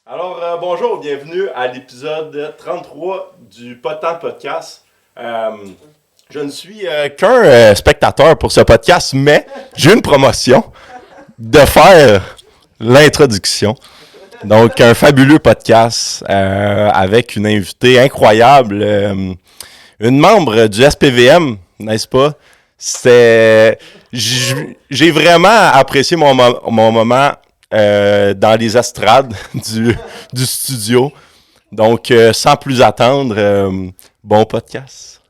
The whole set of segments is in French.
Bonjour, bienvenue à l'épisode 33 du Pas de temps de podcast. Je ne suis qu'un spectateur pour ce podcast, mais j'ai une promotion de faire l'introduction. Donc, un fabuleux podcast avec une invitée incroyable, une membre du SPVM, n'est-ce pas? J'ai vraiment apprécié mon moment dans les estrades du studio. Donc, sans plus attendre, bon podcast.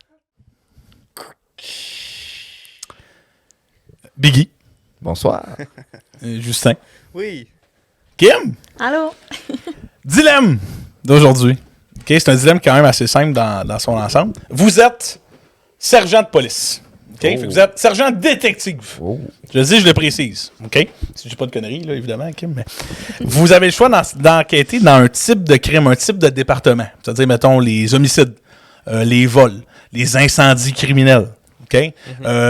Biggie. Bonsoir. Justin. Oui. Kim. Allô? Dilemme d'aujourd'hui. Okay, c'est un dilemme quand même assez simple dans son ensemble. Vous êtes sergent de police. Okay? Fait que vous êtes sergent détective. Oh. Je le dis, je le précise. Okay? Si j'ai pas de conneries, là, évidemment, Kim. Mais vous avez le choix d'enquêter dans un type de crime, un type de département. C'est-à-dire, mettons, les homicides, les vols, les incendies criminels. OK?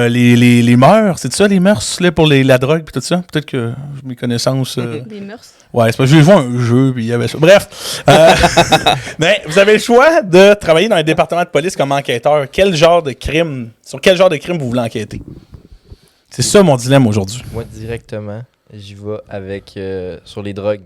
Les mœurs, c'est ça, les mœurs là, pour la drogue et tout ça? Peut-être que mes connaissances... Des mœurs? Ouais, c'est parce que j'ai joué à un jeu puis il y avait ça. Bref. Mais vous avez le choix de travailler dans un département de police comme enquêteur. Sur quel genre de crime vous voulez enquêter? C'est ça mon dilemme aujourd'hui. Moi, directement, j'y vais avec sur les drogues.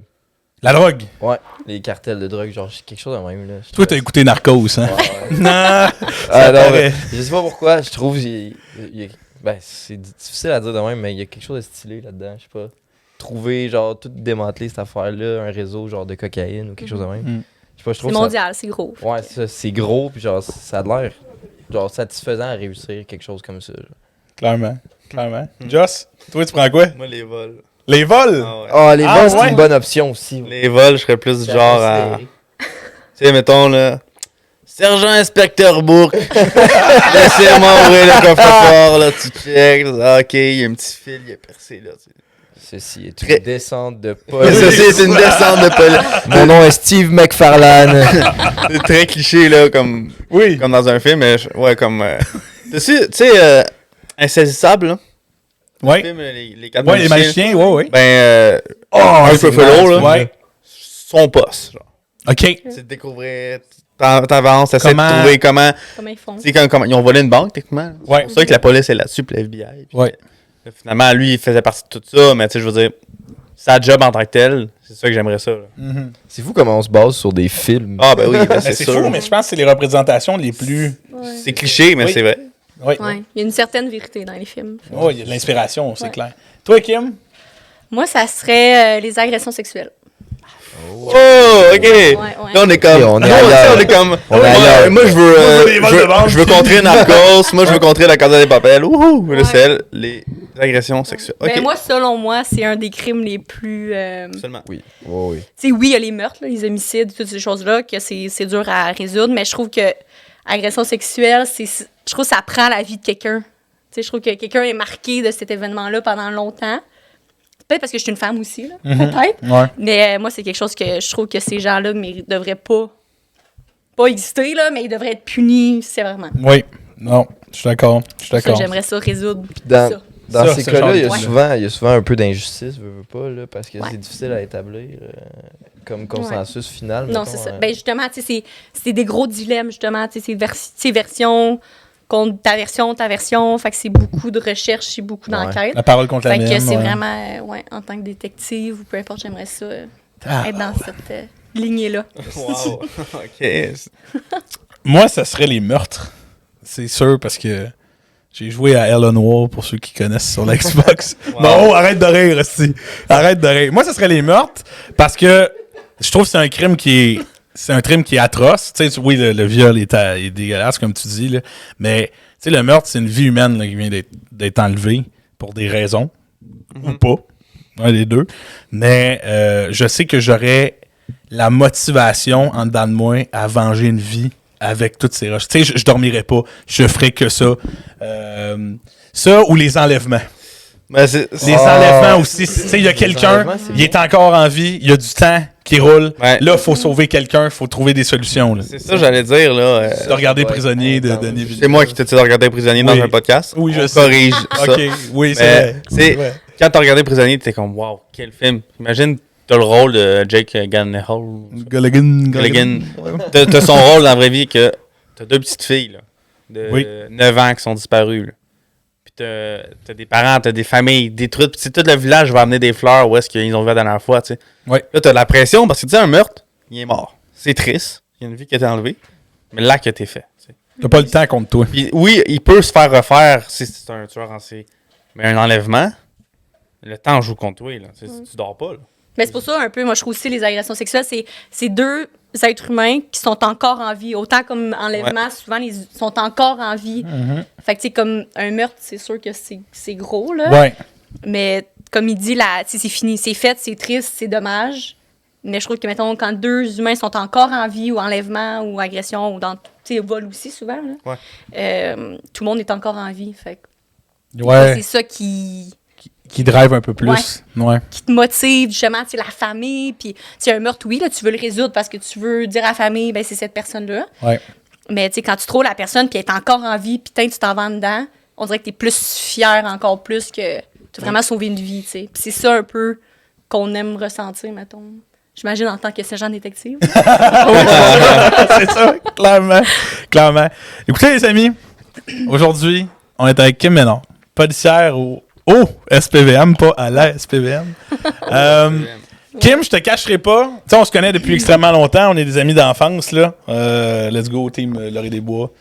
La drogue. Ouais, les cartels de drogue, genre quelque chose de même. Là. Toi, t'as écouté Narcos, hein? Ouais. Non! Non, mais, je sais pas pourquoi, je trouve c'est difficile à dire de même, mais il y a quelque chose de stylé là-dedans, je sais pas. Trouver, genre, tout démanteler cette affaire-là, un réseau genre de cocaïne ou quelque chose de même. Je sais pas, je trouve C'est mondial, c'est gros. Ouais, c'est gros, puis genre, ça a l'air genre satisfaisant à réussir quelque chose comme ça. Genre. Clairement. Joss, toi, tu prends quoi? Moi, les vols. Les vols? Ah ouais. Ah, les vols, ouais? c'est une bonne option aussi. Les vols, je serais plus du genre à... Tu sais, mettons, là... Sergent Inspecteur Bourque. Laissez-moi ouvrir le coffre-fort, là, tu check. Ah, OK, il y a un petit fil, il est percé, là. Ceci est une descente de police. Ceci est une descente de police. Mon nom est Steve McFarlane. C'est très cliché, là, comme dans un film, mais ouais, comme... Tu sais, Insaisissable, là. Ouais. Film, les 4 Ouais, les magiciens, ouais. Ben, un peu fellow, là. Ouais. Son poste, genre. OK. C'est de découvrir, t'avances, t'essaies Comment- de trouver comment... Comment ils font? Tu sais, ils ont volé une banque, techniquement. Ouais. C'est pour ça que la police est là-dessus, puis la FBI. Puis, Ouais. finalement, lui, il faisait partie de tout ça, mais tu sais, je veux dire, sa job en tant que tel, c'est ça que j'aimerais ça. Là. C'est fou comment on se base sur des films. Ah, ben oui, ben, Ben, c'est c'est sûr. fou, mais je pense que c'est les représentations les plus... Ouais. C'est cliché, mais Oui. c'est vrai. Oui. Ouais. Il y a une certaine vérité dans les films. Ouais, il y a de l'inspiration, c'est Ouais. clair. Toi, Kim? Moi, ça serait les agressions sexuelles. Oh, OK! Ouais. Là, on est comme... Ok, on est non, ailleurs. ça, on est comme... On est Ouais, ailleurs. moi, je veux... Moi, je veux les vols de banque. je veux contrer Narcos, moi, je veux contrer la Casa des Papel. Ouhou! Là, c'est elle, les agressions sexuelles. OK. Ben, moi, selon moi, c'est un des crimes les plus... Seulement. Oui. Oui. Tu sais, oui, il y a les meurtres, là, les homicides, toutes ces choses-là, que c'est dur à résoudre, mais je trouve que agression sexuelle, je trouve que ça prend la vie de quelqu'un. Tu sais, je trouve que quelqu'un est marqué de cet événement-là pendant longtemps. Peut-être parce que je suis une femme aussi, là, peut-être. Ouais. Mais moi, c'est quelque chose que je trouve que ces gens-là ne devraient pas exister, là, mais ils devraient être punis sévèrement. Oui. Non, je suis d'accord. Ça, j'aimerais ça résoudre Dans, ça. dans Ça, ces ce cas-là, genre il y de- a souvent un peu d'injustice, veux pas, là, parce que Ouais. c'est difficile à établir comme consensus final. Non, mettons, c'est ça. Ben justement, tu sais, c'est des gros dilemmes, justement. Tu sais, c'est version contre ta version. Fait que c'est beaucoup de recherche, c'est beaucoup d'enquête. La parole contre la Fait mienne. que c'est ouais. vraiment, ouais, en tant que détective ou peu importe, j'aimerais ça Ah. être dans cette lignée-là. Wow. OK. Moi, ça serait les meurtres. C'est sûr, parce que j'ai joué à Hell Noir pour ceux qui connaissent sur la Xbox. Wow. Non, arrête de rire, aussi. Arrête de rire. Moi, ça serait les meurtres parce que je trouve que c'est un crime qui est. C'est un crime qui est atroce. Tu sais, oui, le viol est dégueulasse, comme tu dis, là. Mais tu sais, le meurtre, c'est une vie humaine là, qui vient d'être enlevée pour des raisons. Ou pas. Un des deux. Mais je sais que j'aurais la motivation en dedans de moi à venger une vie avec toutes ces roches. Tu sais, je dormirais pas. Je ferais que ça. Ça ou les enlèvements. Ben, Les enlèvements aussi. Tu sais, il y a quelqu'un, enlèvements, c'est il est encore en vie, il y a du temps qui roule. Ouais. Là, il faut sauver quelqu'un, il faut trouver des solutions. Là. c'est ça, j'allais dire, là. Tu dois regarder ouais. Prisonnier de Ouais. Denis Villeneuve. C'est moi qui t'ai dit de regarder Prisonnier dans Oui. un podcast. Oui, je On sais. corrige ça. OK, oui, c'est Mais, vrai. tu sais, quand t'as regardé Prisonnier, t'es comme, wow, quel film. Imagine t'as le rôle de Jake Gyllenhaal. Gulligan. T'as son rôle dans la vraie vie que t'as 2 petites filles là, de Oui. 9 ans qui sont disparues. Là. Puis t'as des parents, t'as des familles détruites. Puis tout le village va amener des fleurs où est-ce qu'ils ont vu la dernière fois. T'sais. Ouais. Là, t'as de la pression parce que tu sais, un meurtre, il est mort. C'est triste. Il y a une vie qui a été enlevée. Mais l'acte a été fait. T'sais. T'as pas le temps contre toi. Puis oui, il peut se faire refaire si c'est un tueur en série. Mais un enlèvement, le temps joue contre toi. Là. Tu dors pas. Là. Mais c'est pour ça, un peu, moi, je trouve aussi les agressions sexuelles, c'est 2 êtres humains qui sont encore en vie. Autant comme enlèvement, souvent, ils sont encore en vie. Fait que, tu sais, comme un meurtre, c'est sûr que c'est gros, là. Ouais. Mais comme il dit, c'est fini, c'est fait, c'est triste, c'est dommage. Mais je trouve que, mettons, quand 2 humains sont encore en vie, ou enlèvement, ou agression, ou dans, tu sais, vol aussi, souvent, là, tout le monde est encore en vie. Fait que Ouais. c'est ça qui Drive un peu plus. Ouais. qui te motive, justement, tu sais, la famille. Puis, c'est un meurtre, oui, là, tu veux le résoudre parce que tu veux dire à la famille, ben c'est cette personne-là. Ouais. Mais, tu sais, quand tu trouves la personne, puis elle est encore en vie, puis tu t'en vas dedans, on dirait que t'es plus fier encore plus que tu as vraiment sauvé une vie, tu sais. Puis, c'est ça un peu qu'on aime ressentir, mettons. J'imagine en tant que sergent détective. C'est ça, clairement. Clairement. Écoutez, les amis, aujourd'hui, on est avec Kim Ménard, policière au SPVM, pas à la SPVM. Kim, je te cacherai pas. Tu sais, on se connaît depuis extrêmement longtemps. On est des amis d'enfance, là. Let's go, team Laurier des Bois.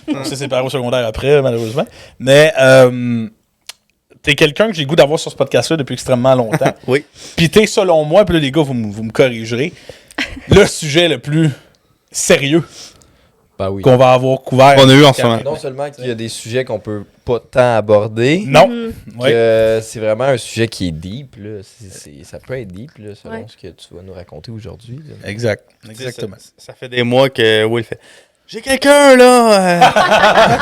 On s'est séparés au secondaire après, malheureusement. Mais t'es quelqu'un que j'ai le goût d'avoir sur ce podcast-là depuis extrêmement longtemps. Oui. Puis t'es, selon moi, puis là, les gars, vous me corrigerez, le sujet le plus sérieux Ben oui. qu'on va avoir couvert. On a eu en ce moment. Non seulement qu'il y a des sujets qu'on peut pas tant aborder, Non. Ouais. que c'est vraiment un sujet qui est deep. Là. Ça peut être deep là, selon Ouais. ce que tu vas nous raconter aujourd'hui. là. Exact. Exactement. Ça fait des mois que Will fait. J'ai quelqu'un là!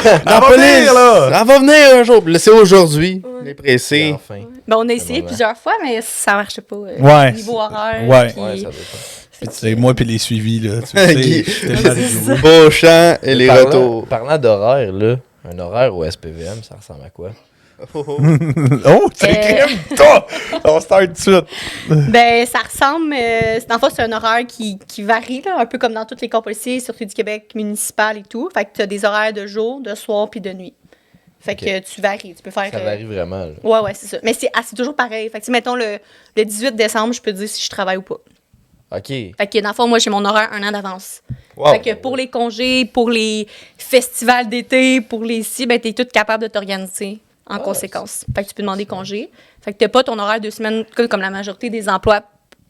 Elle va venir, là! Elle va venir un jour! Là, c'est aujourd'hui. Il est Et pressé. enfin. Ben, on a essayé moment. plusieurs fois, mais ça marchait pas. Ouais. Niveau horaire. Ouais. puis- Ouais, ça dépend. Puis tu sais, moi puis les suivis, là. Tu sais, Guy. j'étais tellement rigolo. Beauchamp et les Parlant- retours. Parlant d'horaire, là, un horaire au SPVM, ça ressemble à quoi? Oh, c'est Euh. crime! Toi! On start tout de suite. Ben, ça ressemble. Dans le fond, c'est un horaire qui varie, là, un peu comme dans tous les corps policiers, surtout du Québec municipal et tout. Fait que tu as des horaires de jour, de soir puis de nuit. Fait Ok. que tu varies. Tu peux faire. Ça varie vraiment. Là. Ouais, c'est ça. Mais c'est toujours pareil. Fait que, mettons, le 18 décembre, je peux te dire si je travaille ou pas. OK. Fait que, dans le fond, moi, j'ai mon horaire 1 an d'avance. Wow. Fait que pour les congés, pour les festivals d'été, pour les ci, ben, t'es tout capable de t'organiser en conséquence. Fait que tu peux demander congé. Fait que t'as pas ton horaire 2 semaines comme la majorité des emplois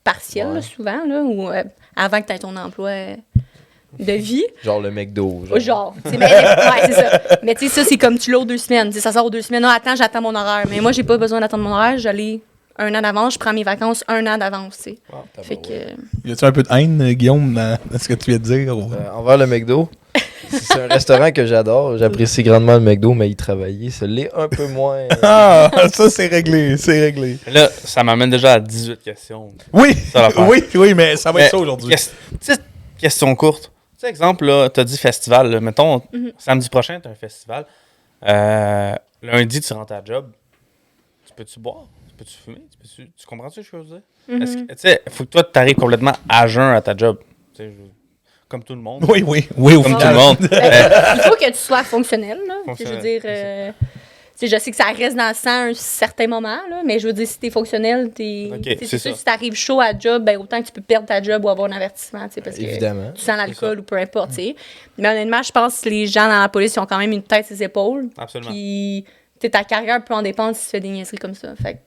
partiels, Ouais. là, souvent, là, ou avant que tu aies ton emploi de vie. Genre le McDo. Genre. Tu sais, ouais, c'est ça. Mais tu sais, ça, c'est comme tu l'as aux 2 semaines. Tu sais, ça sort aux 2 semaines. Non, attends, j'attends mon horaire. Mais moi, j'ai pas besoin d'attendre mon horaire. J'allais 1 an d'avance. Je prends mes vacances 1 an d'avance, tu sais. Fait que... Y a-tu un peu de haine, Guillaume, dans ce que tu viens de dire? Envers le McDo, c'est un restaurant que j'adore. J'apprécie grandement le McDo, mais y travailler, ça l'est un peu moins. Ah, ça, c'est réglé, c'est réglé. Là, ça m'amène déjà à 18 questions. Oui, Ça l'affaire. oui, mais ça va être ça aujourd'hui. Petite question courte. Tu sais, exemple, là, t'as dit festival. Là, mettons, samedi prochain, t'as un festival. Lundi, tu rentres à la job. Tu peux-tu boire? Tu peux-tu fumer? Tu comprends-tu ce que je veux dire? Est-ce que, tu sais, faut que toi, t'arrives complètement à jeun à ta job. Tu sais, comme tout le monde. Oui, au Comme tout final. le monde. Il faut que tu sois fonctionnel, là. Tu sais, Je veux Fonctionnel, dire, tu sais, je sais que ça reste dans le sang à un certain moment, là, mais je veux dire, si t'es fonctionnel, t'es. Ok, tu sais, c'est c'est sûr, ça. si t'arrives chaud à la job, ben autant que tu peux perdre ta job ou avoir un avertissement, tu sais, parce que Évidemment. tu sens l'alcool ou peu importe, tu sais. Mais honnêtement, je pense que les gens dans la police ils ont quand même une tête sur les épaules. Absolument. Puis, tu sais, ta carrière peut en dépendre si tu fais des niaiseries comme ça. Fait que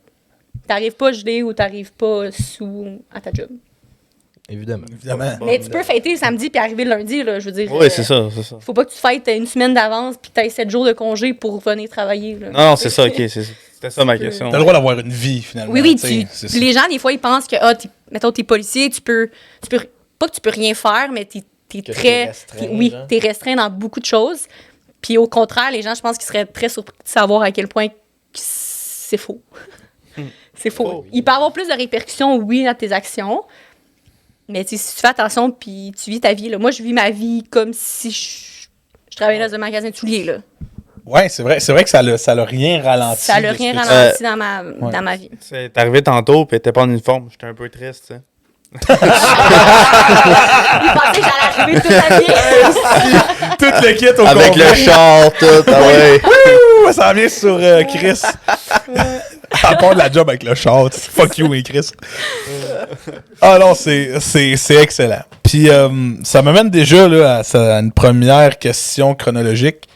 t'arrives pas gelé ou t'arrives pas sous à ta job. Évidemment. Évidemment. Mais tu peux fêter le samedi puis arriver le lundi, là, je veux dire. Oui, c'est ça, c'est ça. Faut pas que tu fêtes une semaine d'avance puis que tu aies 7 jours de congé pour venir travailler. Là. Non, c'est ça, ok. C'était ça ma question. T'as le droit d'avoir une vie, finalement. Oui, tu sais, c'est ça. les gens, des fois, ils pensent que, mettons, t'es policier, tu peux, pas que tu peux rien faire, mais t'es Que très. t'es restreint, oui, genre. t'es restreint dans beaucoup de choses. Puis au contraire, les gens, je pense qu'ils seraient très surpris de savoir à quel point c'est faux. C'est faux. Oh. Il peut y avoir plus de répercussions, oui, à tes actions. Mais tu sais, si tu fais attention puis tu vis ta vie, là. Moi, je vis ma vie comme si je travaillais dans un magasin de souliers, là. Ouais, c'est vrai que ça l'a rien ralenti. Ça n'a de ce rien que tu- ralenti dans ma vie. C'est arrivé tantôt, puis t'étais pas en uniforme. J'étais un peu triste, tu sais. Il pensait que j'allais arriver toute la vie. Tout le kit au Avec complet. le char, tout, ah ouais. Ouh, ça vient sur Chris. À part de la job avec le char. Fuck you, et Chris. Ah non, c'est excellent. Puis ça m'amène déjà là, à une première question chronologique.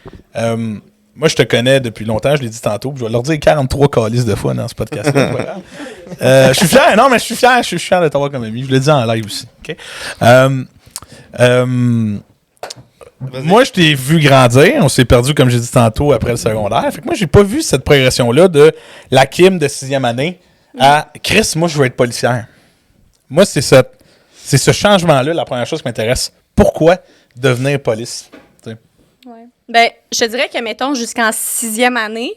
Moi, je te connais depuis longtemps, je l'ai dit tantôt. Je vais leur dire 43 calices de fois dans ce podcast-là. Voilà. Je suis fier, non, mais je suis fier de t'avoir comme ami. Je le dis en live aussi. OK? Moi, je t'ai vu grandir. On s'est perdu, comme j'ai dit tantôt, après le secondaire. Fait que moi, j'ai pas vu cette progression-là de la Kim de 6e année à Chris, moi, je veux être policière. Moi, c'est ce changement-là, la première chose qui m'intéresse. Pourquoi devenir police? T'sais. Ouais. Ben, je te dirais que, mettons, jusqu'en 6e année,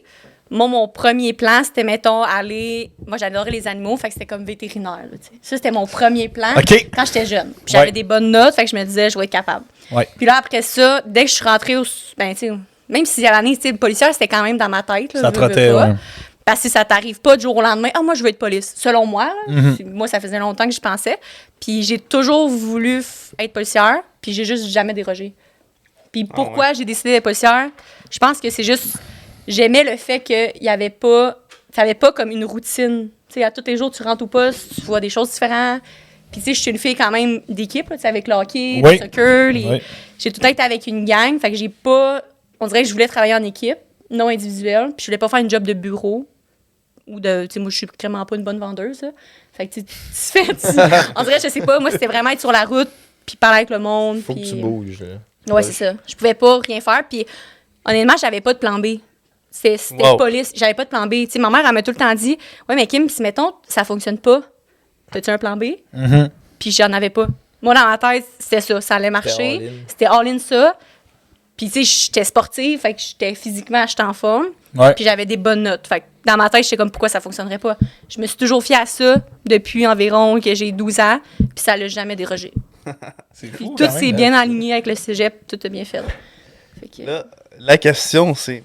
moi, mon premier plan, c'était, mettons, aller... Moi, j'adorais les animaux, fait que c'était comme vétérinaire, là, tu sais. Ça, c'était mon premier plan OK. quand j'étais jeune. Puis j'avais des bonnes notes, fait que je me disais, je vais être capable. Ouais. Puis là, après ça, dès que je suis rentrée au... Ben, tu sais, même si 6e année, tu sais, le policière, c'était quand même dans ma tête, là, Ça veux trottait, pas. ouais. Parce que ça t'arrive pas du jour au lendemain. Ah, moi, je veux être police. Selon moi, là, Mm-hmm. moi, ça faisait longtemps que je pensais. Puis j'ai toujours voulu être policière, puis j'ai juste jamais dérogé. Puis pourquoi j'ai décidé d'être policière? Je pense que c'est juste... J'aimais le fait qu'il y avait pas... Ça avait pas comme une routine. Tu sais, à tous les jours, tu rentres au poste, tu vois des choses différentes. Puis tu sais, je suis une fille quand même d'équipe, là, tu sais, avec le hockey, Oui. le soccer. Oui. J'ai tout le temps été avec une gang. Fait que j'ai pas... On dirait que je voulais travailler en équipe, non individuelle. Puis je voulais pas faire une job de bureau. Ou de... Tu sais, moi, je suis vraiment pas une bonne vendeuse, là. Fait que tu fais... On dirait, je sais pas, moi, c'était vraiment être sur la route, puis parler avec le monde. Faut que puis... tu bouges. Là. Ouais, c'est ça. Je pouvais pas rien faire. Puis honnêtement, j'avais pas de plan B. C'était Wow. police. J'avais pas de plan B. Tu sais, ma mère, elle m'a tout le temps dit, ouais, mais Kim, si mettons, ça fonctionne pas, t'as-tu un plan B? Mm-hmm. Puis j'en avais pas. Moi, dans ma tête, c'était ça. Ça allait marcher. C'était all-in ça. Puis, tu sais, j'étais sportive, fait que physiquement, j'étais en forme. Ouais. Puis j'avais des bonnes notes. Fait que dans ma tête, j'étais comme, pourquoi ça fonctionnerait pas? Je me suis toujours fiée à ça depuis environ que j'ai 12 ans. Puis ça l'a jamais dérogé. C'est Puis fou, tout quand s'est même, bien aligné avec le cégep. Tout a bien fait. Fait que... Là, la question, c'est...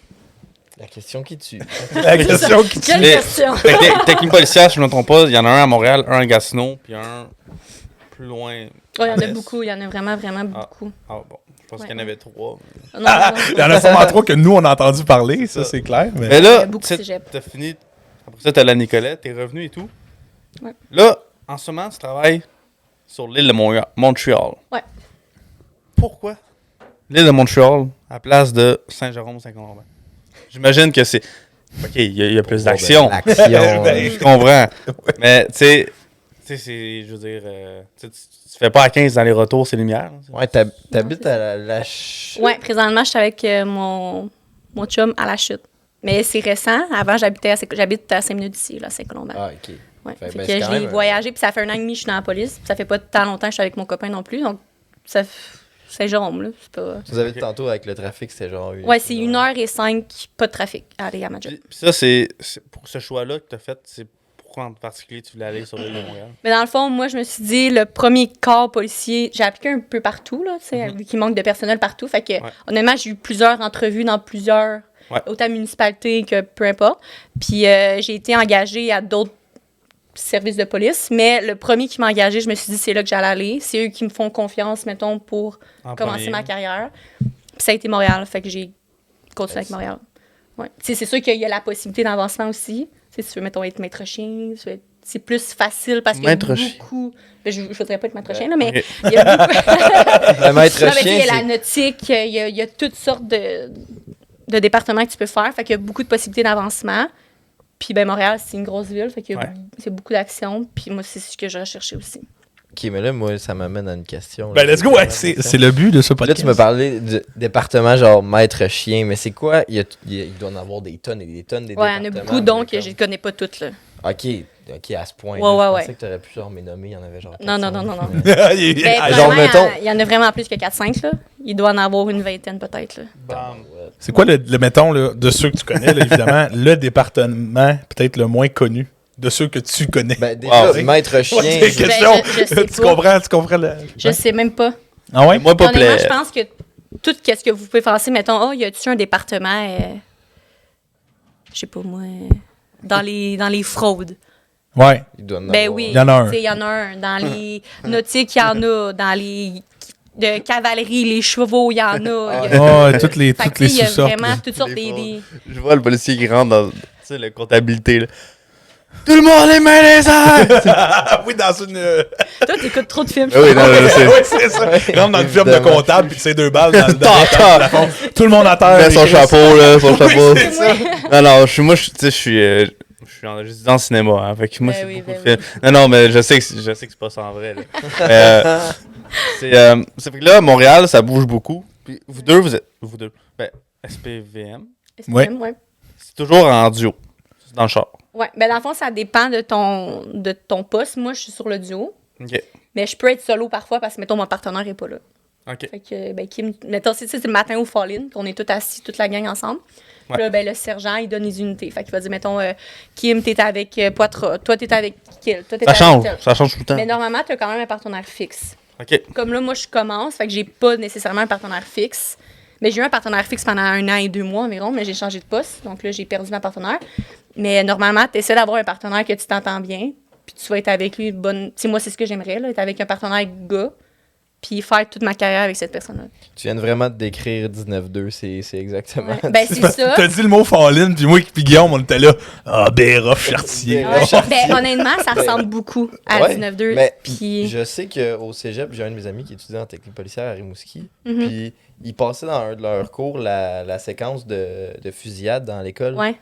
La question qui tue. La question qui tue. Quelle Mais- question! Fait que technique policière, si je ne me trompe pas, il y en a un à Montréal, un à Gatineau, puis un plus loin. Ouais, il y en a à l'est. beaucoup. Il y en a vraiment, vraiment beaucoup. Ah bon, je pense Ouais. qu'il y en avait 3. Non, non, non. Il y en a sûrement 3 que nous, on a entendu parler, ça, c'est clair. Mais... Mais Il y là, a beaucoup de tu cégep. as fini. Après ça, tu as la Nicolette, t'es revenu et tout. Ouais. Là, en ce moment, tu travailles sur l'île de Montréal. Ouais. Pourquoi l'île de Montréal à place de Saint-Jérôme-Saint-Combin? J'imagine que c'est. Ok, il y a plus d'action. L'action. Je comprends. Mais, tu sais, c'est. Je veux dire. Tu fais pas à 15 dans les retours, c'est lumière. Ouais, t'habites à la Ouais, présentement, je suis avec mon chum à la chute. Mais c'est récent. Avant, j'habite à 5 minutes d'ici, là, à Saint-Colomban. Ah, ok. Ouais. Fait Fait ben, que c'est quand j'ai même, voyagé, puis ça fait 1 an et demi que je suis dans la police. Puis ça fait pas tant longtemps que je suis avec mon copain non plus. Donc, Saint-Jérôme, là. C'est pas... Tu nous avais dit tantôt avec le trafic, c'était genre. Ouais, c'est 1h05, pas de trafic à aller à ma job. Puis ça, c'est pour ce choix-là que tu as fait, c'est pourquoi en particulier tu voulais aller sur l'île de Montréal? Mais dans le fond, moi, je me suis dit, le premier corps policier, j'ai appliqué un peu partout, là, tu sais, vu qu'il manque de personnel partout. Fait que, honnêtement, j'ai eu plusieurs entrevues dans plusieurs, autant municipalités que peu importe. Puis, j'ai été engagée à d'autres services de police. Mais le premier qui m'a engagée, je me suis dit, c'est là que j'allais aller. C'est eux qui me font confiance, mettons, pour commencer ma carrière. Puis, ça a été Montréal. Fait que j'ai continué avec Montréal. Ouais. Tu sais, c'est sûr qu'il y a la possibilité d'avancement aussi. Tu sais, si tu veux, mettons, être maître chien, c'est plus facile parce qu'il y a beaucoup... Ben, je ne voudrais pas être maître chien, là, mais il y a beaucoup... Le maître Non, mais tu sais, chien, il y a la c'est... nautique, il y a toutes sortes de départements que tu peux faire. Fait qu'il y a beaucoup de possibilités d'avancement. Puis, ben Montréal, c'est une grosse ville. Fait qu'il y a c'est beaucoup d'actions. Puis moi, c'est ce que je recherchais aussi. Ok, mais là, moi, ça m'amène à une question. Ben, let's go, ouais, c'est le but de ce Là, podcast. tu me parlais du département genre maître chien, mais c'est quoi? Il doit en avoir des tonnes et des tonnes des Ouais, il y en départements. a beaucoup, donc mais je les connais pas toutes, là. Ok, à ce point-là. Ouais, ouais, je pensais que tu aurais pu genre mes nommer, il y en avait genre. Non, 400. non. Il- Ben, Ah, genre, vraiment, mettons- il y en a vraiment plus que 4-5, là. Il doit en avoir une vingtaine, peut-être, là. C'est quoi le mettons, là, de ceux que tu connais, là, évidemment, le département peut-être le moins connu de ceux que tu connais? Ben, déjà, Wow. maître chien. Ouais, c'est je- question. je sais tu pas. comprends le... Je sais même pas. Ah ouais? Moi, pas Honnêtement, plaît. je pense que tout ce que vous pouvez penser, mettons, y a-tu un département, je sais pas moi, dans les fraudes. Ouais. Il doit en Ben avoir. oui. Il y en a un. Tu sais, il y en a un. Dans les nautiques, il y en a. Dans les de cavalerie, les chevaux, il y en a. Il y a- Oh, toutes les Fait que, toutes les tu sais, il y a sous-sortes. vraiment là. toutes sortes Des fois. des... Je vois le policier qui rentre dans, tu sais, la comptabilité, là. Tout le monde les mains les airs! Oui, dans une. Toi, t'écoutes trop de films. Ah oui, non, je sais. Oui, c'est ça. Il rentre dans une firme de Évidemment. comptable, puis c'est 2 balles dans le Tant. plafond. Tout le monde à terre. Met son les chapeau, là, son chapeau. c'est ça. Non, non, moi, tu sais, je suis juste dans le cinéma, hein, fait que moi, Ben c'est oui, beaucoup de ben films. Non, mais je sais que c'est pas ça en vrai, là. C'est fait que là, Montréal, ça bouge beaucoup. Puis vous deux, ben, SPVM, Ouais. Ouais. c'est toujours en duo. C'est dans le char. Ouais. Ben, dans le fond, ça dépend de ton poste. Moi, je suis sur le duo. OK. Mais je peux être solo parfois parce que, mettons, mon partenaire n'est pas là. OK. Fait que, ben, Kim, mettons, c'est le matin au fall-in, qu'on est tous assis, toute la gang ensemble. Puis là, ben, le sergent, il donne les unités. Fait qu'il va dire, mettons, Kim, t'es avec Poitras, toi, t'es avec Kill, toi, t'es Ça avec change, tel. ça change tout le temps. Mais normalement, t'as quand même un partenaire fixe. OK. Comme là, moi, je commence, fait que j'ai pas nécessairement un partenaire fixe. Mais j'ai eu un partenaire fixe pendant 1 an et 2 mois environ, mais j'ai changé de poste. Donc là, j'ai perdu ma partenaire. Mais normalement, tu essaies d'avoir un partenaire que tu t'entends bien, puis tu vas être avec lui une bonne... Tu sais, moi, c'est ce que j'aimerais, là, être avec un partenaire gars, puis faire toute ma carrière avec cette personne-là. Tu viens de vraiment de décrire 19-2, c'est exactement. Ouais. Ben, c'est ça. T'as dit le mot Fallin, puis moi et Guillaume, on était là. Ah, Béra, Chartier. Ouais. Ben, honnêtement, ça ressemble beaucoup à Ouais, 19-2. mais Puis... Je sais qu'au cégep, j'ai un de mes amis qui étudiait en technique policière à Rimouski. Mhm. Puis il passait dans un de leurs cours la séquence de fusillade dans l'école. Ouais.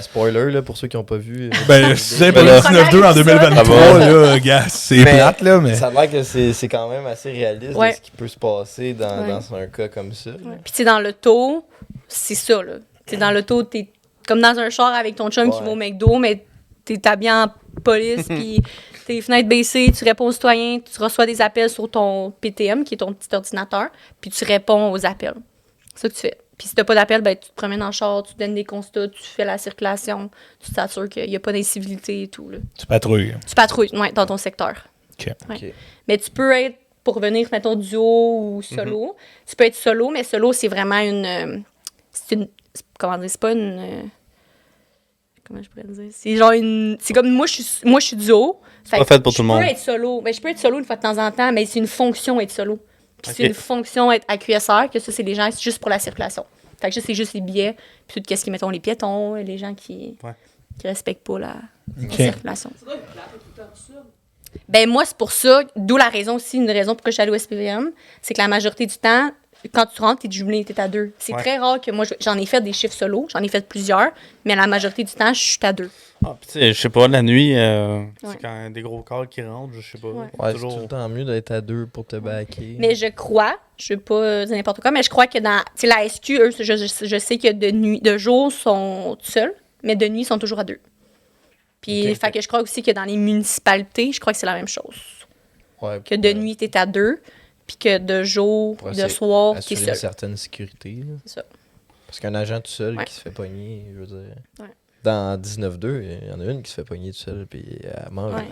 Spoiler, là, pour ceux qui n'ont pas vu. Ben, c'est pas Ben là- le 19-2 en 2023, là, gars. C'est Mais plate, là, mais. Ça a l'air que c'est quand même assez réaliste Ouais. de ce qui peut se passer dans, Ouais. dans un cas comme ça. Ouais. Puis, tu sais, dans l'auto, c'est ça, là. Tu sais, dans l'auto, t'es comme dans un char avec ton chum qui Ouais. va au McDo, mais t'es habillé en police, puis tes fenêtres baissées, tu réponds aux citoyens, tu reçois des appels sur ton PTM, qui est ton petit ordinateur, puis tu réponds aux appels. C'est ça que tu fais. Puis si t'as pas d'appel, ben, tu te promènes en char, tu donnes des constats, tu fais la circulation, tu t'assures qu'il n'y a pas d'incivilité et tout, là. Tu patrouilles. Tu patrouilles, ouais, dans ton secteur. OK. Ouais. Ok. Mais tu peux être, pour venir, mettons, duo ou solo. Tu peux être solo, mais solo, c'est vraiment comment dire, c'est pas une... comment je pourrais dire? C'est genre une... C'est comme, moi, je suis duo. C'est pas fait pour tout le monde. Je peux être solo. Ben, je peux être solo une fois de temps en temps, mais c'est une fonction être solo. Puis Ok. c'est une fonction être AQSR, que ça, c'est les gens, c'est juste pour la circulation. Fait que ça, c'est juste les billets, puis tout ce qui, mettons, les piétons, les gens qui respectent pas la circulation. Ben moi, c'est pour ça, d'où la raison aussi, une raison pourquoi je suis allée au SPVM, c'est que la majorité du temps, quand tu rentres, t'es jumelé, t'es à 2. C'est Ouais. très rare que moi, j'en ai fait des chiffres solo, j'en ai fait plusieurs, mais la majorité du temps, je suis à 2. Ah, pis tu sais, je sais pas, la nuit, Ouais. c'est quand il y a des gros corps qui rentrent, je sais pas. Ouais. Ouais, c'est toujours... tout le temps mieux d'être à 2 pour te baquer. Mais je crois, je veux pas dire n'importe quoi, mais je crois que dans, tu sais, la SQ, eux, je sais que de jour, sont seuls, mais de nuit, ils sont toujours à 2. Puis, Ok. fait que je crois aussi que dans les municipalités, je crois que c'est la même chose. Ouais, Que de nuit, t'es à 2, puis que de jour, Pour de essayer soir, t'es assurer une seul. certaine sécurité. Là. C'est ça. Parce qu'un agent tout seul Ouais. qui se fait pogner, je veux dire. Ouais. Dans 19-2, il y en a une qui se fait pogner tout seul, puis elle mange. Ouais.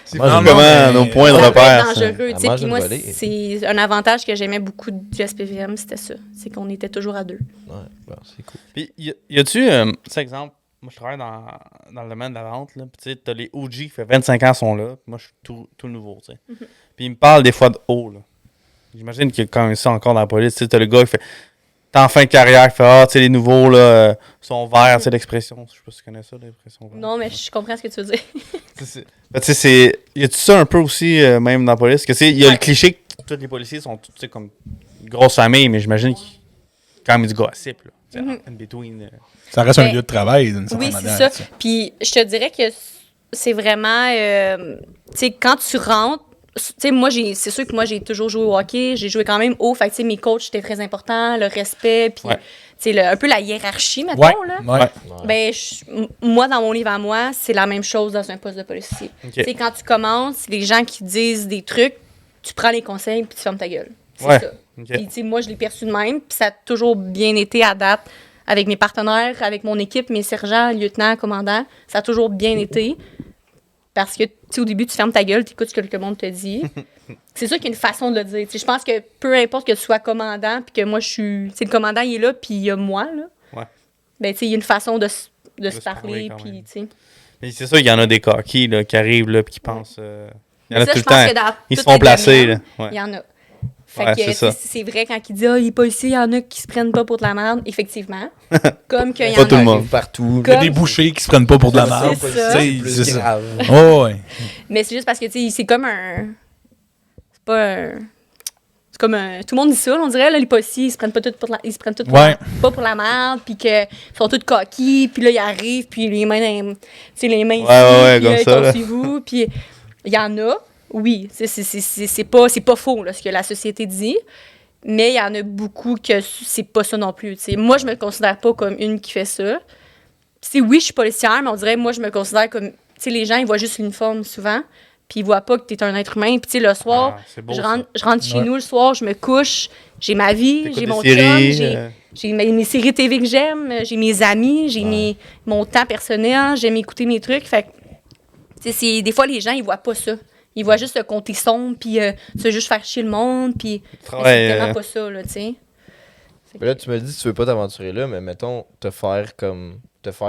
C'est Moi, vraiment je- mais- nos points de Ça peut repère. être ça. dangereux, À tu sais. manger Puis une moi, volée. c'est un avantage que j'aimais beaucoup du SPVM, c'était ça. C'est qu'on était toujours à 2. Ouais, bon, c'est cool. Puis, y a-tu, tu sais, exemple, moi, je travaille dans le domaine de la vente, là, puis tu sais, t'as les OG qui fait 25 ans sont là, puis moi, je suis tout nouveau, tu sais. Puis ils me parlent des fois de haut, là. J'imagine qu'il y a quand même ça encore dans la police, tu sais, t'as le gars qui fait, t'es en fin de carrière, qui fait, ah, tu sais, les nouveaux, là, sont verts, tu sais, l'expression, je sais pas si tu connais ça, l'expression vert. Non, mais je comprends ce que tu veux dire. Ben, tu sais, y a-tu ça un peu aussi, même dans la police, que tu sais, il y a le cliché que tous les policiers sont, tu sais, comme une grosse famille, mais j'imagine qu'il y a quand même du gossip, là, tu sais, in between. Ça reste un Ben, lieu de travail, d'une certaine Oui, c'est manière. ça. tu sais. Puis je te dirais que c'est vraiment, tu sais, quand tu rentres, tu sais, moi, c'est sûr que moi, j'ai toujours joué au hockey, j'ai joué quand même haut, fait que, tu sais, mes coachs, c'était très important, le respect, puis, Ouais. tu sais, un peu la hiérarchie, mettons, Ouais. là. Ouais. Ouais. Ben, moi, dans mon livre à moi, c'est la même chose dans un poste de policier. Ok. Tu sais, quand tu commences, les gens qui disent des trucs, tu prends les conseils puis tu fermes ta gueule. C'est Ouais. ça. Ok. Puis, tu sais, moi, je l'ai perçu de même, puis ça a toujours bien été à date avec mes partenaires, avec mon équipe, mes sergents, lieutenants, commandants. Ça a toujours bien été. Parce que, tu sais, au début, tu fermes ta gueule, tu écoutes ce que le monde te dit. C'est sûr qu'il y a une façon de le dire. Tu sais, je pense que peu importe que tu sois commandant, puis que moi, je suis. Tu sais, le commandant, il est là, puis il y a moi, là. Ouais. Ben, tu sais, il y a une façon de se se parler, parler quand puis, même. tu sais. Mais c'est sûr qu'il y en a des coquilles là, qui arrivent là, puis qui pensent. Il y en a Ça, tout je le pense temps. que dans Ils se toutes font les placer. Là. domaines, Ouais. il y en a. Fait Ouais, que c'est ça. c'est vrai quand il dit il est pas ici, il y en a qui se prennent pas pour de la merde, effectivement. Comme qu'il y Pas en tout le a. monde. Partout. Il y a Comme- des bouchers qui se prennent pas pour de la merde. C'est ça. Tu sais, plus c'est ça. grave. Oh, ouais. Mais c'est juste parce que tu sais, c'est comme un. C'est pas un. C'est comme un. Tout le monde dit ça, on dirait, là, les policiers, ils se prennent pas tout pour la. Ils se prennent tout pour Ouais. pas pour la merde, puis qu'ils sont tous coquilles, puis là, ils arrivent, puis les mains tu sais, les mains ici, ouais, puis comme ça, là. suivez-vous, puis il y en a, oui, c'est pas faux, là, ce que la société dit, mais il y en a beaucoup que c'est pas ça non plus, tu sais. Moi, je me considère pas comme une qui fait ça. Tu sais, oui, je suis policière, mais on dirait, moi, je me considère comme, tu sais, les gens, ils voient juste l'uniforme souvent, puis ils voient pas que t'es un être humain, puis tu sais, le soir, Ah, c'est beau, je ça. rentre chez Ouais. nous le soir, je me couche, j'ai ma vie, T'écoutes j'ai des mon séries, chum, j'ai mes séries TV que j'aime, j'ai mes amis, j'ai mon temps personnel, j'aime écouter mes trucs. Fait que, tu sais, des fois, les gens, ils voient pas ça. Ils voient juste le côté sombre, puis se juste faire chier le monde, puis mais travail, c'est vraiment pas ça, là, tu sais. Mais là, tu me dis que tu veux pas t'aventurer là, mais mettons, te faire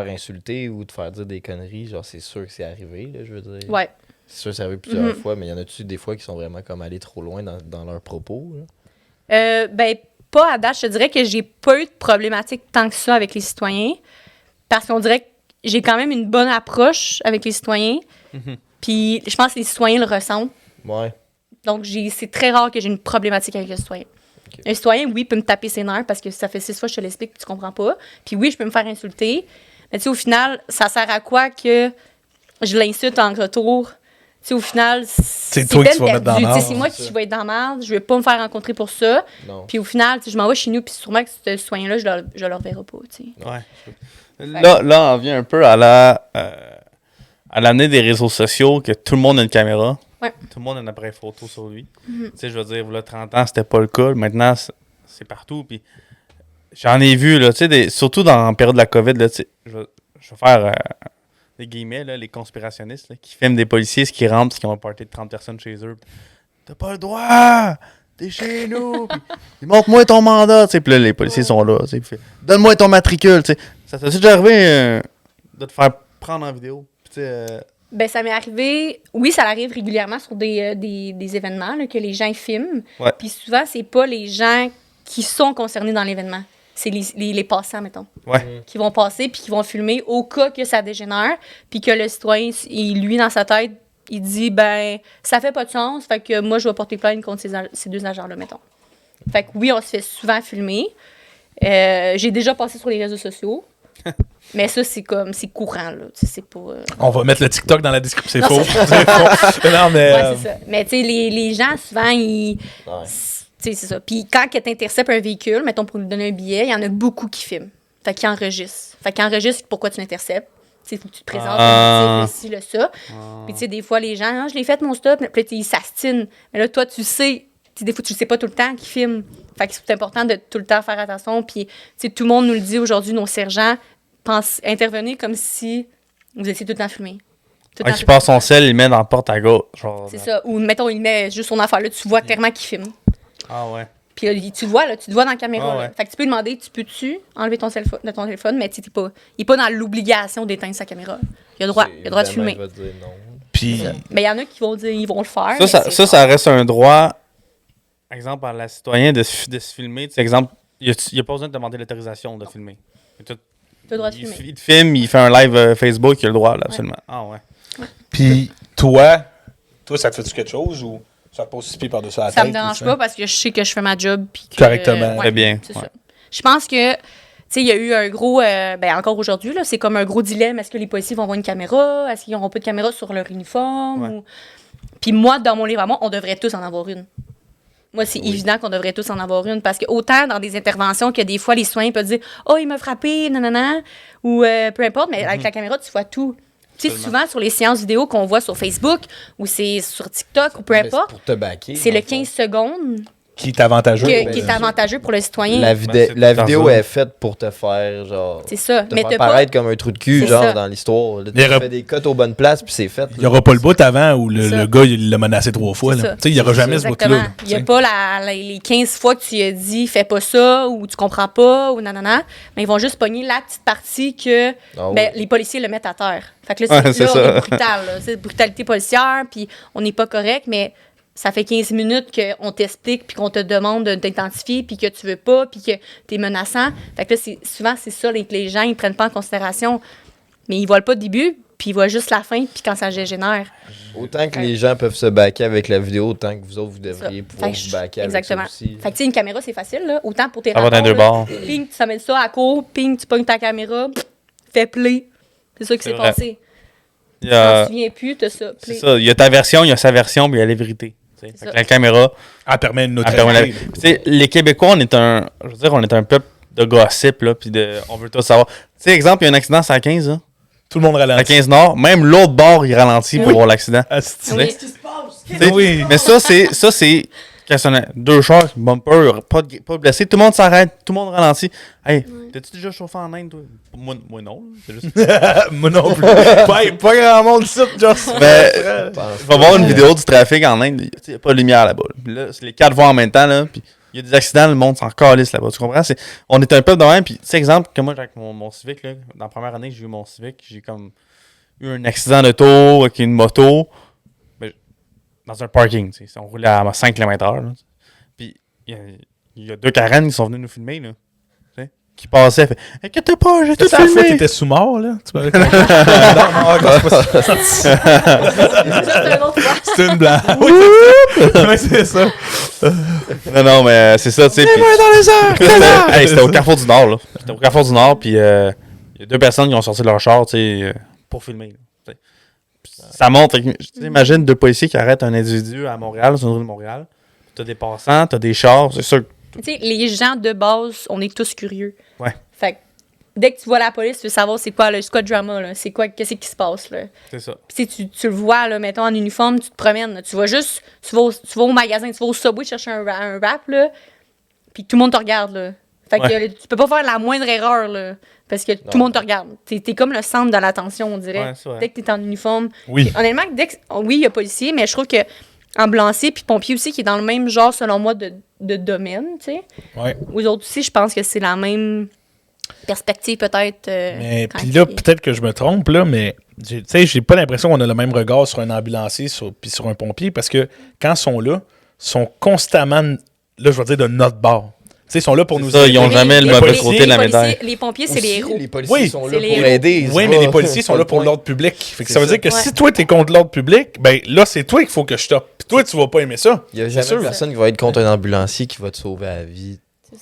insulter ou te faire dire des conneries, genre, c'est sûr que c'est arrivé, là, je veux dire. Ouais. C'est sûr que c'est arrivé plusieurs fois, mais y en a-tu des fois qui sont vraiment comme allés trop loin dans leurs propos, là? Ben, pas à date. Je te dirais que j'ai pas eu de problématique tant que ça avec les citoyens, parce qu'on dirait que j'ai quand même une bonne approche avec les citoyens, puis je pense que les citoyens le ressentent. Ouais. Donc, c'est très rare que j'ai une problématique avec un citoyen. Ok. Un citoyen, oui, peut me taper ses nerfs parce que ça fait 6 fois que je te l'explique et tu comprends pas. Puis oui, je peux me faire insulter. Mais tu sais, au final, ça sert à quoi que je l'insulte en retour? Tu sais, au final, c'est toi qui peine vas mettre dans la perdue. Tu sais, merde, c'est moi c'est qui ça. vais être dans la merde. Je vais pas me faire rencontrer pour ça. Non. Puis au final, tu sais, je m'en vais chez nous, puis sûrement que ce citoyen-là, je le reverrai pas, tu sais. Ouais. Là, on vient un peu à l'année des réseaux sociaux, que tout le monde a une caméra. Ouais. Tout le monde a un appareil photo sur lui. Tu sais, je veux dire, là, 30 ans, c'était pas le cas. Maintenant, c'est partout. Puis j'en ai vu, là, tu sais, surtout dans la période de la COVID, là, tu sais, je vais faire des guillemets, là, les conspirationnistes, là, qui filment des policiers, qui rentrent, parce qu'ils ont un party de 30 personnes chez eux. T'as pas le droit! T'es chez nous! Puis, montre-moi ton mandat! Tu sais, puis là, les policiers sont là. Tu sais, puis, donne-moi ton matricule! Tu sais. Ça t'est déjà arrivé de te faire prendre en vidéo? Puis, tu sais, Ben, ça m'est arrivé. Oui, ça arrive régulièrement sur des événements là, que les gens filment. Ouais. Puis souvent, c'est pas les gens qui sont concernés dans l'événement. C'est les passants, mettons, ouais. qui vont passer puis qui vont filmer au cas que ça dégénère. Puis que le citoyen, lui, dans sa tête, il dit, ben, ça fait pas de sens. Fait que moi, je vais porter plainte contre ces deux agents-là, mettons. Fait que oui, on se fait souvent filmer. J'ai déjà passé sur les réseaux sociaux. Mais ça, c'est courant, là. Tu sais, c'est pas... On va mettre le TikTok dans la description. C'est Non, faux. C'est faux. Non, mais. Ouais, c'est ça. Mais tu sais, les gens, souvent, ils... Ouais. Tu sais, c'est ça. Puis quand tu interceptes un véhicule, mettons, pour lui donner un billet, il y en a beaucoup qui filment. Fait qu'ils enregistrent. Fait qu'ils enregistrent pourquoi tu l'interceptes. Tu sais, faut que tu te présentes, le motif, le ci, le ça. Puis tu sais, des fois, les gens, ah, je l'ai fait, mon stop. Puis là, ils s'astinent. Mais là, toi, tu sais... Tu sais, des fois, tu le sais pas tout le temps qu'ils filment. Fait que c'est important de tout le temps faire attention. Puis, tu sais, tout le monde nous le dit aujourd'hui, nos sergents, intervenez comme si vous étiez tout le temps filmé. Tout le temps Qui passe son sel, il le met dans la porte à gauche. Genre, C'est ça. Ou, mettons, il met juste son affaire là, tu vois clairement qu'il filme. Ah ouais. Puis là, tu le vois, là, tu le vois dans la caméra. Ah là. ouais. Fait que tu peux lui demander, tu peux-tu enlever ton téléphone, de ton téléphone, mais tu sais, il n'est pas dans l'obligation d'éteindre sa caméra. Il a le droit, il a le droit de Évidemment, filmer. il va te dire non. Puis. Mais il y en a qui vont dire, ils vont le faire. Ça, mais ça, ça reste un droit, exemple, par la citoyen de se filmer. Tu sais, exemple, il n'y a pas besoin de demander l'autorisation de filmer. t'as le droit de Il filmer. te filme, il fait un live Facebook, il a le droit, là, absolument. Ah ouais. Puis, toi, ça te fait-tu quelque chose ou ça te pose 6 pieds par-dessus la tête? Ça me ou dérange ça? pas parce que je sais que je fais ma job. Puis que, Correctement. Très bien, C'est ouais. ça. Je pense que, tu sais, il y a eu un gros, ben encore aujourd'hui, là, c'est comme un gros dilemme. Est-ce que les policiers vont avoir une caméra? Est-ce qu'ils n'auront pas de caméra sur leur uniforme? Ouais. Puis moi, dans mon livre à moi, on devrait tous en avoir une. Moi, c'est évident qu'on devrait tous en avoir une parce que autant dans des interventions que des fois, les citoyens peuvent dire « Oh, il m'a frappé, nanana », ou peu importe, mais avec la caméra, tu vois tout. Tu sais, souvent, sur les séances vidéo qu'on voit sur Facebook ou c'est sur TikTok ou peu Mais c'est importe, pour te baquer. c'est dans le fond. 15 secondes Qui est avantageux. qui est avantageux pour le citoyen. La c'est vidéo ça. est faite pour te faire, genre. C'est ça. Te Mais faire t'as pas. paraître comme un trou de cul, C'est genre, ça. dans l'histoire. Là, Il y tu aura- fais des cotes aux bonnes places, puis c'est fait. Il n'y aura pas le bout avant où C'est ça. le gars il l'a menacé 3 fois. C'est là. ça. Tu sais, il n'y aura jamais ce bout-là. Exactement. Il n'y a pas les 15 fois que tu lui as dit fais pas ça ou tu comprends pas ou nanana. Mais ils vont juste pogner la petite partie que Ah oui. ben, les policiers le mettent à terre. Fait que là, Ouais, c'est là on ça. est brutal. là. C'est brutalité policière, puis on n'est pas correct, mais ça fait 15 minutes qu'on t'explique puis qu'on te demande de t'identifier puis que tu veux pas puis que tu es menaçant. Fait que là, souvent, c'est ça que les gens ils prennent pas en considération. Mais ils voient pas le début, puis ils voient juste la fin, puis quand ça dégénère. Autant que les gens peuvent se backer avec la vidéo, autant que vous autres, vous devriez Ça. pouvoir Fait que vous backer avec exactement. ça aussi. Fait que, tu sais, une caméra, c'est facile, là. Autant pour tes Ça va dans rapports, deux là. bords. Ping, tu mets ça à court, ping, tu pognes ta caméra, fais play. C'est ça qui C'est s'est vrai. passé. Il y Tu a- t'en souviens plus, t'as ça, C'est play. ça. Il y a ta version, il y a sa version, puis il y a la vérité. Tu sais. C'est Fait que ça. la caméra, Elle permet une elle permet la- neutralité. Tu sais, les Québécois, on est un peuple de gossip, là, puis on veut tout savoir. Tu sais, exemple, il y a un accident à 15, là. Tout le monde À ralentit. 15 Nord, même l'autre bord, il ralentit pour Oui. voir l'accident. Ah, c'est- Oui. Tu sais, Oui. Mais ça, c'est quand on a deux chars, bumper, pas de blessés, tout le monde s'arrête, tout le monde ralentit. Hey, t'as-tu déjà chauffé en Inde, toi? Moi non, c'est juste. Moi non plus. pas grand monde ici, Joss. Mais, Je pense il va voir une vidéo du trafic en Inde, il n'y a pas de lumière là-bas. Puis là, c'est les quatre voies en même temps, là, puis il y a des accidents, le monde s'en calisse là-bas, tu comprends? On est un peuple de même, puis tu sais, exemple, que moi, avec mon Civic, là, dans la première année que j'ai eu mon Civic, j'ai comme eu un accident d'auto avec une moto, mais dans un parking, tu sais, on roulait à 5 km/h, là, puis il y a deux Karen qui sont venus nous filmer, là, tu sais, qui passaient, fait « Inquiète pas, j'ai tout Ça, la fois, filmé! » t'étais sous mort, là. Tu m'avais compris. Non, non, c'est pas ça. Ça, c'est un autre fois. C'est une blague. Oui, c'est ça. Oui, c'est ça. Non, mais c'est ça, tu sais. puis- dans les airs! Hey, c'était au Carrefour du Nord, là. C'était au Carrefour du Nord, puis il y a deux personnes qui ont sorti leur char, tu sais, pour filmer. Là, tu sais. Puis ça montre, tu sais, imagine deux policiers qui arrêtent un individu à Montréal, sur une rue de Montréal. T'as des passants, t'as des chars, c'est sûr. Tu sais, les gens de base, on est tous curieux. Ouais. Fait que dès que tu vois la police, tu veux savoir c'est quoi le drama, là. C'est quoi, qu'est-ce qui se passe, là. C'est ça. Puis tu le vois, là, mettons, en uniforme, tu te promènes. Là. Tu vas au magasin, tu vas au Subway chercher un wrap, là, puis tout le monde te regarde, là. Fait que Ouais. tu peux pas faire la moindre erreur, là, parce que tout le monde te regarde. T'es comme le centre de l'attention, on dirait. Ouais, c'est vrai. Dès que t'es en uniforme. Oui. Puis, honnêtement, oui, il y a policier, mais je trouve que ambulancier puis pompier aussi, qui est dans le même genre, selon moi, de domaine, tu sais. Ouais. Aux autres aussi, je pense que c'est la même perspective, peut-être. Mais quand puis là, il- peut-être que je me trompe, là, mais tu sais, j'ai pas l'impression qu'on a le même regard sur un ambulancier puis sur un pompier parce que quand ils sont là, ils sont constamment, là, je vais dire, de notre bord. Tu sais, ils sont là pour C'est nous ça, ils ont aider. jamais le les mauvais policiers- côté de la les policiers- médaille. Les pompiers, c'est les Aussi, héros. les policiers Oui. sont C'est là les pour héros. aider. Oui, mais les policiers sont là pour l'ordre public. Fait que ça veut dire que Ouais. si toi, t'es contre l'ordre public, ben là, c'est toi qu'il faut que je stoppe. Puis toi, tu vas pas aimer ça. Il y a C'est jamais sûr. personne qui va être contre un ambulancier qui va te sauver la vie.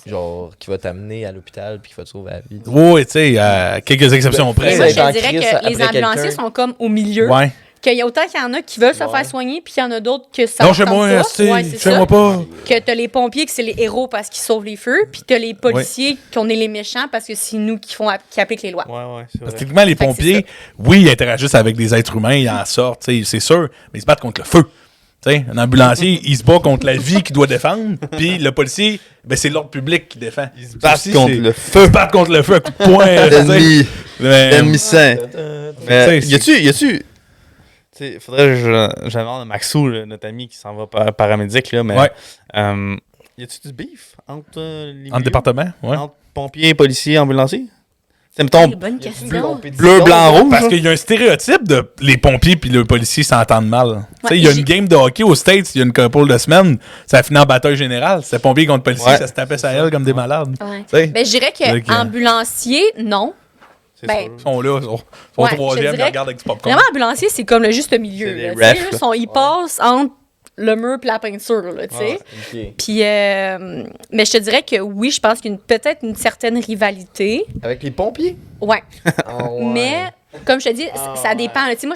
Genre, qui va t'amener à l'hôpital puis qui va te sauver la vie. Oui, tu sais, à quelques exceptions Ben, Mais près. moi, Ouais, je en te dirais crise que après les ambulanciers quelqu'un. sont comme au milieu. Ouais. Qu'il y a autant qu'il y en a qui veulent se Ouais. faire soigner, puis il y en a d'autres que ça Non, leur chez tente moi, pas. esti, Ouais, c'est chez ça. moi pas. Que t'as les pompiers que c'est les héros parce qu'ils sauvent les feux, puis t'as les policiers qu'on est les méchants parce que c'est nous qui appliquent les lois. Ouais, c'est Parce que vrai. techniquement, les Fait que pompiers, oui, ils interagissent avec des êtres humains, ils en sortent, tu sais, c'est sûr, mais ils se battent contre le feu. Tu sais, un ambulancier, il se bat contre la vie qu'il doit défendre, puis le policier, ben, c'est l'ordre public qui défend. Ils se battent contre le feu. Ils se battent contre le feu à coups de poing. tu sais. L'ennemi, Mais- l'ennemi sain. Mais Tu sais, y a-tu. Tu sais, faudrait que j'amène Maxou, là, notre ami qui s'en va paramédic, là, mais. Ouais. Y a-tu du beef entre les En milieux? département, ouais. Entre pompiers, policiers, ambulanciers? C'est, mettons, Bonne question. bleu, blanc, rouge. Parce là? qu'il y a un stéréotype de les pompiers puis les policiers s'entendent mal. Tu sais, il y a j'ai- une game de hockey aux States, il y a une couple de semaines, ça a fini en bataille générale. C'était pompiers contre policiers, Ouais. ça se tapait sa gueule comme des malades. Ouais. Tu sais, Ben, je dirais Donc, que ambulancier, non. C'est ben, sûr. ils sont là, ils sont Ouais, je troisième, ils dirais regardent avec du popcorn. Vraiment, ambulancier, c'est comme le juste milieu. C'est là, des tu sais, refs, là, là. ils passent entre le mur et la peinture, là, tu sais. Ok. Puis, mais je te dirais que oui, je pense qu'il y a peut-être une certaine rivalité. Avec les pompiers? Ouais. Ah ouais. Mais, comme je te dis, ça dépend. là. Tu sais,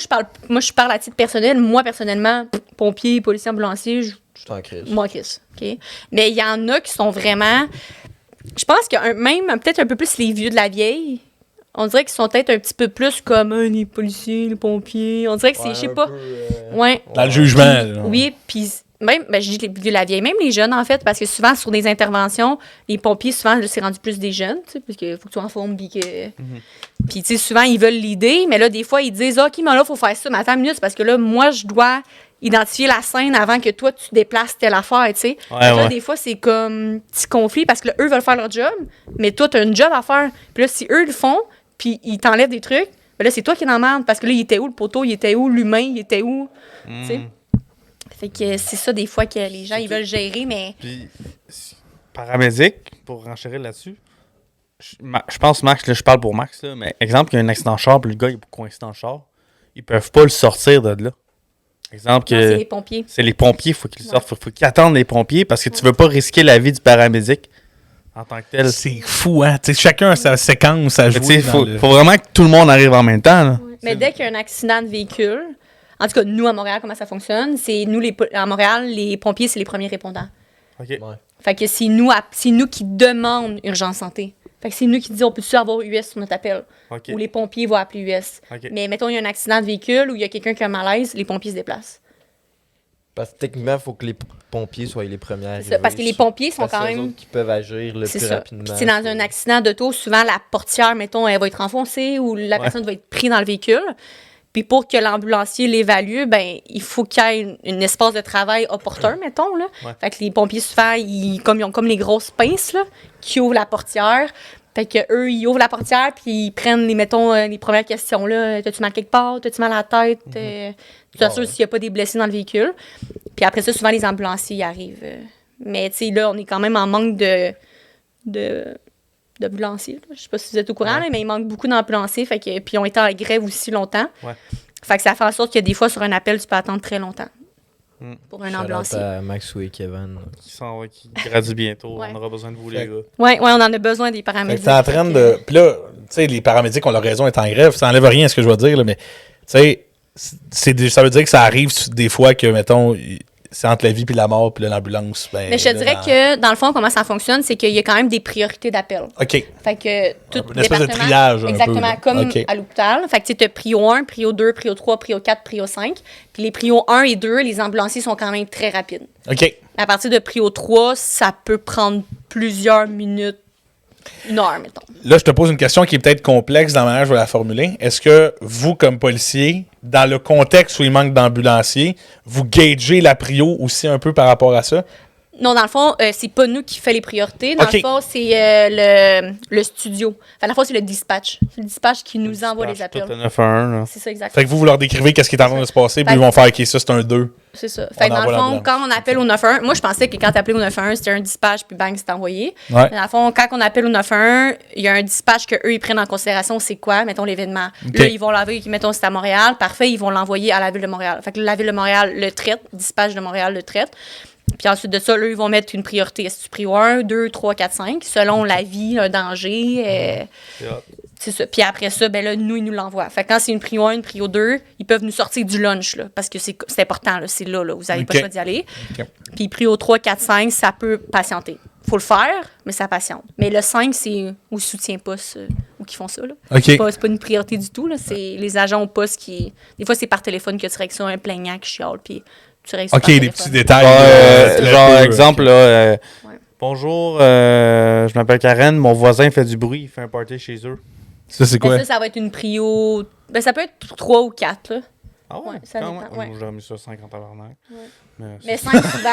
moi, je parle à titre personnel. Moi, personnellement, pompier, policier, ambulancier, Je t'en crie. moi, Chris. OK? Mais il y en a qui sont vraiment. Je pense que même peut-être un peu plus les vieux de la vieille. On dirait qu'ils sont peut-être un petit peu plus comme les policiers, les pompiers. On dirait que c'est, je sais pas. Ouais. Dans le jugement. là. Oui, puis même, ben, je dis la vieille, même les jeunes, en fait, parce que souvent, sur des interventions, les pompiers, souvent, là, c'est rendu plus des jeunes, tu sais, parce qu'il faut que tu sois en forme, puis que... Puis, tu sais, souvent, ils veulent l'idée, mais là, des fois, ils disent, OK, mais là, il faut faire ça. Mais attends une minute, c'est parce que là, moi, je dois identifier la scène avant que toi, tu déplaces telle affaire, tu sais. Ouais, Là, ouais. des fois, c'est comme petit conflit, parce que là, eux veulent faire leur job, mais toi, tu as une job à faire. Puis là, si eux le font, puis ils t'enlèvent des trucs, ben là, c'est toi qui es dans la merde, parce que là, il était où le poteau, il était où l'humain, il était où, tu sais. Fait que c'est ça, des fois, que les gens, ils veulent gérer, mais... Puis, paramédic, pour renchérir là-dessus, je pense, Max, là, je parle pour Max, là, mais exemple, il y a un accident de char, puis le gars, il est coincé dans le char, ils peuvent pas le sortir de là. Exemple Non, c'est que les pompiers. c'est les pompiers, faut qu'ils sortent, faut qu'ils attendent les pompiers, parce que tu veux pas risquer la vie du paramédic en tant que tel. C'est fou, hein? T'sais, chacun a sa séquence à Mais jouer. tu sais, dans le- faut vraiment que tout le monde arrive en même temps, là. Mais dès qu'il y a un accident de véhicule, en tout cas, nous, à Montréal, comment ça fonctionne, c'est nous, à Montréal, les pompiers, c'est les premiers répondants. OK. Fait que c'est nous qui demandons urgence santé. Fait que c'est nous qui disons, on peut-tu avoir US sur notre appel? OK. Ou les pompiers vont appeler US. OK. Mais mettons, il y a un accident de véhicule ou il y a quelqu'un qui a un malaise, les pompiers se déplacent. Parce que techniquement, il faut que les pompiers soient les premiers à C'est arriver. ça, parce que les pompiers sont Parce que quand c'est eux même... autres qui peuvent agir le C'est plus ça. rapidement. Puis, tu sais, dans un accident d'auto, souvent, la portière, mettons, elle va être enfoncée ou la personne va être prise dans le véhicule. Puis pour que l'ambulancier l'évalue, ben il faut qu'il y ait un espace de travail opportun, mettons. Là. Ouais. Fait que les pompiers, souvent, ils ont comme les grosses pinces là, qui ouvrent la portière. Fait que eux, ils ouvrent la portière, puis ils prennent, les premières questions. Là. T'as-tu mal quelque part? T'as-tu mal à la tête? Tu t'assures s'il n'y a pas des blessés dans le véhicule. Puis après ça, souvent, les ambulanciers y arrivent. Mais tu sais, là, on est quand même en manque d'ambulanciers. Je sais pas si vous êtes au courant, là, mais il manque beaucoup d'ambulanciers. Fait que, puis ils ont été en grève aussi longtemps. Ouais. Fait que ça fait en sorte que des fois, sur un appel, tu peux attendre très longtemps pour un Shout-out ambulancier. à Max et Kevin. Qui gradue bientôt. Ouais. On aura besoin de vous, les gars. Ouais, on en a besoin des Fait paramédics. que t'es en train de. Puis là, tu sais, les paramédics ont leur raison d'être en grève. Ça enlève rien à ce que je vais dire, là, mais tu sais, ça veut dire que ça arrive des fois que, mettons, c'est entre la vie et la mort, puis là, l'ambulance. Ben, Mais je te là, dirais que, dans le fond, comment ça fonctionne, c'est qu'il y a quand même des priorités d'appel. OK. Fait que tout Une espèce de département- triage un peu, exactement, là. comme OK. à l'hôpital. Fait que tu as prio 1, prio 2, prio 3, prio 4, prio 5. Puis les prio 1 et 2, les ambulanciers sont quand même très rapides. OK. À partir de prio 3, ça peut prendre plusieurs minutes, une heure, mettons. Là, je te pose une question qui est peut-être complexe dans la manière dont je vais la formuler. Est-ce que vous, comme policier, dans le contexte où il manque d'ambulanciers, vous gagez la prio aussi un peu par rapport à ça? Non, dans le fond, c'est pas nous qui fait les priorités. Dans OK. le fond, c'est le studio. Enfin, dans le fond, c'est le dispatch. C'est le dispatch qui nous envoie les appels. Tout un 911, là. C'est ça, exactement. Fait que vous leur décrivez qu'est-ce qui est en train de se passer, puis ils vont faire OK, ça c'est un 2. C'est ça. Fait que dans envoie le fond, l'ambulance. quand on appelle au 911, moi, je pensais que quand tu appelais au 911, c'était un dispatch, puis bang, c'est envoyé. Ouais. Mais dans le fond, quand on appelle au 911, il y a un dispatch qu'eux, ils prennent en considération, c'est quoi, mettons, l'événement. OK. Là, ils vont l'envoyer, mettons, c'est à Montréal. Parfait, ils vont l'envoyer à la Ville de Montréal. Fait que la Ville de Montréal le traite, dispatch de Montréal le traite. Puis ensuite de ça, eux, ils vont mettre une priorité. Est-ce que tu prio 1, 2, 3, 4, 5, selon la vie, un danger. C'est hot. C'est ça. Puis après ça, ben là, nous, ils nous l'envoient. Fait que quand c'est une prio 1, une prio 2, ils peuvent nous sortir du lunch, là, parce que c'est important, là, c'est là, vous n'avez pas OK. le choix d'y aller. OK. Puis prio 3, 4, 5, ça peut patienter. Faut le faire, mais ça patiente. Mais le 5, c'est au soutien poste ou qui font ça. Là. OK. C'est pas une priorité du tout. Là. C'est les agents au poste qui... Des fois, c'est par téléphone que tu règles ça, un plaignant qui chiale, puis tu règles ça OK, par des téléphone. petits détails. Genre, un peu, exemple, OK. là, Ouais. bonjour, je m'appelle Karen, mon voisin fait du bruit, il fait un party chez eux. Ça, c'est Mais quoi? ça va être une prio... Ben, ça peut être 3 ou 4, là. Ah ouais? Ouais, ça quand dépend, même. ouais. Moi, j'aurais mis ça 5 en tabarnak. Mais 5, souvent...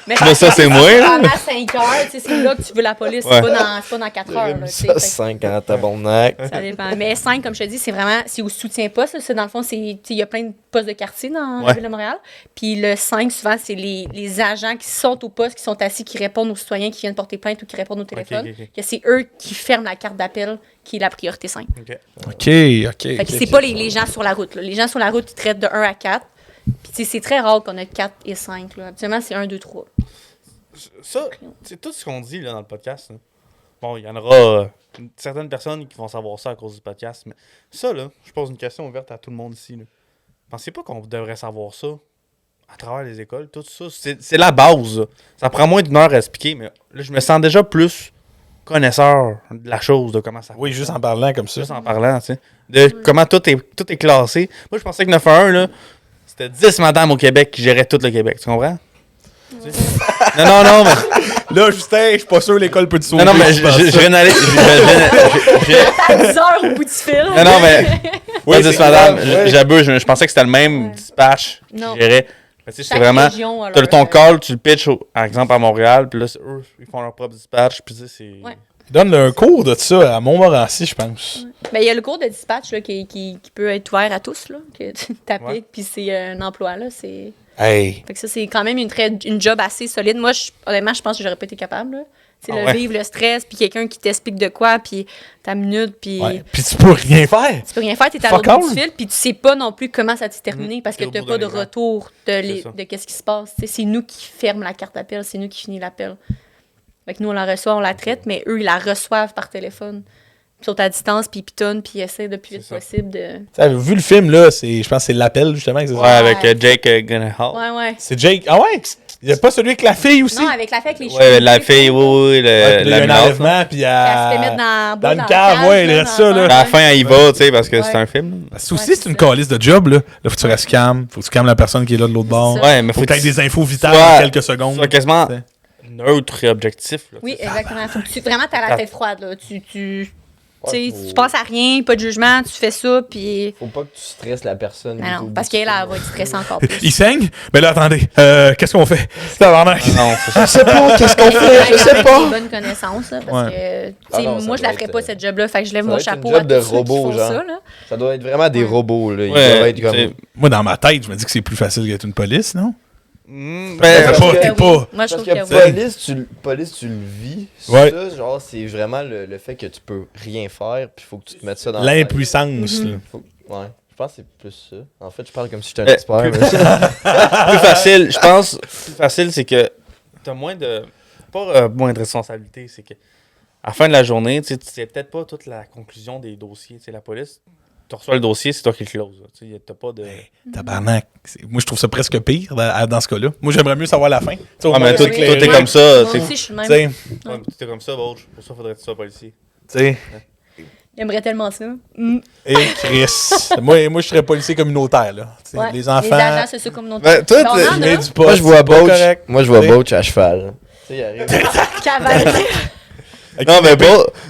Mais ça, c'est moi, là. Pendant 5 heures, tu sais, c'est là que tu veux la police, Ouais. c'est pas dans 4 heures. Là, tu sais. Ça, Fait 5 ans, tabarnak. que ça dépend. Mais 5, comme je te dis, c'est vraiment, c'est au soutien-poste. là. Ça, dans le fond, il y a plein de postes de quartier dans la Ouais. ville de Montréal. Puis le 5, souvent, c'est les agents qui sont au poste, qui sont assis, qui répondent aux citoyens qui viennent porter plainte ou qui répondent au téléphone. ok. Que c'est eux qui ferment la carte d'appel, qui est la priorité 5. OK. OK, OK. Fait que c'est pas les gens sur la route. Là. Les gens sur la route, ils traitent de 1 à 4. Puis tu sais, c'est très rare qu'on ait 4 et 5. Là. Habituellement, c'est 1, 2, 3. Ça, c'est tout ce qu'on dit là, dans le podcast. Là. Bon, il y en aura certaines personnes qui vont savoir ça à cause du podcast, mais ça, là, je pose une question ouverte à tout le monde ici. Là. Pensez pas qu'on devrait savoir ça à travers les écoles? Tout ça, c'est la base. Là. Ça prend moins d'une heure à expliquer, mais là, je me sens déjà plus connaisseur de la chose, de comment ça Oui, juste en parlant comme ça. Juste en parlant, tu sais. De comment tout est classé. Moi, je pensais que 911, là, c'était 10 madames au Québec qui géraient tout le Québec, tu comprends? Non, mais... Là, Justin, je suis pas sûr que l'école peut te sauver. Non, mais je pense je ça. rénalise... À 10 heures au bout du fil. Non, mais... Oui, Pas c'est 10 madame, grave, ouais. j'abuse, je pensais que c'était le même dispatch Non. qui gérait. Mais tu sais, c'est Chaque vraiment... région a T'as leur- ton call, tu le pitches, par exemple, à Montréal, puis là, eux, ils font leur propre dispatch, puis tu sais, c'est... Ouais. Ils donnent un cours de ça à Montmorency, je pense. Ben, il y a le cours de dispatch là, qui peut être ouvert à tous, là, que tu t'appliques, Ouais. puis c'est un emploi. Là, c'est... Hey. Fait que ça, c'est quand même une job assez solide. Moi, honnêtement, je pense que j'aurais pas été capable. Là. Tu sais, Ah le ouais. vivre, le stress, puis quelqu'un qui t'explique de quoi, puis ta minute, puis Ouais. Puis tu peux rien faire. tu peux rien faire, t'es à Fuck l'autre bout all. du fil, puis tu sais pas non plus comment ça s'est terminé parce que T'es au t'as bout pas de d'un exemple. retour C'est ça. de qu'est-ce qui se passe. Tu sais, c'est nous qui ferme la carte d'appel, c'est nous qui finit l'appel. Fait que nous, on la reçoit, on la traite, mais eux, ils la reçoivent par téléphone. Ils sont à distance, puis ils pitonnent, puis ils essaient le plus vite C'est ça. possible de... T'sais, vu le film, là, je pense que c'est l'appel, justement. Que c'est ça. Ouais, avec Jake Gyllenhaal. Ouais, ouais. C'est Jake. Ah ouais? Il y a pas celui avec la fille aussi? Non, avec la fête, les cheveux. Ouais, la tu sais, fille, oui, Ouais, puis là, il y a un menace, là. enlèvement, puis Elle se fait mettre dans le cave, ouais, il reste ça, là. À la fin, elle y va, tu sais, parce que Ouais. c'est un film. là. C'est aussi Ouais, c'est une c'est ça. calice de job, là. Là, faut que tu restes calme. Faut que tu calmes la personne qui est là de l'autre bord. ça. Ouais, mais Faut que tu aies des infos vitales Soit- en quelques secondes. Soit quasiment T'sais. neutre et objectif. Là, Oui, tu sais. exactement. Faut que tu vraiment t'as la tête froide là. Tu faut- penses à rien, pas de jugement, tu fais ça puis Faut pas que tu stresses la personne. ben du non, tout, parce du qu'elle tout. elle va être stressée encore plus. Il saigne? Mais là, attendez. Qu'est-ce qu'on fait? Tabarnak. Non, c'est ça. Je sais pas, qu'est-ce qu'on fait? Je sais Avec pas. des bonnes connaissances là, parce que tu sais, Ah non, ça moi je doit la ferais être, pas cette job là, fait que je lève ça mon doit être une chapeau job à de tous ceux qui robot, font genre. ça là. Ça doit être vraiment des Ouais. robots, là. Ils Ouais, doivent être comme. c'est- Moi, dans ma tête, je me dis que c'est plus facile d'être une police, non? Ben, T'es parce pas, que- t'es Oui. pas. Moi je Parce trouve que que oui. police, tu le vis. Ouais. Ça, genre, c'est vraiment le fait que tu peux rien faire, puis faut que tu te mettes ça dans la tête. L'impuissance, là. Ouais, je pense que c'est plus ça. En fait, je parle comme si j'étais un Eh, expert. plus- mais- plus facile, je pense, plus facile, c'est que t'as moins de. Pas moins de responsabilité, c'est que. À la fin de la journée, tu sais peut-être pas toute la conclusion des dossiers. Tu sais, la police, tu reçois le dossier, c'est toi qui le close. là. Tu sais, t'as pas de. Tabarnak. Moi, je trouve ça presque pire dans ce cas-là. Moi, j'aimerais mieux savoir la fin. Tu sais, au Ah, moins, mais c'est toi, éclairé. t'es comme ça. Moi Tu sais. aussi je suis le Tu sais, même. Ouais, t'es comme ça, Borge. Pour ça, faudrait que tu sois policier. tu sais. J'aimerais tellement ça. Et Chris. moi, je serais policier communautaire, là. Tu sais, Ouais. les enfants. Les agents socio-communautaires. Ben, toi, Ben, on en je a. mets du poste, Moi, je vois c'est pas Boach. correct. Moi, je vois Tu sais. Boach à cheval. Tu sais, il arrive. Cavalerie. Non, mais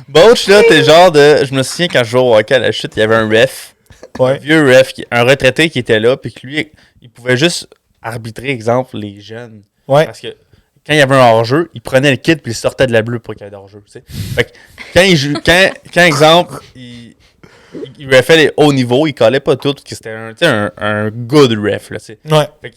Boach, là, t'es genre de. Je me souviens quand je jouais au hockey à la chute, il y avait un ref. Un Ouais. vieux ref, un retraité qui était là, puis que lui, il pouvait juste arbitrer, exemple, les jeunes. Ouais. Parce que quand il y avait un hors-jeu, il prenait le kit puis il sortait de la bleue pour qu'il y ait d'hors-jeu. Tu sais. Fait que quand exemple, il refait les hauts niveaux, il collait pas tout, parce que c'était un good ref. Là, tu sais. Ouais. Fait que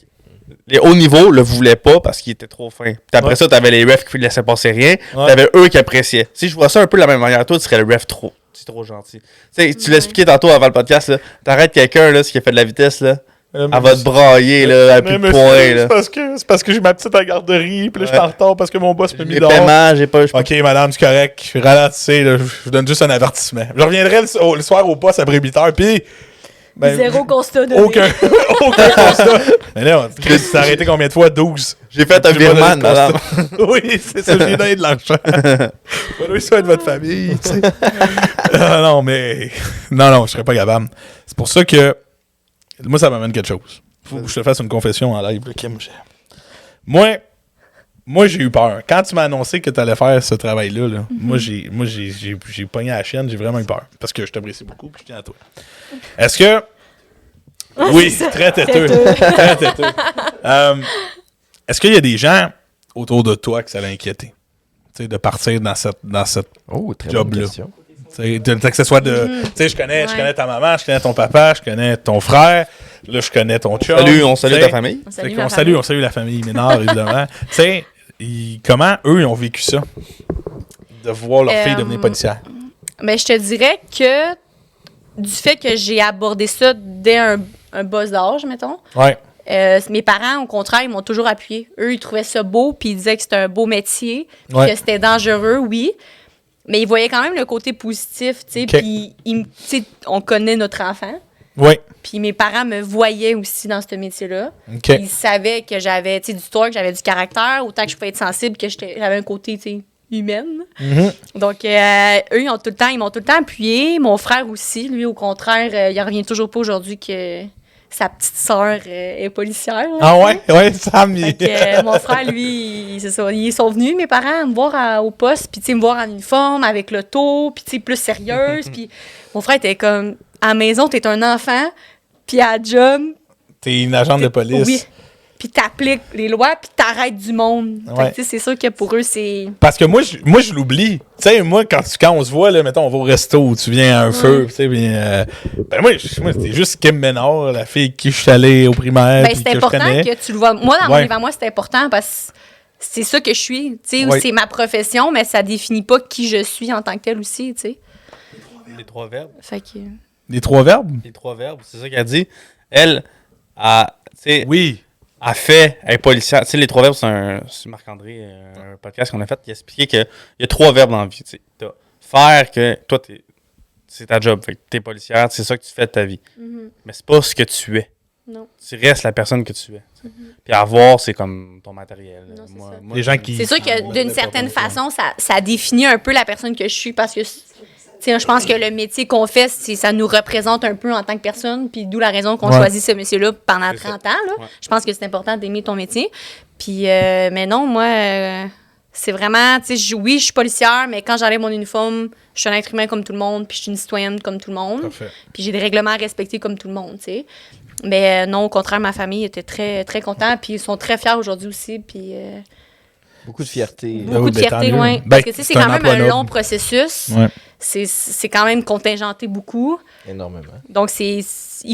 les hauts niveaux le voulaient pas parce qu'il était trop fin. Puis après Ouais. ça, t'avais les refs qui laissaient passer rien. Ouais. T'avais eux qui appréciaient. Si je vois ça un peu de la même manière, toi, tu serais le ref trop. C'est trop gentil. Tu sais, tu l'expliquais tantôt avant le podcast, là. T'arrêtes quelqu'un, là, qui a fait de la vitesse, là. Elle va te brailler, là, à plus de points, là. C'est parce que j'ai ma petite à garderie, puis là, je suis en retard parce que mon boss m'a mis Les dehors. paiements, j'ai pas. Ok, madame, c'est correct. Ralentissez, là. Je vous donne juste un avertissement. Je reviendrai le soir au poste après 8 heures, puis. ben, Zéro constat donné. Aucun constat. Mais là, Chris, s'est arrêté combien de fois? 12. J'ai fait un J'ai pas virement, donné de madame. constat. Oui, c'est ça, j'ai donné de l'argent. Voilà, ça de votre famille, tu sais. Non, mais. Non, je serais pas capable. C'est pour ça que. Moi, ça m'amène quelque chose. Faut que je te fasse une confession en live, là, Kim. Moi, j'ai eu peur. Quand tu m'as annoncé que tu allais faire ce travail-là, là, moi, j'ai pogné à la chaîne, j'ai vraiment eu peur. Parce que je t'apprécie beaucoup, puis je tiens à toi. Est-ce que. Oui, très têteux. Très têteux. Est-ce qu'il y a des gens autour de toi que ça l'a inquiété? Tu sais, de partir dans cette Oh, très Job, bonne là. question. tu sais, que ce soit de. Tu sais, je connais ta maman, je connais ton papa, je connais ton frère, là, je connais ton chum. Salut, on salue tu sais. ta famille. On Fait salue qu'on ma salue, famille. la famille Ménard, évidemment. Tu sais, comment eux, ils ont vécu ça? De voir leur fille devenir policière. Mais je te dirais que du fait que j'ai abordé ça dès un bas d'âge, mettons, Ouais. mes parents, au contraire, ils m'ont toujours appuyé. Eux, ils trouvaient ça beau, puis ils disaient que c'était un beau métier, puis Ouais. que c'était dangereux, oui. Mais ils voyaient quand même le côté positif, tu sais. Ok. Puis, tu sais, on connaît notre enfant. Ouais. Puis mes parents me voyaient aussi dans ce métier-là. OK. Ils savaient que j'avais, tu sais, du torque, j'avais du caractère, autant que je pouvais être sensible, que j'avais un côté, tu sais, humaine. Mhm. Donc, eux, ils m'ont tout le temps appuyé. Mon frère aussi, lui, au contraire, il en revient toujours pas aujourd'hui que... Tu sa petite sœur est policière. Là, Ah ouais, Sam, Fait que, mon frère, lui, c'est ça. Ils sont venus, mes parents, me voir au poste, puis tu sais, me voir en uniforme, avec l'auto, puis tu sais, plus sérieuse. Puis mon frère était comme, à la maison, t'es un enfant, puis à la job, t'es une agente de police. oui. Puis t'appliques les lois, puis t'arrêtes du monde. Fait Ouais. que, tu sais, c'est sûr que pour eux, c'est... Parce que moi, je l'oublie. Tu sais, moi, quand on se voit, là, mettons, on va au resto, tu viens à un feu, tu sais, ben moi, c'était juste Kim Ménard, la fille avec qui je suis allé au primaire. Ben, puis c'est que je important connais. que tu le vois. Moi, dans mon Ouais. livre à moi, c'est important parce que c'est ça que je suis. Tu sais, Ouais. c'est ma profession, mais ça définit pas qui je suis en tant que tel aussi, tu sais. Les 3 verbes. Fait que... Les 3 verbes? Les 3 verbes, c'est ça qu'elle dit. Elle, a, tu sais, Oui. a fait, elle est policière. Tu sais, les 3 verbes, c'est Marc-André, un podcast qu'on a fait, qui a expliqué qu'il y a 3 verbes dans la vie. Tu sais. T'as faire que toi, c'est ta job. Fait que t'es policière, c'est ça que tu fais de ta vie. Mais c'est pas ce que tu es. Non. Tu restes la personne que tu es. Puis avoir, c'est comme ton matériel. Non, c'est ça. Les gens qui- C'est sûr que d'une certaine façon, ça définit un peu la personne que je suis parce que, tu sais, je pense que le métier qu'on fait, ça nous représente un peu en tant que personne, puis d'où la raison qu'on Ouais. choisit ce métier-là pendant C'est 30 ça. ans. Là. Ouais. Je pense que c'est important d'aimer ton métier. Puis, mais non, moi, c'est vraiment, tu sais, oui, je suis policière, mais quand j'enlève mon uniforme, je suis un être humain comme tout le monde, puis je suis une citoyenne comme tout le monde. Parfait. Puis j'ai des règlements à respecter comme tout le monde, tu sais. Mais non, au contraire, ma famille était très, très contente, puis ils sont très fiers aujourd'hui aussi, puis... Beaucoup de fierté. Ben Beaucoup oui, de ben, fierté, tant mieux. oui. Ben, Parce que, tu sais, c'est c'est un quand même emploi un noble. long processus. Ouais. C'est quand même contingenté beaucoup. Énormément. Donc, il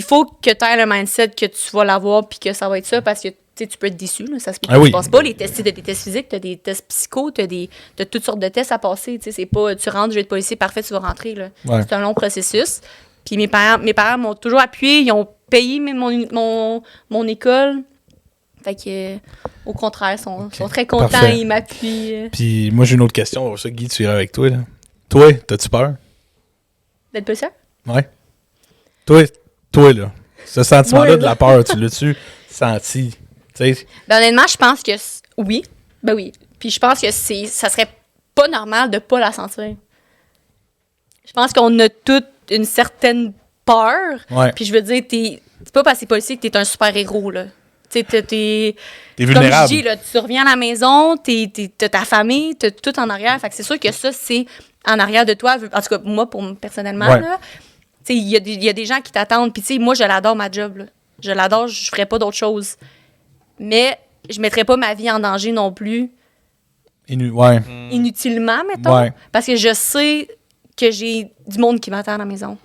faut que tu aies le mindset que tu vas l'avoir puis que ça va être ça parce que tu sais, tu peux être déçu. Là, ça se Ah oui. passe pas. Les tests, tu as des tests physiques, tu as des tests psycho, tu as toutes sortes de tests à passer. Tu sais, c'est pas tu rentres, je vais être policier, parfait, tu vas rentrer. Là. Ouais. C'est un long processus. Puis mes parents m'ont toujours appuyé. Ils ont payé mon école. Fait que, au contraire, ils sont très contents. Parfait. Ils m'appuient. Puis moi, j'ai une autre question. On va voir ça, Guy, tu iras avec toi. Là. Toi, t'as-tu peur? D'être policier? Ouais. Toi, là. Ce sentiment-là Moi, de là. la peur, tu l'as-tu senti? Tu sais, Ben, honnêtement, je pense que oui. Ben oui. Puis je pense que ça serait pas normal de pas la sentir. Je pense qu'on a toute une certaine peur. ouais. Puis je veux dire, c'est pas parce que t'es policier que t'es un super-héros, là. Tu sais, T'es comme vulnérable. je dis, là, tu reviens à la maison, t'as ta famille, t'as tout en arrière. Fait que c'est sûr que ça, c'est en arrière de toi. En tout cas, moi, personnellement, Ouais. là, tu sais, il y a des gens qui t'attendent. Puis tu sais, moi, je l'adore, ma job, là. Je l'adore, je ferais pas d'autre chose. Mais je mettrais pas ma vie en danger non plus, Ouais. inutilement, mettons. Ouais. Parce que je sais que j'ai du monde qui m'attend à la maison.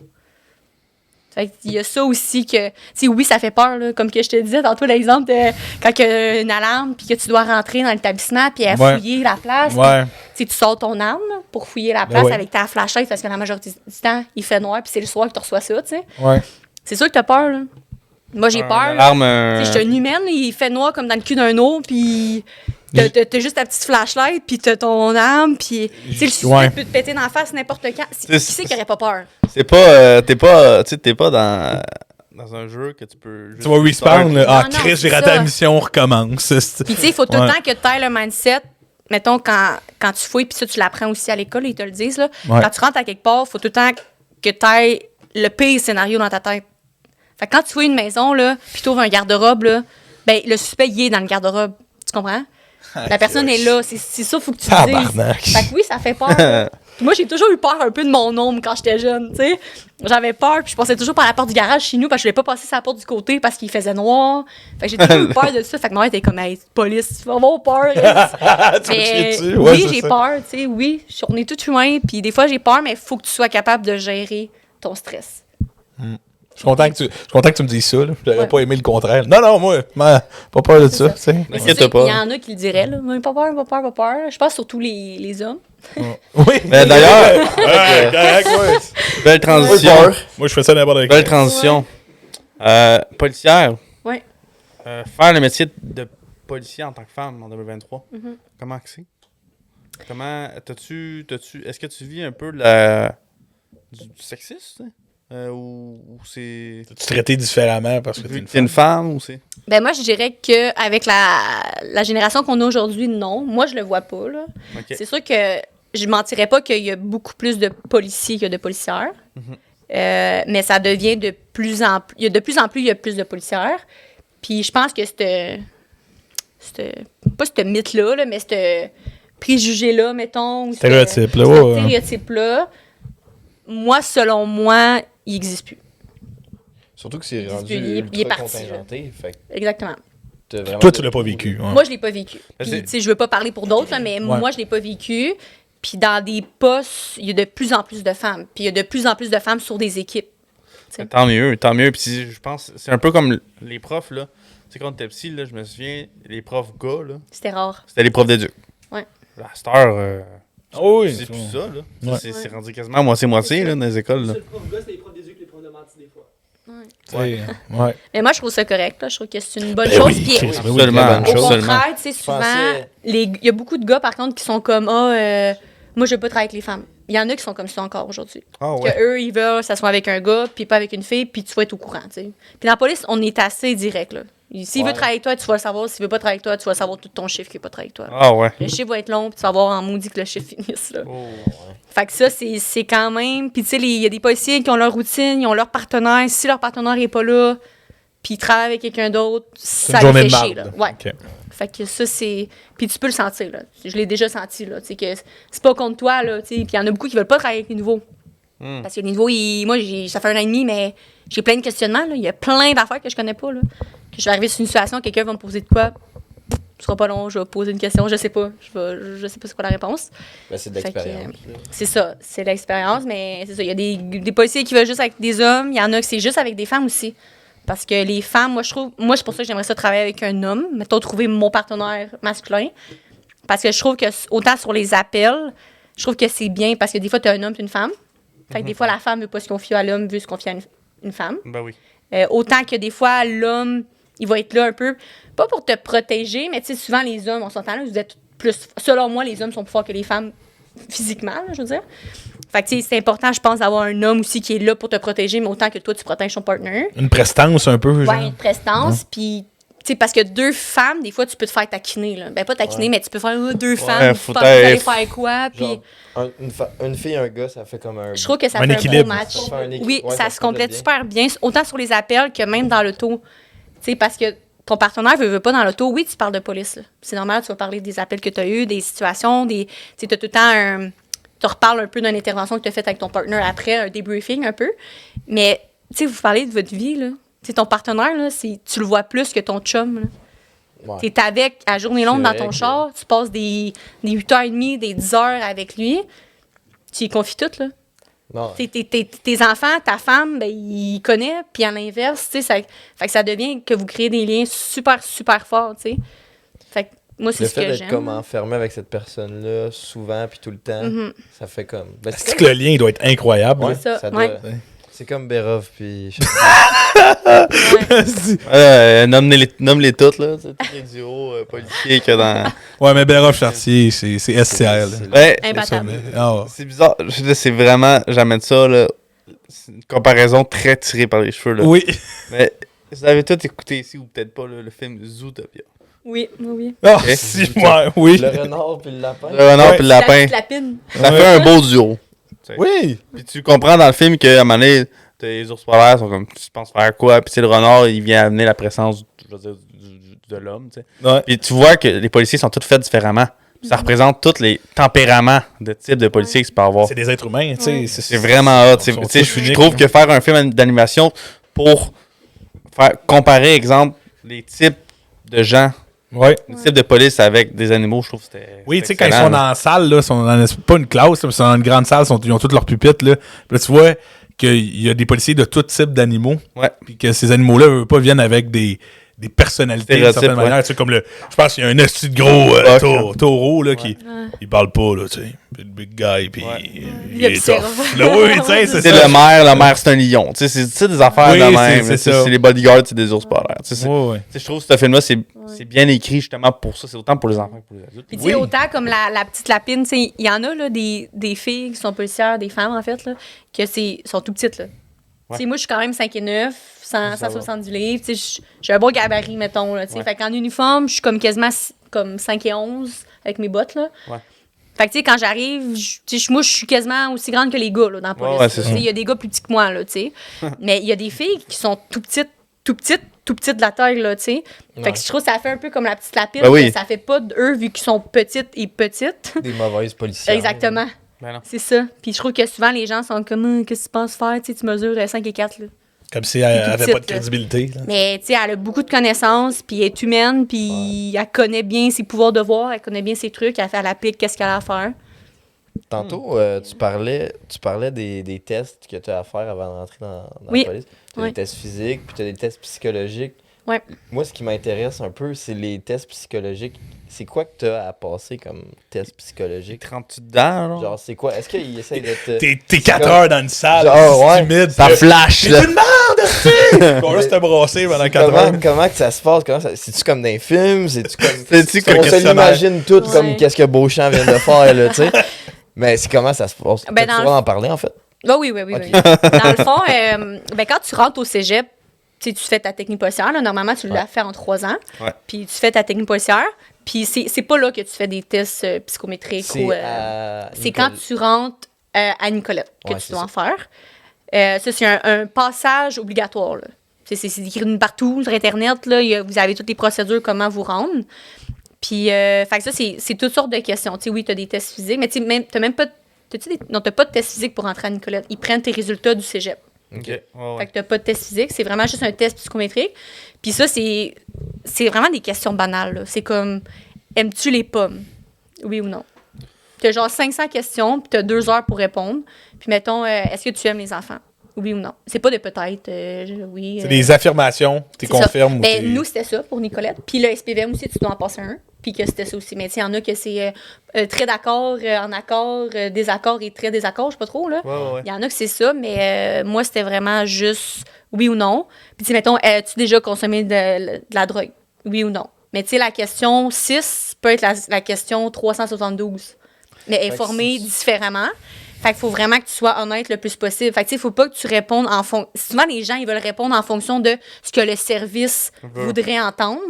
Fait qu'il y a ça aussi que... Tu sais, oui, ça fait peur, là. Comme que je te disais tantôt, l'exemple de quand il y a une alarme puis que tu dois rentrer dans l'établissement puis Ouais. fouiller la place. Ouais. Tu sais, tu sors ton arme là, pour fouiller la Ben place ouais. avec ta flashlight parce que la majorité du temps, il fait noir puis c'est le soir que tu reçois ça, tu sais. Ouais. C'est sûr que t'as peur, là. Moi, j'ai peur, là. L'arme, Tu sais, je suis une humaine, il fait noir comme dans le cul d'un eau, puis t'as juste ta petite flashlight, puis t'as ton arme, puis tu sais, le suspect Ouais. peut te péter dans la face n'importe quand. Qui c'est qui aurait pas peur? c'est pas, t'es pas dans un jeu que tu peux. Tu vas respawn, là. Ah, Non, non, Chris, c'est j'ai raté ça. la mission, on recommence. Puis tu sais, il faut tout Ouais. le temps que tu aies le mindset. Mettons, quand tu fouilles, puis ça, tu l'apprends aussi à l'école, ils te le disent, là. Ouais. Quand tu rentres à quelque part, il faut tout le temps que tu aies le pire scénario dans ta tête. Fait que quand tu fouilles une maison, là, puis tu ouvres un garde-robe, là, ben, le suspect, il est dans le garde-robe. Tu comprends? La personne est là. C'est ça, il faut que tu le dises. Tabarnak. Fait que oui, ça fait peur. là. Puis moi, j'ai toujours eu peur un peu de mon ombre quand j'étais jeune, tu sais. J'avais peur, puis je passais toujours par la porte du garage chez nous, parce que je voulais pas passer sur la porte du côté parce qu'il faisait noir. Fait que j'ai toujours eu peur de ça. Fait que ma mère était comme, hey, police, tu vas avoir peur. Tu me chies dessus? Ouais, oui, c'est j'ai ça. peur, tu sais. Oui, on est tous humains, puis des fois, j'ai peur, mais il faut que tu sois capable de gérer ton stress. Je suis content que tu me dises ça. Là. J'aurais Ouais. pas aimé le contraire. Non, moi, pas peur de ça. tu sais. Mais T'inquiète c'est ça, pas. il y en a qui le diraient, là. Pas peur, pas peur, pas peur. Je pense surtout les hommes. Oui. Mais d'ailleurs, Correct, ouais. belle transition. Moi, je fais ça n'importe Belle quoi. transition. Policière. Ouais. Faire le métier de policier en tant que femme en 2023, Mm-hmm. comment que c'est? Comment est-ce que tu vis un peu du sexisme? Ou c'est. Tu traitais différemment parce que t'es Vu une que t'es une femme. femme ou c'est. Ben moi, je dirais qu'avec la génération qu'on a aujourd'hui, non. Moi, je le vois pas, là. Ok. C'est sûr que je mentirais pas qu'il y a beaucoup plus de policiers que de policières. Mais ça devient de plus en plus... Il y a plus de policières. Puis je pense que pas ce mythe-là, là, mais ce préjugé-là, mettons. Ou Stéréotype-là, ce stéréotype-là, moi, selon moi, il n'existe plus. Surtout que c'est rendu il est ultra parti, contingenté. Fait que Exactement. t'as vraiment Toi, tu l'as pas vécu. Ouais. Moi, je l'ai pas vécu. Mais Puis, tu sais, je veux pas parler pour d'autres, là, mais moi, je l'ai pas vécu. Puis, dans des postes, il y a de plus en plus de femmes. Puis, il y a de plus en plus de femmes sur des équipes. T'sais. Tant mieux, tant mieux. Puis je pense, c'est un peu comme les profs, là. Tu sais, quand on était petit, là, je me souviens, les profs gars, là, C'était rare. c'était les profs d'éduc. Ouais. La star, Oh oui. c'est plus ça, là. Ouais. C'est rendu quasiment moitié-moitié, là, dans les écoles, là. Le prof gars, c'est les profs d'éduc, les profs de menti des fois. Ouais. Mais moi, je trouve ça correct. Là. Je trouve que c'est une bonne Ben chose. oui, Puis, Chris, ben oui, Absolument, très bonne au chose. contraire, tu sais, souvent, pensais- il y a beaucoup de gars, par contre, qui sont comme moi, je veux pas travailler avec les femmes. Il y en a qui sont comme ça encore aujourd'hui. Ah Que eux, ils veulent s'asseoir avec un gars, puis pas avec une fille, puis tu vas être au courant, tu sais. Puis dans la police, on est assez direct, là. S'il veut travailler avec toi, tu vas le savoir. S'il veut pas travailler avec toi, tu vas savoir tout ton chiffre qui veut pas travailler avec toi. Ah ouais. Le chiffre va être long, puis tu vas avoir en maudit que le chiffre finisse, là. Oh. Fait que ça, c'est quand même... Puis tu sais, il y a des policiers qui ont leur routine, ils ont leur partenaire. Si leur partenaire est pas là, puis ils travaillent avec quelqu'un d'autre, ça une journée les de fait chier, là. marde. Ouais. OK. Fait que ça, c'est... Puis tu peux le sentir, là. Je l'ai déjà senti, là. Tu sais, que c'est pas contre toi, là, tu sais. Puis il y en a beaucoup qui veulent pas travailler avec les nouveaux. Parce que les nouveaux, moi, ça fait 1 an et demi, mais j'ai plein de questionnements, là. Il y a plein d'affaires que je connais pas, là. Que je vais arriver sur une situation, quelqu'un va me poser de quoi... Ce sera pas long, je vais poser une question, je sais pas. Je sais pas c'est quoi la réponse. Ben, c'est de Fait que, l'expérience. là. c'est ça, c'est l'expérience, mais c'est ça. Il y a des policiers qui veulent juste avec des hommes, il y en a que c'est juste avec des femmes aussi. Parce que les femmes, moi, c'est pour ça que j'aimerais ça travailler avec un homme, mettons, trouver mon partenaire masculin. Parce que je trouve que, autant sur les appels, je trouve que c'est bien parce que des fois, tu as un homme et une femme. Fait que des fois, la femme veut pas se confier à l'homme, veut se confier à une femme. Ben oui. Autant que des fois, l'homme, il va être là un peu, pas pour te protéger, mais tu sais, souvent, les hommes, on s'entend là, vous êtes plus. Selon moi, les hommes sont plus forts que les femmes physiquement, là, je veux dire. Fait que, tu sais, c'est important, je pense, d'avoir un homme aussi qui est là pour te protéger, mais autant que toi, tu protèges ton partner. Une prestance un peu, genre. Ouais, une prestance, puis. Tu sais, parce que 2 femmes, des fois, tu peux te faire taquiner, là. Ben, pas taquiner, mais tu peux faire 2 femmes, tu faut penses que vous allez être- faire quoi, puis... Genre, une fille et un gars, ça fait comme un. Je trouve que ça Un fait équilibre. un beau match. Ça fait un équilibre. Oui, Ouais, ça ça se se complète complète super bien, autant sur les appels que même dans l'auto. Tu sais, parce que ton partenaire veut pas dans l'auto. Oui, tu parles de police, là. C'est normal, tu vas parler des appels que tu as eus, des situations, tu sais, tu as tout le temps tu reparles un peu d'une intervention que tu as faite avec ton partenaire après, un débriefing un peu. Mais, tu sais, vous parlez de votre vie, là. Tu sais, ton partenaire, là, tu le vois plus que ton chum, là. Ouais. Tu es avec à journée longue C'est dans vrai ton que- char, tu passes des 8h30, des 10 heures avec lui, tu y confies tout, là. Non. Tes enfants, ta femme, ben, il connaît, puis à l'inverse, tu sais, fait que ça devient que vous créez des liens super, super forts, tu sais. Fait que moi, c'est Le ce que fait d'être j'aime. comme enfermé avec cette personne-là, souvent, puis tout le temps, ça fait comme. Ben, C'est que le lien il doit être incroyable. Ouais, ça, ça ouais. doit. C'est comme Berov, puis. Ouais. Nomme-les toutes, là. Tu sais, tous les duos policiers qu'il y a dans. Ouais, mais Berov Chartier, c'est SCR. là. Ouais, Imbattable. Ah ouais. c'est bizarre. Je veux dire, c'est vraiment. J'amène ça, là. C'est une comparaison très tirée par les cheveux, là. Oui. Mais vous avez tous écouté ici, ou peut-être pas, là, le film Zootopia. Oui, oui. Ah, Ok. si, ouais, oui. Le renard, puis le lapin. Le renard Ouais. puis le La lapin. petite lapine. Ça fait un beau duo. Oui. Puis tu comprends dans le film qu'à un moment donné, les ours polaires sont comme, tu penses faire quoi? Puis tu sais, le renard, il vient amener la présence, je veux dire, de l'homme, tu sais. Ouais. Puis tu vois que les policiers sont tous faits différemment. Puis ça représente tous les tempéraments de type de policiers que tu peux avoir. C'est des êtres humains, tu sais. Ouais. C'est vraiment hot. Ils sont Tu sais, tous je uniques. trouve que faire un film d'animation pour faire comparer, exemple, les types de gens, Ouais. les types de police avec des animaux, je trouve que c'était. Oui, tu sais, c'était quand ils excellent, sont là. dans la salle, là, ils sont dans pas une classe, là, mais ils sont dans une grande salle, ils ont tous leurs pupitres, là. Puis là, tu vois qu'il y a des policiers de tout type d'animaux. Ouais. Puis que ces animaux-là, eux, pas, viennent avec des personnalités, d'une certaine Stéréotypes, manière. Tu sais, comme je pense qu'il y a un esti de gros taureau, là, qui il parle pas, là, tu sais. Puis le big guy, puis Ouais. il Il est observe. tough. Là, oui, tu sais, c'est Tu sais, ça. le maire, c'est un lion. Tu sais, c'est des affaires Oui, de même. c'est Tu sais, ça. c'est les bodyguards, c'est des ours polaires. Tu sais, Ouais, ouais. tu sais, je trouve que ce film-là, c'est bien écrit justement pour ça. C'est autant pour les enfants que pour les adultes. Puis tu sais, autant comme la petite lapine, tu sais, il y en a là, des filles qui sont policières, des femmes en fait, là, que sont tout petites. Là. Tu sais, moi, je suis quand même 5 et 9, 170 livres. Tu sais, j'ai un bon gabarit, mettons. Là, tu sais. Ouais. Fait qu'en uniforme, je suis comme quasiment comme 5 et 11 avec mes bottes. Là. Ouais. Fait que, tu sais, quand j'arrive, moi, je suis quasiment aussi grande que les gars, là, dans la police. Ouais, c'est Tu sais, il y a des gars plus petits que moi, là, tu sais. Mais il y a des filles qui sont tout petites de la taille, là, tu sais. Fait que je trouve que ça fait un peu comme la petite lapine, Ben oui. que ça fait pas d'eux, vu qu'ils sont petites et petites. Des mauvaises policières. Exactement. Ben non. C'est ça. Puis je trouve que souvent, les gens sont comme, qu'est-ce que tu penses faire? Tu sais, tu mesures 5 et 4, là. Comme si elle tout avait petite, pas de là. crédibilité. Là. Mais, tu sais, elle a beaucoup de connaissances, puis elle est humaine, puis elle connaît bien ses pouvoirs de voir, elle connaît bien ses trucs, elle applique qu'est-ce qu'elle a à faire. Tantôt, tu parlais des tests que tu as à faire avant de rentrer dans Oui. la police. Tu as Oui. des tests physiques, puis tu as des tests psychologiques. Ouais. Moi, ce qui m'intéresse un peu, c'est les tests psychologiques. C'est quoi que tu as à passer comme test psychologique? 38 dedans, genre. Genre, c'est quoi? Est-ce qu'il essaye de te... T'es 4 comme- heures dans une salle, Genre, c'est ouais. humide. Ça flash, C'est là. une merde, tu On va juste te brasser pendant 4 heures. Comment que ça se passe? C'est-tu comme dans les films? C'est-tu comme... C'est-tu on se questionnaire? l'imagine tout comme Ouais. qu'est-ce que Beauchamp vient de faire, là, tu sais. Mais c'est comment ça se passe? Ben, Tu dans vas en parler, en fait? Ah oui. Dans le fond, ben, quand tu rentres au cégep, tu sais, tu fais ta technique policière. Là, normalement, tu l'as fait en 3 ans. Ouais. Puis tu fais ta technique policière. Puis c'est pas là que tu fais des tests psychométriques. C'est ou, à c'est quand tu rentres à Nicolette que Ouais, tu c'est dois en faire. Ça, c'est un passage obligatoire. Là. C'est écrit partout sur Internet. Là, vous avez toutes les procédures, comment vous rendre. Puis, fait que ça, c'est toutes sortes de questions. Tu sais, oui, tu as des tests physiques, mais tu n'as même pas... Non, t'as pas de test physique pour rentrer à Nicolette. Ils prennent tes résultats du cégep. Ok. Ouais, ouais. Fait que t'as pas de test physique, c'est vraiment juste un test psychométrique. Puis ça, c'est vraiment des questions banales. Là. C'est comme, aimes-tu les pommes? Oui ou non? T'as genre 500 questions, puis t'as 2 heures pour répondre. Puis mettons, est-ce que tu aimes les enfants? Oui ou non? C'est pas de peut-être, oui. C'est des affirmations, tu c'est ça. confirmes ou Ben, t'es- nous, c'était ça pour Nicolette. Puis le SPVM aussi, tu dois en passer un. Puis que c'était ça aussi. Mais il y en a que c'est très d'accord, en accord, désaccord et très désaccord, je sais pas trop, là. Ouais. Il y en a que c'est ça, mais moi, c'était vraiment juste oui ou non. Puis, tu sais, mettons, as-tu déjà consommé de la drogue? Oui ou non. Mais, tu sais, la question 6 peut être la question 372. Mais elle est Fait que formée si- différemment. Fait qu'il faut vraiment que tu sois honnête le plus possible. Fait que, tu sais, il faut pas que tu répondes en fonction... Souvent, les gens, ils veulent répondre en fonction de ce que le service voudrait entendre.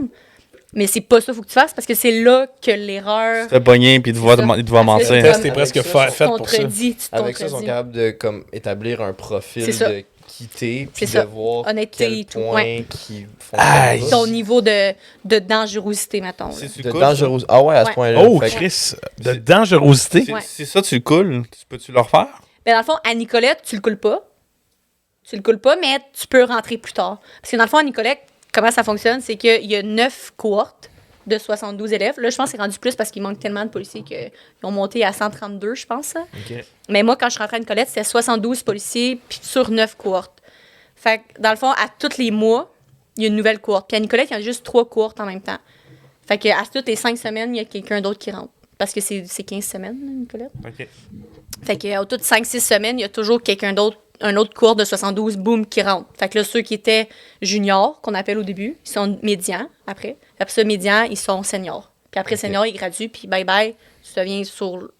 Mais c'est pas ça qu'il faut que tu fasses, parce que c'est là que l'erreur... T'as pogné, puis il te voit C'est ça. il te voit Parce que Le mentir. test est presque Avec ça, fait pour ça. contredit, tu te Avec ça, ils sont contredis. capables de comme, établir un profil C'est ça. de quitter, puis C'est ça. de voir Honnêteté quel et tout, point ouais. qui Aïe. fonctionne Ton niveau de dangerosité, mettons. là. C'est de cool, dangerosité. Ah ouais, à ce Ouais. point-là. Oh, Fait que- Chris, de dangerosité. ça. Ouais. Si ça, tu le coules, peux-tu le refaire? Ben, dans le fond, à Nicolette, tu le coules pas. Tu le coules pas, mais tu peux rentrer plus tard. Parce que dans le fond, à Nicolette, comment ça fonctionne, c'est qu'il y a 9 cohortes de 72 élèves. Là, je pense que c'est rendu plus parce qu'il manque tellement de policiers qu'ils ont monté à 132, je pense. Là. Ok. Mais moi, quand je rentrais à Nicolette, c'était 72 policiers puis sur 9 cohortes. Fait que, dans le fond, à tous les mois, il y a une nouvelle cohorte. Puis à Nicolette, il y a juste 3 cohortes en même temps. Fait que à toutes les 5 semaines, il y a quelqu'un d'autre qui rentre. Parce que c'est 15 semaines, là, Nicolette. Ok. Fait que, au toutes 5-6 semaines, il y a toujours quelqu'un d'autre, un autre cohorte de 72, boum, qui rentre. Fait que là, ceux qui étaient juniors, qu'on appelle au début, ils sont médians après. Après ça, médians, ils sont seniors. Puis après, seniors, ils graduent, puis bye-bye, tu deviens sur...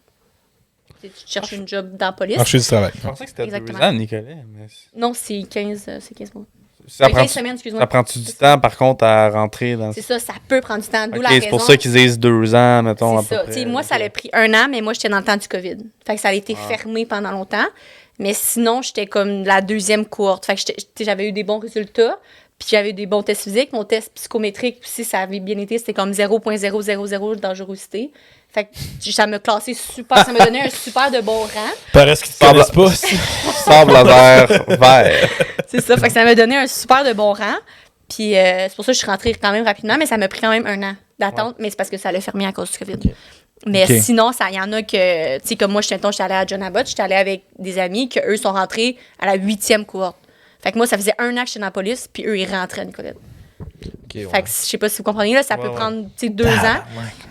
Tu cherches une job dans la police. Marché du travail. Je pensais que c'était 2 Exactement. ans, Nicolas. Mais Non, c'est 15 mois. ça 15 prend, semaines, excuse-moi. ça prend-tu du temps, par contre, à rentrer dans... C'est ça peut prendre du temps. D'où Ok, la c'est raison. pour ça qu'ils disent 2 ans, mettons, à C'est peu ça. près. T'sais, moi, ça a pris 1 an, mais moi, j'étais dans le temps du COVID. Fait que ça a été Ah. fermé pendant longtemps. Mais sinon, j'étais comme la 2e cohorte. Fait que j'avais eu des bons résultats, puis j'avais eu des bons tests physiques. Mon test psychométrique, si ça avait bien été, c'était comme 0.000 de dangerosité. Fait que ça me classait super, ça me donnait un super de bon rang. Paraît qu'ils te connaissent pas. Sable vert. C'est ça. Fait que ça m'a donné un super de bon rang. Puis c'est pour ça que je suis rentrée quand même rapidement, mais ça m'a pris quand même 1 an d'attente. Mais c'est parce que ça l'a fermé à cause du COVID. Mais Ok. sinon, il y en a que, tu sais, comme moi, j'étais allée à John Abbott, j'étais allée avec des amis que eux sont rentrés à la 8e cohorte. Fait que moi, ça faisait 1 an que j'étais dans la police, puis eux, ils rentraient à Nicolette. Ok, ouais. Fait que je sais pas si vous comprenez, là, ça peut Ouais. prendre, tu sais, 2 ans.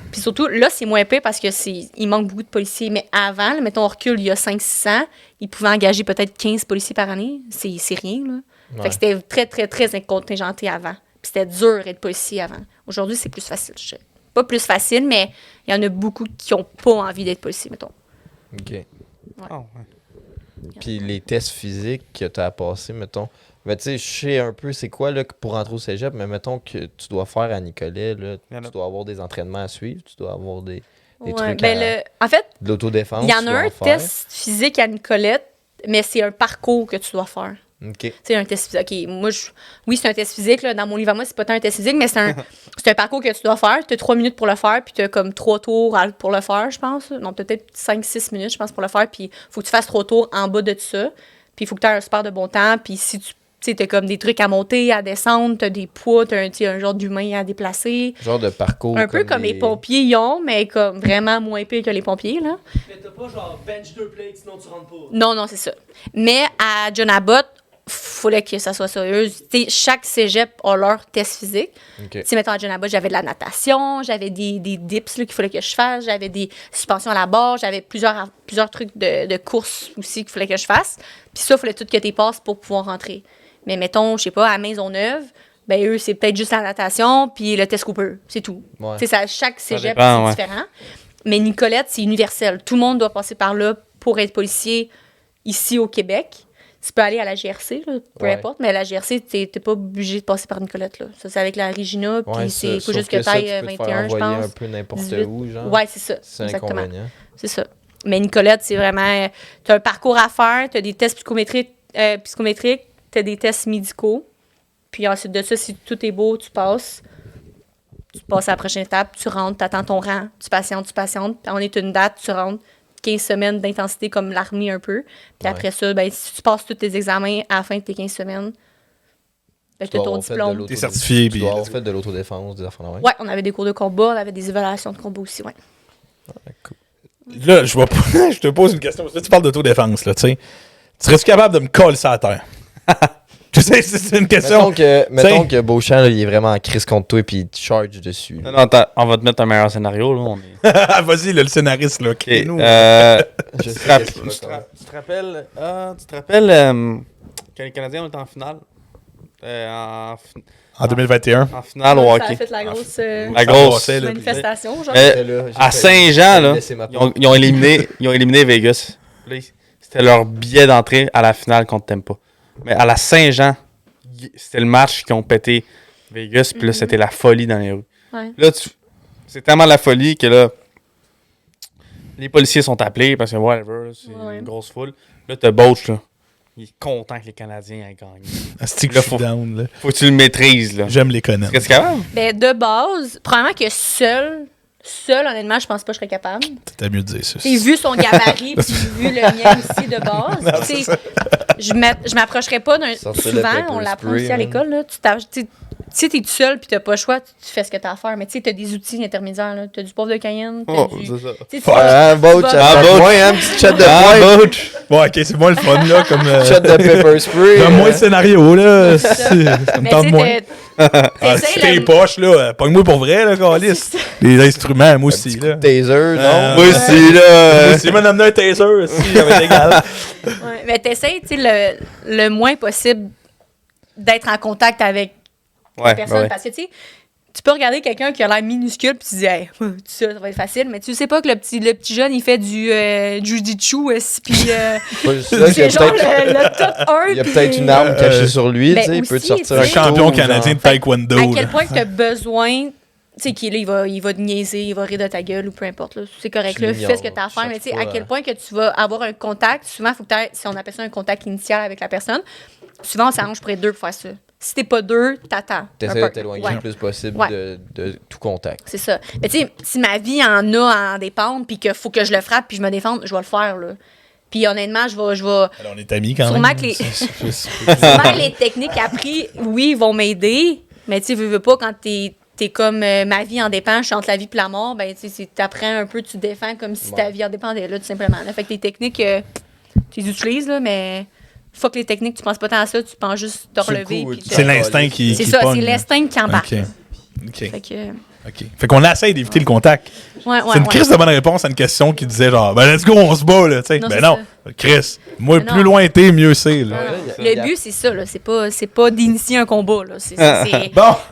Puis surtout, là, c'est moins épais parce que il manque beaucoup de policiers. Mais avant, là, mettons, on recule, il y a 500-600, ils pouvaient engager peut-être 15 policiers par année. C'est rien, là. Fait que c'était très, très, très contingenté avant. Puis c'était dur d'être policier avant. Aujourd'hui, c'est plus facile, je dirais. Pas plus facile, mais il y en a beaucoup qui ont pas envie d'être policier, mettons. Ok. Ah, ouais. Puis les tests physiques que tu as à passer, mettons. Mais tu sais, je sais un peu c'est quoi là, pour rentrer au cégep, mais mettons que tu dois faire à Nicolet, là, Il y en a- tu dois avoir des entraînements à suivre, tu dois avoir des Des Ouais, trucs en fait, de l'autodéfense. il y en tu a dois un faire. test physique à Nicolette, mais c'est un parcours que tu dois faire. OK. Tu sais, un test physique. OK, oui, c'est un test physique. Là, dans mon livre à moi, c'est pas tant un test physique, mais c'est un parcours que tu dois faire. Tu as 3 minutes pour le faire, puis tu as comme 3 tours pour le faire, je pense. Non, peut-être 5-6 minutes, je pense, pour le faire. Puis il faut que tu fasses 3 tours en bas de ça. Puis il faut que tu aies un super de bon temps. Puis si tu sais, t'as comme des trucs à monter, à descendre, t'as des poids, t'as un genre d'humain à déplacer. Genre de parcours. Un peu comme les pompiers y ont, mais comme vraiment moins pire que les pompiers, là. Mais t'as pas genre bench 2 plates, sinon tu rentres pas. Non, c'est ça. Mais à John Abbott, fallait que ça soit sérieux. Tu sais, chaque cégep a leur test physique. OK. Tu sais, mettons, à John Abbott, j'avais de la natation, j'avais des dips là, qu'il fallait que je fasse, j'avais des suspensions à la barre, j'avais plusieurs trucs de course aussi qu'il fallait que je fasse. Puis ça, il fallait tout que tu passes pour pouvoir rentrer. Mais mettons, je sais pas, à Maisonneuve, ben eux, c'est peut-être juste la natation puis le test Cooper. C'est tout. Ouais. Tu sais, chaque cégep, dépend, c'est différent. Mais Nicolette, c'est universel. Tout le monde doit passer par là pour être policier ici au Québec. Tu peux aller à la GRC, là, peu Ouais. importe, mais à la GRC, t'es pas obligé de passer par Nicolette. Là. Ça, c'est avec la Regina, puis c'est faut juste que tu ailles 21, je pense. un peu n'importe 18. où, genre. Ouais, c'est ça. C'est Exactement. inconvénient. C'est ça. Mais Nicolette, c'est vraiment. Tu as un parcours à faire, tu as des tests psychométriques, tu as des tests médicaux. Puis ensuite de ça, si tout est beau, tu passes. Tu passes à la prochaine étape, tu rentres, tu attends ton rang, tu patientes. Puis on est une date, tu rentres. 15 semaines d'intensité comme l'armée un peu. Puis après ça, ben, si tu passes tous tes examens à la fin de tes 15 semaines, ben, tu as ton diplôme. T'es certifié, Tu puis dois avoir let's fait de l'autodéfense, des affaires de même. Ouais, on avait des cours de combat, on avait des évaluations de combat aussi, ouais. Là, je te pose une question. Là, tu parles d'autodéfense, là, tu sais. Serais-tu capable de me coller ça à terre? Tu sais, c'est une question. Mettons que Beauchamp, là, il est vraiment en crise contre toi et puis il te charge dessus. Non, attends, on va te mettre un meilleur scénario, là. On est... Vas-y, là, le scénariste, là. Ok, crée-nous. Je tu sais te rapp- qu'est-ce qu'il va faire. tu te rappelles, quand les Canadiens étaient en finale? En 2021. En finale au Ça a hockey. fait la grosse La grosse. passait, là. manifestation, genre. Mais J'étais là, j'ai à fait- Saint-Jean, là, laissé ma ils ont éliminé Vegas. Là, c'était leur billet d'entrée à la finale contre Tampa. Mais à la Saint-Jean, c'était le match qui ont pété Vegas, puis là, c'était la folie dans les rues. Ouais. Là, c'est tellement la folie que là, les policiers sont appelés parce que whatever, là, c'est Ouais. une grosse foule. Là, t'as Boach, là. Il est content que les Canadiens aient gagné. Asti que Là, je suis down, là. Faut que tu le maîtrises, là. J'aime les connaître. Est-ce que tu es capable? Ben, de base, probablement que seul, honnêtement, je pense pas que je serais capable. T'as mieux de dire ça. J'ai vu son gabarit, puis vu le mien aussi de base. Tu sais, je m'approcherais pas d'un. Sortir le Souvent, pepper on l'apprend spray, aussi à man. l'école. Là, si t'es tout seul puis t'as pas le choix, tu fais ce que t'as à faire. Mais tu sais, t'as des outils intermédiaires. Là. T'as du poivre de cayenne. T'as Oh, du... c'est ça. Tu sais, tu Ah, Boach, vas- ça Ah, fait Boach. moins, hein, petit shot de Ah, poing. Boach! Bon, ok, c'est moins le fun, là, comme. Shot de pepper spray. Donne-moi le scénario, là. ça. Ça me Mais tente tu moins. sais, Ah, t'essayes si t'es le- poches, là, pogne-moi pour vrai, là, Calis. Les instruments, moi aussi, là. Taser, non? Moi aussi, là. Moi aussi, m'a amené un taser aussi, ça va être égal. Ouais, mais t'essayes, tu sais, le moins possible d'être en contact avec Ouais, personne. ouais. Parce que, tu sais, tu peux regarder quelqu'un qui a l'air minuscule puis tu dis, hey, ça va être facile. Mais tu sais pas que le petit jeune, il fait du jujitsu, puis Pas juste ça, qu'il y c'est a genre peut-être- le top 1. il y a peut-être une arme cachée sur lui, ben tu sais, il peut te aussi, sortir tu Un un sais, champion couteau, canadien de genre. taekwondo, À quel là. point que tu as besoin, tu sais, qu'il il va te niaiser, il va rire de ta gueule ou peu importe. Là. C'est correct, Je là, l'ignore, fais ce que tu as à faire. chaque Mais tu sais, fois, à quel point que tu vas avoir un contact, souvent, il faut que tu aies, si on appelle ça un contact initial avec la personne, souvent, on s'arrange pour être deux pour faire ça. Si t'es pas deux, t'attends. T'essaies Un de peu. t'éloigner Ouais. le plus possible Ouais. de tout contact. C'est ça. Mais tu sais, si ma vie en a à en dépendre, puis qu'il faut que je le frappe, puis je me défende, je vais le faire, là. Puis honnêtement, je vais Alors, on est amis quand Sûrement même. que les- C'est- souvent, les techniques apprises, oui, vont m'aider, mais tu sais, veux pas, quand t'es comme ma vie en dépend, je suis entre la vie et la mort, ben tu sais, t'apprends un peu, tu te défends comme si ta Ouais. vie en dépendait, là, tout simplement. Là. Fait que les techniques, tu les utilises, là, mais fuck les techniques, tu penses pas tant à ça, tu penses juste te Sur le relever. coup, puis tu- te- C'est l'instinct qui. C'est qui ça, pogne, c'est là. l'instinct qui embarque. Ok. Ok. Fait que, Ok. Fait qu'on essaie d'éviter le contact. ouais, C'est une crise de bonne réponse à une question qui disait genre, ben let's go, on se bat, là, tu sais. Non, Ben c'est non, Chris, moi, Mais plus non. loin t'es, mieux c'est, là. Non, non. il y a- Le but, c'est ça, là. C'est pas d'initier un combat, là. C'est Bon,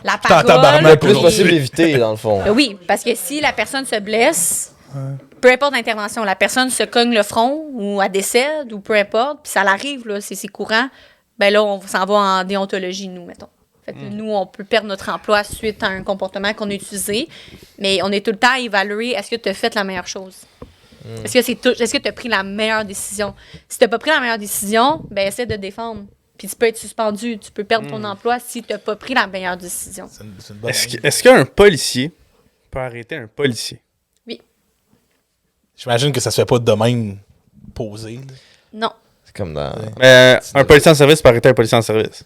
la je t'en parole. tabarnak Le plus aujourd'hui. possible d'éviter, dans le fond. Oui, parce que si la personne se blesse, peu importe l'intervention, la personne se cogne le front ou elle décède ou peu importe, puis ça l'arrive, là, c'est courant, ben là, on s'en va en déontologie, nous, mettons. Fait que nous, on peut perdre notre emploi suite à un comportement qu'on a utilisé, mais on est tout le temps à évaluer est-ce que tu as fait la meilleure chose? Est-ce que tu as pris la meilleure décision? Si tu n'as pas pris la meilleure décision, ben essaie de te défendre. Puis tu peux être suspendu, tu peux perdre ton emploi si tu n'as pas pris la meilleure décision. C'est une bonne Est-ce qu'un policier peut arrêter un policier? Oui. J'imagine que ça se fait pas de même posé. là. Non. C'est comme dans. Mais un policier en service peut arrêter un policier en service.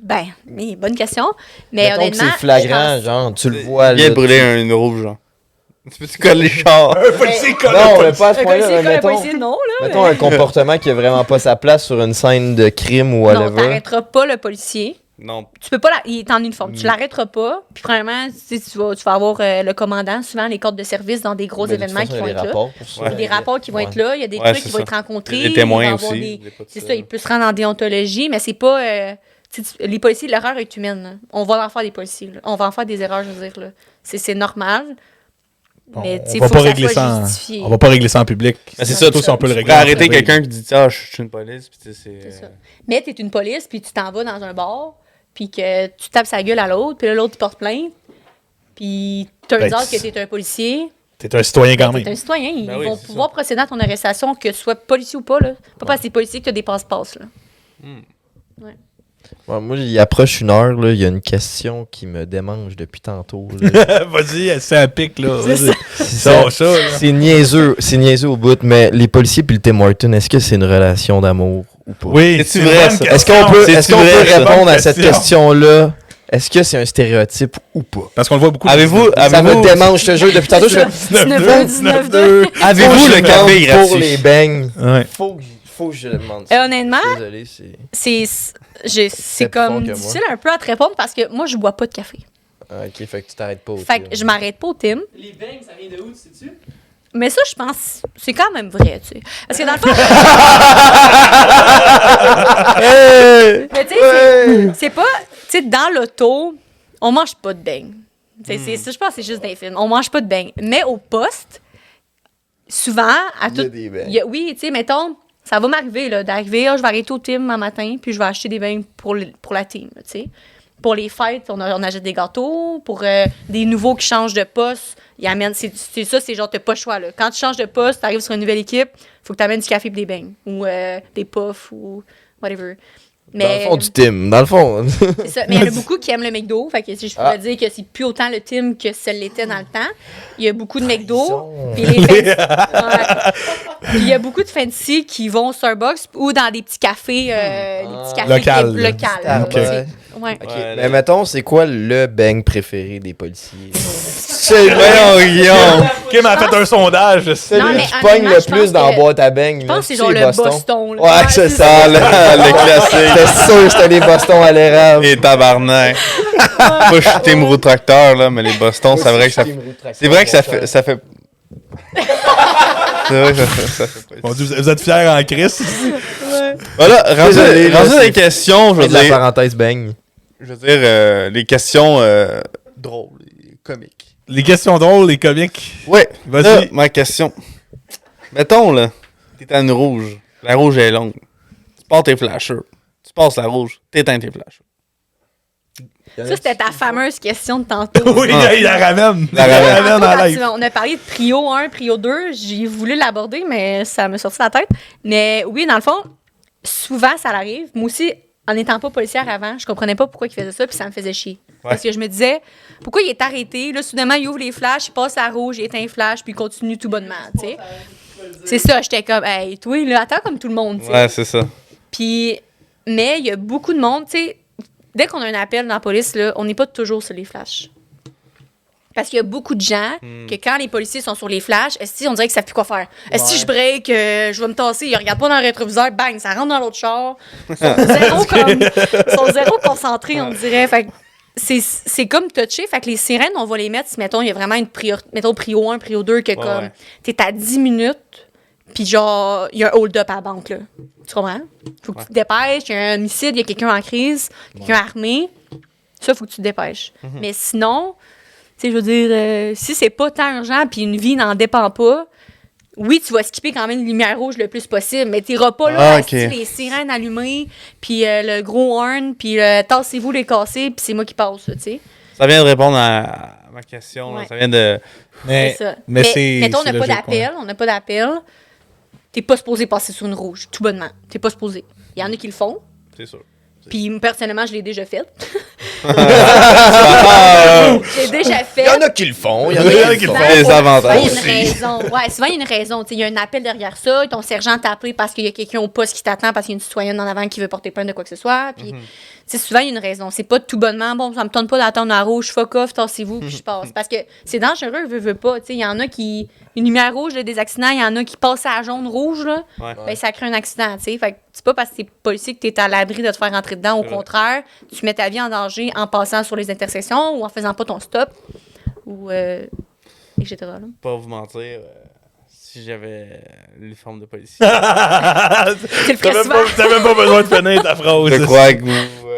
Ben, mais bonne question. Mais Mettons que honnêtement. c'est flagrant, je pense- genre, tu le vois Il vient là. de brûler une rouge, genre. Tu peux-tu coller les chars? Un policier colle Non, un mais pas à ce Un point-là. policier, mais comme un Mettons, policier, non, là. mettons un comportement qui a vraiment pas sa place sur une scène de crime ou Non, whatever. t'arrêteras pas le policier. Non. Tu peux pas, il est en uniforme. Tu l'arrêteras pas. Puis, premièrement, tu vas avoir le commandant, souvent les cordes de service dans des gros Mais de toute événements façon, qui il vont y a être des là. rapports pour ça. Il y a des rapports qui vont être là. Il y a des Ouais, trucs c'est qui vont ça. être rencontrés. Les témoins il va avoir aussi, des- des potes, C'est ça, il peut se rendre en déontologie, mais c'est pas. Les policiers, l'erreur est humaine. Là. On va en faire des policiers. Là. On va en faire des erreurs, je veux dire. Là. C'est normal. Mais On il va faut pas que ça régler soit ça. justifié. On va pas régler ça en public. Mais c'est Surtout ça, si on peut le Tu régler. peux en arrêter privé. quelqu'un qui dit ah, je suis une police, puis tu sais, C'est ça. Mais tu es une police, puis tu t'en vas dans un bar, puis que tu tapes sa gueule à l'autre, puis là, l'autre, il porte plainte. Puis tu Ben, as que tu es un policier. T'es un citoyen quand Tu même. es un citoyen. Ils Ben oui, vont c'est pouvoir procéder à ton arrestation, que ce soit policier ou pas. Là. Pas parce que c'est policier que tu as des passe-passe. Là. Ouais, moi, il approche une heure, là, il y a une question qui me démange depuis tantôt. là. Vas-y, c'est un pic, là. C'est Vas-y. C'est Ça, là. c'est niaiseux au bout, mais les policiers puis le Tim Horton, est-ce que c'est une relation d'amour ou pas? Oui, C'est-tu une vrai, bonne ça? Est-ce question. qu'on peut, C'est-tu est-ce qu'on vrai, peut ça? répondre à Bonne cette question. question-là? Est-ce que c'est un stéréotype ou pas? Parce qu'on le voit beaucoup. Avez-vous Ça me démange, je te jure, depuis tantôt, je fais 19-2. avez-vous Faut que le je café demande gratuit? pour les beignes? Ouais. Faut que je le demande. ça. Honnêtement, Désolé, c'est... c'est plus comme fort que moi. difficile un peu à te répondre parce que moi, je bois pas de café. Ah, ok, fait que tu t'arrêtes pas au Fait tir. que je m'arrête pas au Tim. Les bangs, ça vient de où, tu sais-tu? Mais ça, je pense, c'est quand même vrai, tu sais. Parce que dans le fond. Mais tu sais, c'est pas. Tu sais, dans l'auto, on mange pas de beignes. Je pense que c'est juste dans les films. On mange pas de beignes. Mais au poste, souvent, à Il y a tout. des beignes. Oui, tu sais, mettons, ça va m'arriver, là, d'arriver, je vais arrêter au Tim un matin, puis je vais acheter des beignes pour la team, tu sais. Pour les fêtes, on achète des gâteaux. Pour des nouveaux qui changent de poste, ils amènent. C'est ça, c'est genre, t'as pas le choix. Là. Quand tu changes de poste, t'arrives sur une nouvelle équipe, faut que t'amènes du café et des beignes. Ou des puffs ou whatever. Dans le Mais fond du Tim, dans le fond. c'est ça. Mais il y en a beaucoup qui aiment le McDo. Fait que si je pourrais dire que c'est plus autant le Tim que ça l'était dans le temps. Il y a beaucoup de McDo. Puis les fancy- Ouais. Puis il y a beaucoup de fancy qui vont au Starbucks ou dans des petits cafés, des petits cafés Local. locaux. Starbucks. tu sais. Ouais. Ok, Ouais, mais là. mettons, c'est quoi le beigne préféré des policiers? Voyons, Guillaume. Kim a fait un sondage. Non, Celui mais qui pogne honnêtement, le je plus pense dans la que- boîte à beignes. Je pense que c'est genre le Boston. là. Ouais, c'est ça. Ah, le classique. C'était sûr que c'était les Boston à l'érable. Et tabarnak. Moi, je suis Team Roue Tracteur, là, mais les Boston, c'est vrai que ça fait. C'est vrai que ça fait. C'est vrai que ça fait pas. Mon Dieu, vous êtes fiers en Christ. Voilà, Désolé, là, rendu dans les c'est- questions, de la parenthèse beigne. je veux dire, les questions drôles, et comiques. Les questions drôles, les comiques. Ouais, Vas-y. là, ma question. Mettons, là, t'es à une rouge. La rouge est longue. Tu pars tes flashers. Tu passes la rouge. T'éteins tes flashers. Ça, c'était ta fameuse question de tantôt. Oui, il la ramène. La Il la ramène. ramène en Quand live. on a parlé de prio 1, prio 2. J'ai voulu l'aborder, mais ça me sortit de la tête. Mais oui, dans le fond, souvent, ça arrive. Moi aussi, en n'étant pas policière avant, je comprenais pas pourquoi il faisait ça, puis ça me faisait chier. Parce que je me disais, pourquoi il est arrêté? Là, soudainement, il ouvre les flashs, il passe à rouge, il éteint les flashs, puis il continue tout bonnement, tu sais. C'est ça, j'étais comme, hey, toi, là, attends comme tout le monde, tu sais. Ouais, c'est ça. Puis, mais il y a beaucoup de monde, tu sais, dès qu'on a un appel dans la police, là, on n'est pas toujours sur les flashs. Parce qu'il y a beaucoup de gens que quand les policiers sont sur les flashs, on dirait qu'ils savent plus quoi faire. Si je break, je vais me tasser, ils regardent pas dans le rétroviseur, bang, ça rentre dans l'autre char. Ils sont zéro concentrés, on dirait. Fait que c'est comme touché. Fait que les sirènes, on va les mettre si, mettons, il y a vraiment une priorité, mettons, prio 1, prio 2, que comme, ouais. t'es à 10 minutes, puis genre, il y a un hold-up à la banque, là. Tu comprends? Faut que tu te dépêches, il y a un homicide, il y a quelqu'un en crise, quelqu'un armé. Ça, faut que tu te dépêches. Mais sinon, tu sais, je veux dire, si c'est pas tant urgent puis une vie n'en dépend pas, oui, tu vas skipper quand même les lumières rouges le plus possible, mais t'iras pas là, Ah, asti, ok. les sirènes allumées, puis le gros horn, puis tassez-vous les casser, puis c'est moi qui passe, là, tu sais. Ça vient de répondre à ma question. là. Ouais. Ça vient de. Mais, C'est ça. mais c'est. mettons, on c'est n'a pas logique, d'appel, ouais. on n'a pas d'appel. T'es pas supposé passer sur une rouge, tout bonnement. T'es pas supposé. Il y en a qui le font, C'est sûr. puis personnellement, je l'ai déjà fait. Ah, Je l'ai déjà fait. Il y en a qui le font. Il y en Il y en a a qui qui le le font. font. Les Souvent, avantages. il y a une raison. Ouais, souvent, il y a une raison. Tu sais, il y a un appel derrière ça. Ton sergent t'a appelé parce qu'il y a quelqu'un au poste qui t'attend parce qu'il y a une citoyenne en avant qui veut porter plainte de quoi que ce soit. Puis, tu sais, souvent, il y a une raison. C'est pas tout bonnement, bon, ça me tente pas d'attendre à rouge, fuck off, tassez-vous, puis je passe. Parce que c'est dangereux, veut pas. Tu sais, il y en a qui. Une lumière rouge, là, des accidents, il y en a qui passent à la jaune rouge, là. Ouais. Ben, ça crée un accident, tu sais. Fait que c'est pas parce que t'es policier que t'es à l'abri de te faire rentrer dedans. Au C'est vrai. contraire, tu mets ta vie en danger en passant sur les intersections ou en faisant pas ton stop. Ou. Etc. là. Pas vous mentir, si j'avais l'uniforme de policier, Tu le ferais souvent. T'as même pas besoin de finir ta phrase. je crois que vous.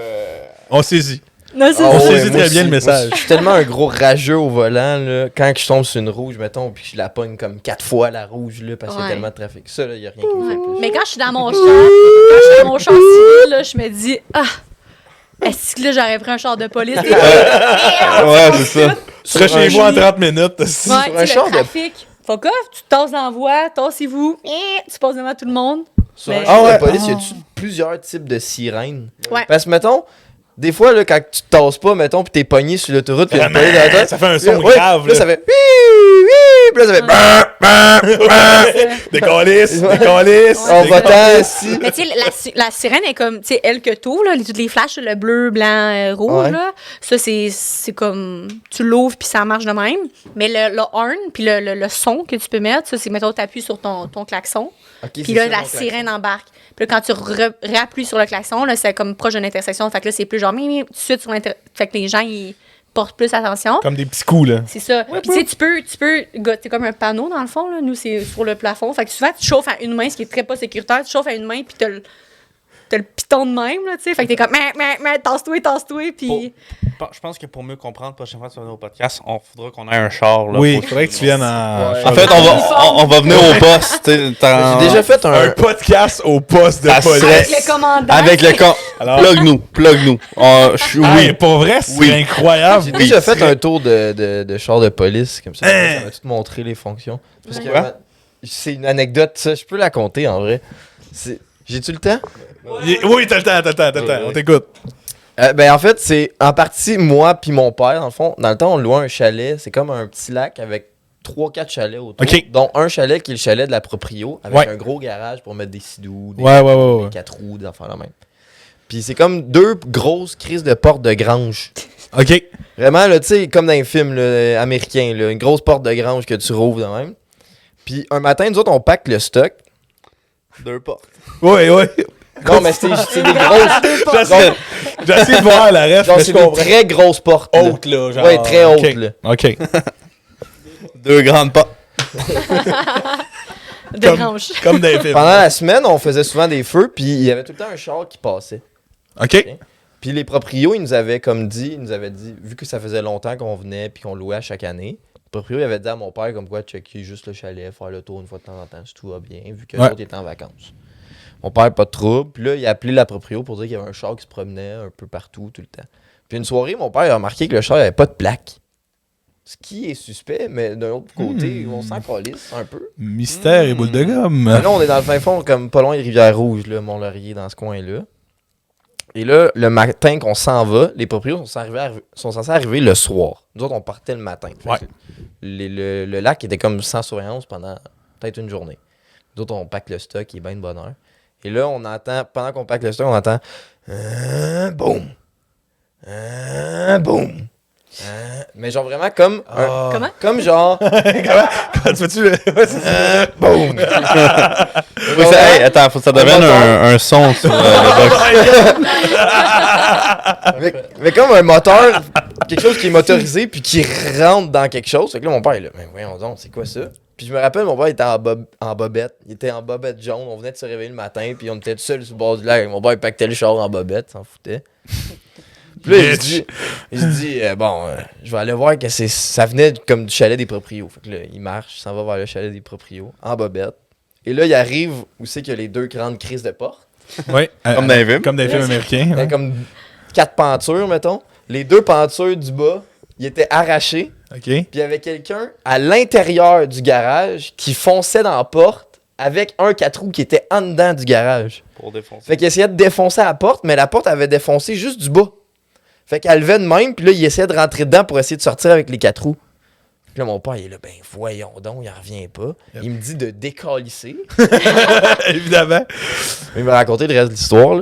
On saisit. Non, c'est Ah On ouais, saisit moi très bien aussi. le message. Moi, je suis tellement un gros rageux au volant, là, quand je tombe sur une rouge, mettons, puis je la pogne comme 4 fois la rouge, là, parce qu'il y a Ouais. tellement de trafic. Ça, là, il n'y a rien qui me fait plus. Mais quand je suis dans mon char, civil, là, je me dis, est-ce que là, j'aurais pris un char de police? Ouais, c'est ça. Tu serais chez vous en 30 minutes. Ouais, Sur un tu sais, char le de- trafic. Fuck off, tu te tasses dans la voie, tassez-vous, tu passes devant tout le monde. Sur Mais- un char Ah ouais. de police, y a-tu plusieurs types de sirènes? Ouais. Parce que, mettons, des fois, là, quand tu te tasses pas, mettons, pis t'es pogné sur l'autoroute, pis y a une police derrière toi, Ça fait un là, son ouais, grave. là, ça fait puis là, ça fait Des calices, Ouais. des calices. en des votant si. Mais tu sais, la sirène est comme, tu sais, elle que t'ouvres, là, toutes les flashs, le bleu, blanc, rouge, Ouais. là, ça, c'est comme, tu l'ouvres puis ça marche de même. Mais le horn puis le son que tu peux mettre, ça, c'est, mettons, t'appuies sur ton klaxon. Puis là, la sirène embarque. Puis là, quand tu réappuies sur le klaxon, là, c'est comme proche d'une intersection. Fait que là, c'est plus genre, tout de suite sur l'inter... Fait que les gens, ils portent plus attention. Comme des petits coups, là. C'est ça. Puis tu sais, tu peux, c'est comme un panneau dans le fond, là. Nous, c'est sur le plafond. Fait que souvent, tu chauffes à une main, ce qui est très pas sécuritaire. Tu chauffes à une main, puis t'as le piton de même, là, tu sais. Fait que t'es comme, tasse-toi, puis... Je pense que pour mieux comprendre, la prochaine fois que tu vas venir au podcast, on faudra qu'on ait un char. Là, Oui, pour- il faudrait que tu viennes en. Ouais. En fait, on va venir au poste. tu sais, J'ai déjà fait un un. podcast au poste de Ça police. serait- Avec le commandant. Avec le con. Alors- Plug-nous. Oui, pour vrai, c'est Oui. incroyable. J'ai déjà fait un tour de char de police, comme ça. Ça m'a tout montré les fonctions. Parce que, Quoi? c'est une anecdote, ça, je peux la compter en vrai. J'ai-tu le temps? Oui, t'as le temps. On t'écoute. Ben en fait, c'est en partie moi puis mon père, dans le fond. Dans le temps, on louait un chalet. C'est comme un petit lac avec 3-4 chalets autour. Ok. Dont un chalet qui est le chalet de la proprio, avec Ouais. un gros garage pour mettre des sidous, des, Ouais. des 4 roues, des affaires là même. Puis c'est comme 2 grosses crises de portes de grange. OK. Vraiment, là, tu sais, comme dans les films là, américains, là, une grosse porte de grange que tu rouvres de même. Puis un matin, nous autres, on pack le stock. 2 portes. Oui. Non, mais c'est des grosses. J'ai essayé de voir la reste, Genre, mais c'est je des comprends. très grosses portes. là. Haute, là. Genre. Ouais, très haute, OK. là. OK. 2 grandes portes. de grange. Comme dans les films. Pendant la semaine, on faisait souvent des feux, puis il y avait tout le temps un char qui passait. OK. Puis les proprios, ils nous avaient dit, vu que ça faisait longtemps qu'on venait puis qu'on louait à chaque année, le proprio il avait dit à mon père comme quoi checker juste le chalet, faire le tour une fois de temps en temps si tout va bien, vu que Ouais. l'autre était en vacances. Mon père, pas de trouble. Puis là, il a appelé la proprio pour dire qu'il y avait un char qui se promenait un peu partout, tout le temps. Puis une soirée, mon père a remarqué que le char n'avait pas de plaque. Ce qui est suspect, mais d'un autre côté, on s'en calisse un peu. Mystère et boule de gomme. Mais là, on est dans le fin fond, comme pas loin de Rivière-Rouge, là, Mont-Laurier, dans ce coin-là. Et là, le matin qu'on s'en va, les proprios sont censés arriver le soir. Nous autres, on partait le matin. Fait Ouais. que le lac était comme sans surveillance pendant peut-être une journée. Nous autres, on pack le stock, il est bien de bonne heure. Et là, on entend, pendant qu'on pack le stock, on entend boum, boum. Mais genre vraiment comme un- Comment? comme genre Quand tu fais-tu le. Ouais, c'est ça. boum. Oui, hey, attends, faut que ça devienne un son sur le box. mais comme un moteur, quelque chose qui est motorisé puis qui rentre dans quelque chose. Fait que là, mon père est là, mais voyons donc, c'est quoi ça? Puis je me rappelle, mon père était en bobette. Il était en bobette jaune. On venait de se réveiller le matin, puis on était tout seul sur le bord du lac. Mon père, il pactait le char en bobette, s'en foutait. Puis là, Bitch. il se dit je vais aller voir que ça venait comme du chalet des proprios. Fait que là, il marche, il s'en va vers le chalet des proprios, en bobette. Et là, il arrive où c'est qu'il y a les deux grandes crises de porte. Oui. Comme dans les films. Comme dans les films américains. Il y a Ouais. comme 4 pentures, mettons. Les 2 pentures du bas, ils étaient arrachées. OK. Puis il y avait quelqu'un à l'intérieur du garage qui fonçait dans la porte avec un 4 roues qui était en dedans du garage. Pour défoncer. Fait qu'il essayait de défoncer la porte, mais la porte avait défoncé juste du bas. Fait qu'elle levait de même, puis là, il essayait de rentrer dedans pour essayer de sortir avec les 4 roues. Puis là, mon père, il est là, ben voyons donc, il en revient pas. Yep. Il me dit de décalisser. Évidemment. Il m'a raconté le reste de l'histoire,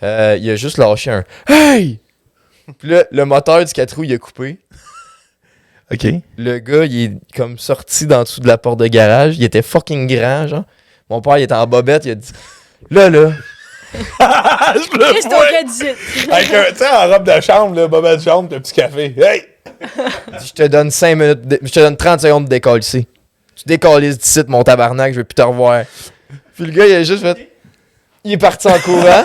là. Il a juste lâché un « Hey! » Puis là, le moteur du 4 roues, il a coupé. OK. Le gars, il est comme sorti d'en dessous de la porte de garage. Il était fucking grand, genre. Mon père, il était en bobette. Il a dit là, Je le Qu'est-ce vois. qu'on dit? Avec un, tu sais, en robe de chambre, là, bobette de chambre, le petit café. Hey! il dit, je te donne 5 minutes, je te donne 30 secondes de décalisser. Tu décalises d'ici, mon tabarnak, je vais plus te revoir. Puis le gars, il a juste fait. Il est parti en courant.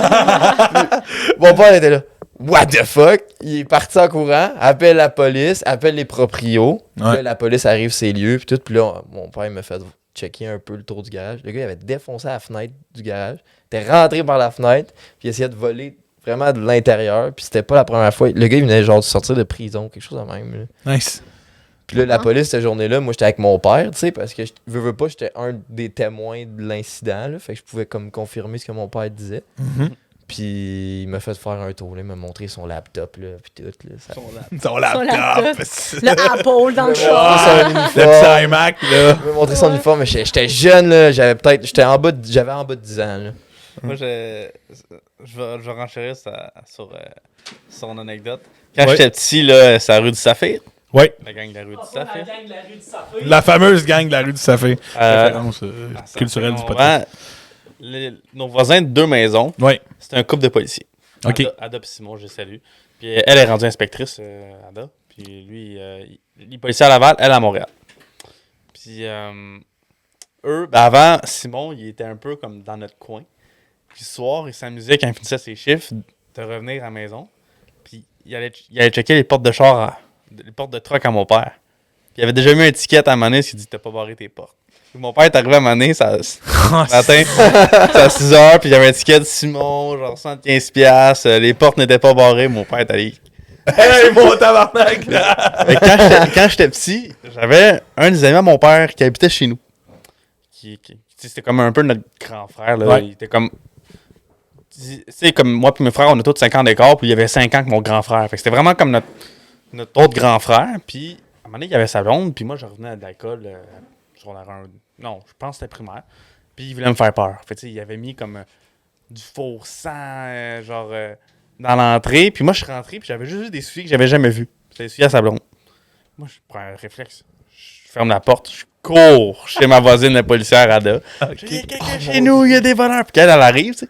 Puis, mon père était là. What the fuck? Il est parti en courant, appelle la police, appelle les proprios. Puis là, Ouais. la police arrive sur les lieux, puis tout. Puis là, mon père il m'a fait checker un peu le tour du garage. Le gars, il avait défoncé la fenêtre du garage. Il était rentré par la fenêtre, puis il essayait de voler vraiment de l'intérieur. Puis c'était pas la première fois. Le gars, il venait genre de sortir de prison, quelque chose de même. Là. Nice. Puis là, la police, cette journée-là, moi, j'étais avec mon père, tu sais, parce que je veux pas, j'étais un des témoins de l'incident, là. Fait que je pouvais comme confirmer ce que mon père disait. Puis il m'a fait faire un tour, là, il m'a montré son laptop, là, puis tout, là. Ça... Son laptop. laptop. Le Apple dans le Il char. m'a montré son Le uniforme. petit iMac, là. Il m'a montré son uniforme, mais j'étais jeune, là. J'avais en bas de 10 ans, là. Moi, je vais renchérir sur son anecdote. Quand Ouais. j'étais petit, là, c'est la rue du Saphir. Oui. La gang de la rue du La Saphir. gang de la rue du Saphir. La fameuse gang de la rue du Saphir. Référence Ça culturelle fait du podcast. longtemps. Nos voisins de 2 maisons, Oui. c'était un couple de policiers. OK. Ada et Simon, je les salue. Puis elle est rendue inspectrice, Ada. Puis lui, il est policier à Laval, elle à Montréal. Puis eux, ben avant, Simon, il était un peu comme dans notre coin. Puis le soir, il s'amusait quand il finissait ses chiffres de revenir à la maison. Puis il allait checker les portes de char, les portes de truck à mon père. Puis il avait déjà mis un ticket à un moment donné, il s'est dit t'as pas barré tes portes. Puis mon père est arrivé à un moment donné, ça, Ah, matin, c'était à 6 h, puis il y avait un ticket de Simon, genre 75$, les portes n'étaient pas barrées, mon père est allé. Hey, mon tabarnak! Fait que quand j'étais petit, j'avais un des amis à mon père qui habitait chez nous. C'était comme un peu notre grand frère, là. Ouais. Il était comme. Tu sais, comme moi et mes frères, on a tous 5 ans d'écart, puis il y avait 5 ans que mon grand frère. Fait que c'était vraiment comme notre autre grand frère. Puis à un moment donné, il y avait sa blonde, puis moi, je revenais de l'école, secondaire 1. Non, je pense que c'était primaire. Puis il voulait me faire peur. Fait que, tu sais, il avait mis comme du faux sang, dans l'entrée. Puis moi, je suis rentré, puis j'avais juste vu des souliers que j'avais jamais vus. C'était des souliers à sa blonde. Moi, je prends un réflexe. Je ferme la porte, je cours chez ma voisine, la policière Ada. Je dis, il y a quelqu'un chez nous, il y a des voleurs. Puis quand elle arrive, tu sais.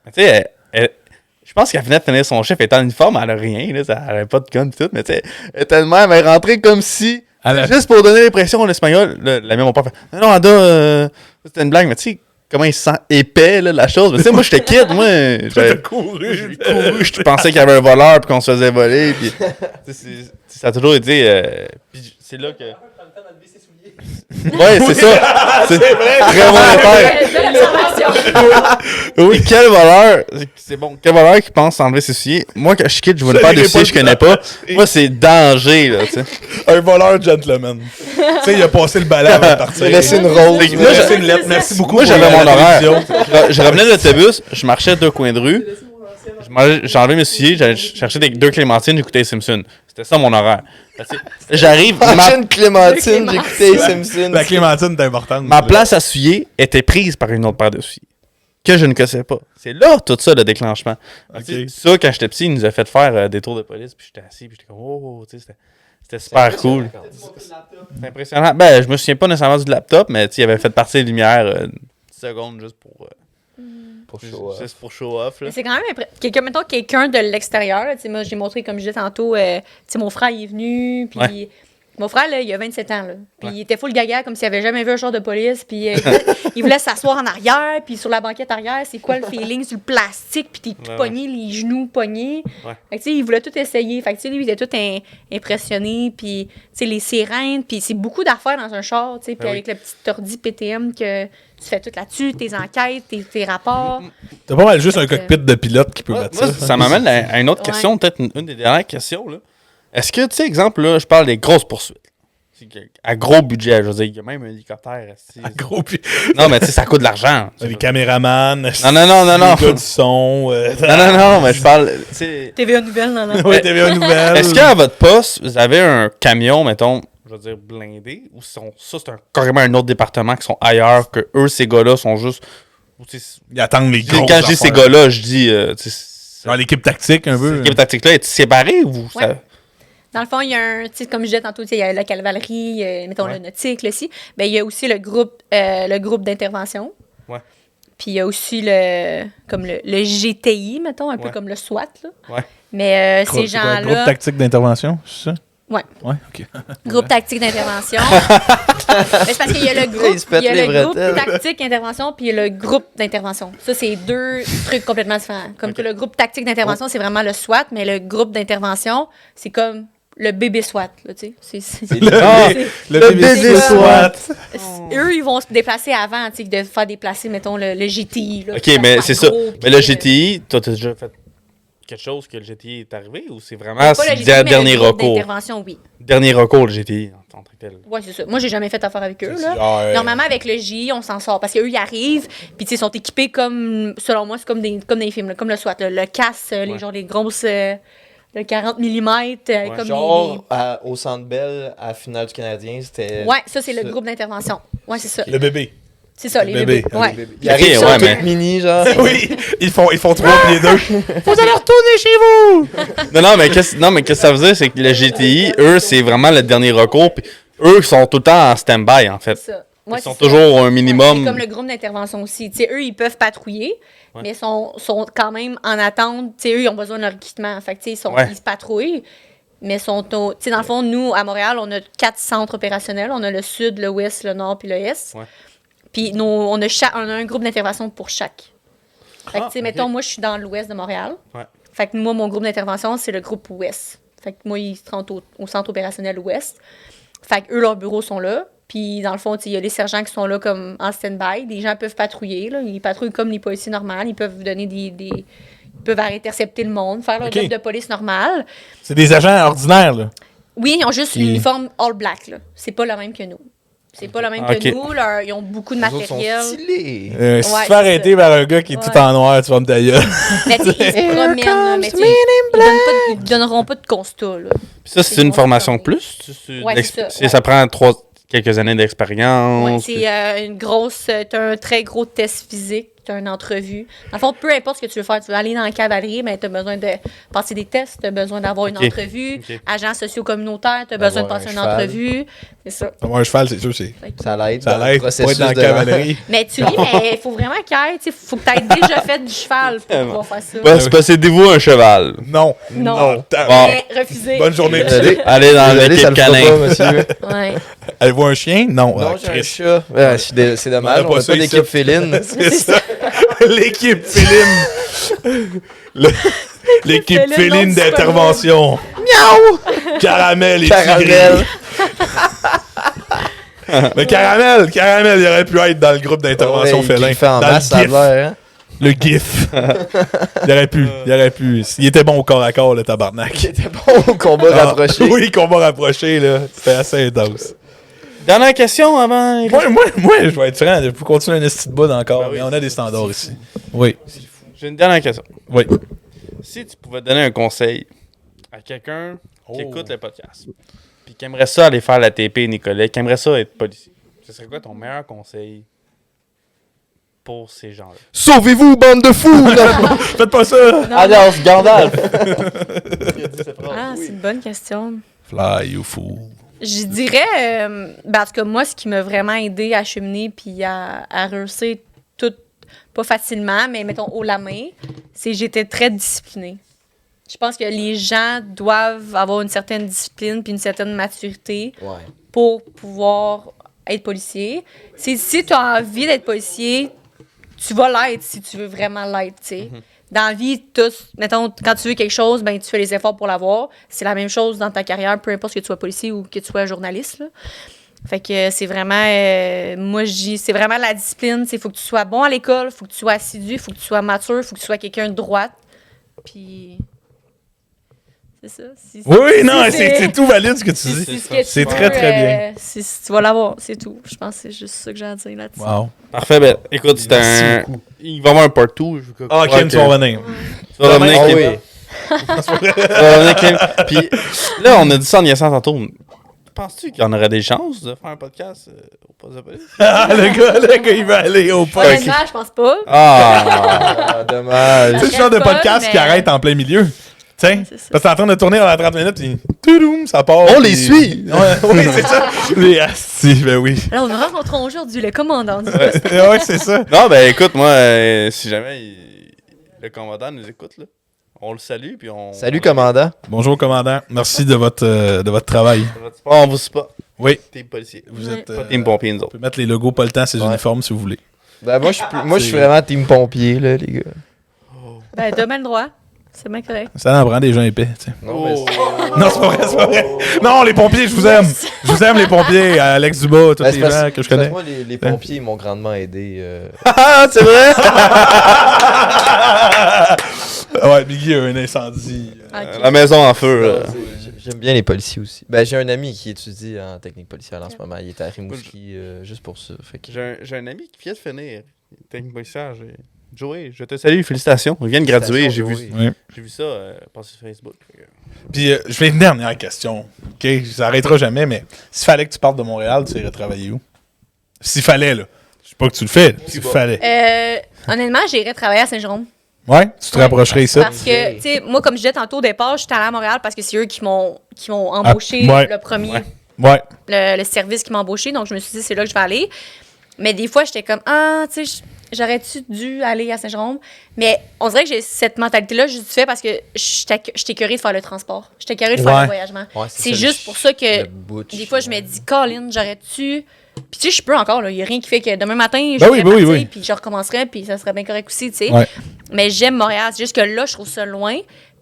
Mais tu sais, je pense qu'elle venait de finir son chef, elle était en uniforme, elle a rien, là, elle avait pas de gun et tout, mais tu sais, elle était de même, elle est rentrée comme si, juste pour donner l'impression en espagnol, là, la même mon père fait, non, Ada, c'était une blague, mais tu sais, comment il se sent épais, là, la chose. Mais tu sais, moi, j'étais kid, moi, T'as couru. j'ai couru, je pensais qu'il y avait un voleur puis qu'on se faisait voler, puis tu sais, ça a toujours été, puis c'est là que... Ouais, c'est ça. C'est vrai. Très bon affaire. Belle observation. Oui, quel voleur. C'est bon. Quel voleur qui pense enlever ses souliers. Moi, quand je quitte, je vois pas de souliers, je connais pas. Moi, c'est danger, là, tu sais. Un voleur gentleman. Tu sais, il a passé le balai avant de partir. Il a laissé une rose. Moi, j'ai fait une lettre. Merci beaucoup. Moi, pour j'avais la mon horaire. télévision. Je revenais de l'autobus, je marchais 2 coins de rue. J'ai enlevé mes souliers, j'allais chercher 2 clémentines, j'écoutais les Simpsons. C'était ça mon horaire. Fait que, tu sais, j'arrive, Machine Clémentine, j'écoutais les Simpsons. La clémentine est importante. ma place à souiller était prise par une autre paire de souliers que je ne connaissais pas. C'est là tout ça le déclenchement. Ok. Tu sais, ça, quand j'étais petit, il nous a fait faire des tours de police, puis j'étais assis, puis j'étais comme oh, tu sais, c'était super cool. C'était impressionnant. Ben, je me souviens pas nécessairement du laptop, mais tu sais, il avait fait partir les lumières une seconde juste pour juste pour show off là. Mais c'est quand même quelqu'un de l'extérieur. Là, tu sais, moi, j'ai montré, comme je disais tantôt, tu sais, mon frère il est venu, puis Ouais. Mon frère, là, il a 27 ans, là. Puis il était full gaga, comme s'il avait jamais vu un char de police. Puis il voulait s'asseoir en arrière, puis sur la banquette arrière, c'est quoi le feeling sur le plastique, puis t'es tout pogné, les genoux pognés. Fait que, tu sais, il voulait tout essayer. Fait que, tu sais, lui, il était tout impressionné, puis, tu sais, les sirènes, puis c'est beaucoup d'affaires dans un char, tu sais, puis avec le petit ordi PTM que tu fais tout là-dessus, tes enquêtes, tes rapports. T'as pas mal juste un cockpit de pilote qui peut mettre Moi, ça. ça m'amène à une autre question, peut-être une des dernières questions. Là. Est-ce que, tu sais, exemple, là, je parle des grosses poursuites. À gros budget, je veux dire, il y a même un hélicoptère. Gros, puis Non, mais tu sais, ça coûte de l'argent. les caméramans. Non. Les gars du son. Non, mais je parle, tu sais... TVA Nouvelle, non. Ouais, TVA Nouvelle. Est-ce qu'à votre poste, vous avez un camion, mettons, je veux dire, blindé, ou ça, c'est carrément un autre département qui sont ailleurs, que eux, ces gars-là, sont juste... Ils attendent les grosses Quand je dis ces affaires. gars-là, je dis... tu sais, Genre l'équipe tactique, un peu. l'équipe tactique-là, est séparée ou ça... Ouais. Dans le fond, il y a un, tu sais, comme je disais tantôt, tu sais, il y a la cavalerie, mettons le nautique, là, aussi. Ben, il y a aussi le groupe d'intervention. Ouais. Puis il y a aussi le GTI, mettons, un peu Ouais. comme le SWAT, là. Ouais. Mais Groupe- ces c'est quoi, gens-là... Groupe tactique d'intervention, c'est ça? Ouais. Ouais, ok. Groupe tactique d'intervention. Ben, c'est parce qu'il y a le groupe, Il se pète il y a les le groupe bretelles. tactique intervention, puis il y a le groupe d'intervention. Ça, c'est deux trucs complètement différents. Comme que le groupe tactique d'intervention, c'est vraiment le SWAT, mais le groupe d'intervention, c'est comme le bébé SWAT, là, tu sais. Le bébé SWAT. Eux, ils vont se déplacer avant, tu sais, de faire déplacer, mettons, le GTI. Là, OK, puis mais ça c'est soit ça. gros, Mais puis, le GTI, toi, t'as déjà fait quelque chose que le GTI est arrivé ou c'est vraiment pas le GTI, c'est mais dernier le groupe recours? d'intervention, oui. Dernier recours, le GTI, en tant que tel. Ouais, c'est ça. Moi, j'ai jamais fait affaire avec eux, là. Genre, Normalement, avec le GI, on s'en sort. Parce qu'eux, ils arrivent, puis tu sais, ils sont équipés comme, selon moi, c'est comme des films, là, comme le SWAT. Là. Le casse, les, genre, les grosses, le 40 mm, comme Genre, au Centre Bell, à la finale du Canadien, c'était... Ouais, ça, c'est le groupe d'intervention. Ouais, c'est ça. Le bébé. C'est ça, les bébé. bébés. Ouais. Ils arrivent sur ouais, un truc mais- mini, genre. Oui, ils font 3 pieds 2. Vous allez retourner chez vous! Non, mais qu'est-ce que ça veut dire, c'est que le GTI, eux, c'est vraiment le dernier recours. Puis eux, ils sont tout le temps en stand-by, en fait. C'est ça. Ouais, Ils sont c'est ça. toujours un Ouais, minimum. c'est comme le groupe d'intervention aussi. Tu sais, eux, ils peuvent patrouiller, mais ils sont quand même en attente. Tu sais, eux, ils ont besoin de leur équipement. Fait que, tu sais, ils se patrouillent, mais sont tu sais, dans le fond, nous, à Montréal, on a 4 centres opérationnels. On a le sud, le ouest, le nord puis le est. Ouais. Puis on a un groupe d'intervention pour chaque. Fait que, tu sais, ok. mettons, moi, je suis dans l'ouest de Montréal. Ouais. Fait que moi, mon groupe d'intervention, c'est le groupe ouest. Fait que moi, ils se rendent au centre opérationnel ouest. Fait que eux, leurs bureaux sont là. Puis, dans le fond, il y a les sergents qui sont là comme en stand-by. Les gens peuvent patrouiller. Là. Ils patrouillent comme les policiers normaux. Ils peuvent donner ils peuvent intercepter le monde, faire leur Ok. job de police normale. C'est des agents ordinaires, là. Oui, ils ont juste l'uniforme all black. Là. C'est pas le même que nous. C'est pas le même Ok. que nous. Ils ont beaucoup de Les autres sont matériel. stylés. Si Ouais, tu te fais c'est arrêter ça. vers un gars qui est tout Ouais. en noir, tu vas me ta gueule. Mais tu sais, ils se promènent. Là, mais tu sais, ils donneront pas de constat. Là. Puis ça, c'est C'est une bon, formation ça. plus? Ouais, c'est ça, ouais. Ça prend quelques années Ouais, d'expérience. c'est une grosse. T'as un très gros test physique, t'as une entrevue. Dans le fond, peu importe ce que tu veux faire, tu veux aller dans la cavalerie, mais t'as besoin de passer des tests, t'as besoin d'avoir une Ok. entrevue. Ok. Agent socio-communautaire, t'as besoin de D'avoir passer un une cheval. entrevue. C'est ça. Avoir un cheval, c'est sûr, c'est. Ça l'aide. Ça dans le l'aide pour être processus dans la de- cavalerie. Mais tu ris, mais il faut vraiment qu'il y ait, tu sais, faut que t'aies déjà fait du cheval pour pouvoir faire ça. Ouais, c'est possédez-vous un cheval. Non. Non. Bon. Mais refusé. Bonne journée. Désolé. Allez dans Désolé, ça l'équipe le fera canin. pas, monsieur. Ouais. Avez-vous un chien? Non. Non, Ah, j'ai un Chris. chat. Ouais, c'est dommage, On a on pas n'a ça pas ici. d'équipe féline. C'est ça. L'équipe féline. L'équipe féline féline non d'intervention. Miaou! Caramel et Caramel. Tigri. Mais Caramel, il aurait pu être dans le groupe d'intervention Ouais, félin. il fait en Dans masse, ça le a GIF. l'air, hein? Le GIF. Il aurait pu. Il était bon au corps à corps, le tabarnak. C'était bon au combat Ah, rapproché. Oui, combat rapproché, là. C'était assez intense. Dernière question avant. Moi, je vais être franc. Je peux continuer un esti de bout encore, Ben oui. mais on a des standards ici. Oui. J'ai une dernière question. Oui. Si tu pouvais donner un conseil à quelqu'un qui Oh. écoute le podcast, puis qui aimerait ça aller faire la TP Nicolet, qui aimerait ça être policier, ce serait quoi ton meilleur conseil pour ces gens-là? Sauvez-vous, bande de fous! Faites pas ça! Alliance Gandalf! Ah, c'est une bonne question. Fly, you fool. Je dirais, ben, en tout cas, moi, ce qui m'a vraiment aidé à cheminer puis à réussir tout, pas facilement, mais mettons haut la main, c'est que j'étais très disciplinée. Je pense que les gens doivent avoir une certaine discipline puis une certaine maturité Ouais. pour pouvoir être policier. Si tu as envie d'être policier, tu vas l'être si tu veux vraiment l'être, tu sais. Dans la vie, mettons, quand tu veux quelque chose, ben tu fais les efforts pour l'avoir. C'est la même chose dans ta carrière, peu importe que tu sois policier ou que tu sois journaliste, là. Fait que c'est vraiment, moi je dis, c'est vraiment la discipline. Il faut que tu sois bon à l'école, il faut que tu sois assidu, il faut que tu sois mature, il faut que tu sois quelqu'un de droite. Puis, c'est ça. Oui, non, c'est tout valide ce que tu dis. ce que tu C'est veux, très, très bien. Tu vas l'avoir, c'est tout. Je pense que c'est juste ça que j'ai à dire là-dessus. Wow. Parfait, ben, écoute, c'est Merci un. beaucoup. Il va y avoir un part 2. Ah, Kim, tu vas revenir. Tu vas revenir, Ah Kim. oui. Tu vas revenir, Kim. Puis là, on a dit ça en y essayant tantôt. Penses-tu qu'il y en aurait des chances de faire un podcast au poste de police? Ah, le gars, il va aller au poste. Honnêtement, je pense pas. Ah! Ah, dommage. C'est le genre de Pas, podcast mais- qui arrête en plein milieu. Tiens, c'est ça. parce que t'es en train de tourner dans 30 minutes, puis toudoum, ça part. On puis- les suit! Ouais, oui, c'est ça. Les astis, ben oui. Alors, nous rencontrons aujourd'hui le commandant du Ouais, c'est ça. Non, ben écoute, moi, si jamais le commandant nous écoute, là, on le salue, puis on... Salut, commandant. Bonjour, commandant. Merci de votre travail. On vous suit pas. Oui, Team policier. vous êtes. Pas team pompier, nous on autres. peut mettre les logos pas le temps sur ses Ouais. uniformes si vous voulez. Ben, moi, je suis vraiment team pompier, là, les gars. Ben, t'as bien le droit. C'est bien correct. Ça en prend des gens épais, tu sais. Non, mais Non, c'est pas vrai, c'est pas vrai. Non, les pompiers, je vous aime. Je vous aime, les pompiers. Alex Dumas, tous Ben, les gens que je connais. Moi, les pompiers ils m'ont grandement aidé. Ah, c'est vrai? Ouais, Biggie a un incendie. Ok. La maison en feu. J'aime bien les policiers aussi. Ben, j'ai un ami qui étudie en technique policière en ce moment. Il est à Rimouski juste pour ça. Fait que... J'ai un ami qui vient de finir. Technique policière. Joey, je te salue, félicitations. Il vient de graduer, j'ai vu, Félicitations, Joey. Oui. j'ai vu ça passer sur Facebook. Puis, je fais une dernière question. OK? Ça n'arrêtera jamais, mais s'il fallait que tu partes de Montréal, tu irais travailler où? S'il fallait, là. Je sais pas que tu le fais. S'il fallait. Honnêtement, j'irais travailler à Saint-Jérôme. Ouais? Tu te rapprocherais ici? Parce que, tu sais, moi, comme je disais tantôt au départ, je suis allée à Montréal parce que c'est eux qui m'ont embauché ouais. le premier, Ouais. le service qui m'a embauché. Donc, je me suis dit, c'est là que je vais aller. Mais des fois, j'étais comme, ah, tu sais, j'aurais-tu dû aller à Saint-Jérôme? Mais on dirait que j'ai cette mentalité-là juste du fait parce que j'étais curée de faire le transport. J'étais curée de faire Ouais. le voyagement. Ouais, C'est ça, juste pour ça que le butch, des fois, je me dis, Colin, j'aurais-tu. Puis, tu sais, je peux encore, là. Il n'y a rien qui fait que demain matin, je Ben vais oui, ben oui, partir, oui. puis je recommencerai, puis ça serait bien correct aussi, tu sais. Ouais. Mais j'aime Montréal. C'est juste que là, je trouve ça loin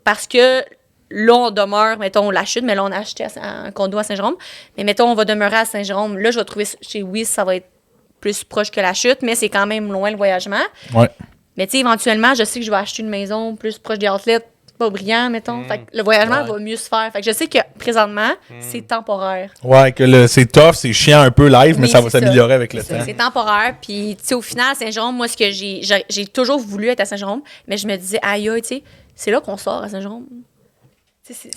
parce que là, on demeure, mettons, la chute, mais là, on a acheté un condo à Saint-Jérôme. Mais mettons, on va demeurer à Saint-Jérôme. Là, je vais trouver chez Wiss, ça va être plus proche que la chute, mais c'est quand même loin le voyagement. Ouais. Mais tu sais, éventuellement, je sais que je vais acheter une maison plus proche des outlets, pas brillant, mettons. Fait que le voyagement va mieux se faire. Fait que je sais que présentement, c'est temporaire. Ouais, que c'est tough, c'est chiant un peu live, mais Oui, ça va c'est ça. s'améliorer avec le C'est ça, temps. c'est temporaire. Puis, tu sais, au final, à Saint-Jérôme, moi, ce que j'ai toujours voulu être à Saint-Jérôme, mais je me disais, aïe, aïe, tu sais, c'est là qu'on sort à Saint-Jérôme. Tu sais,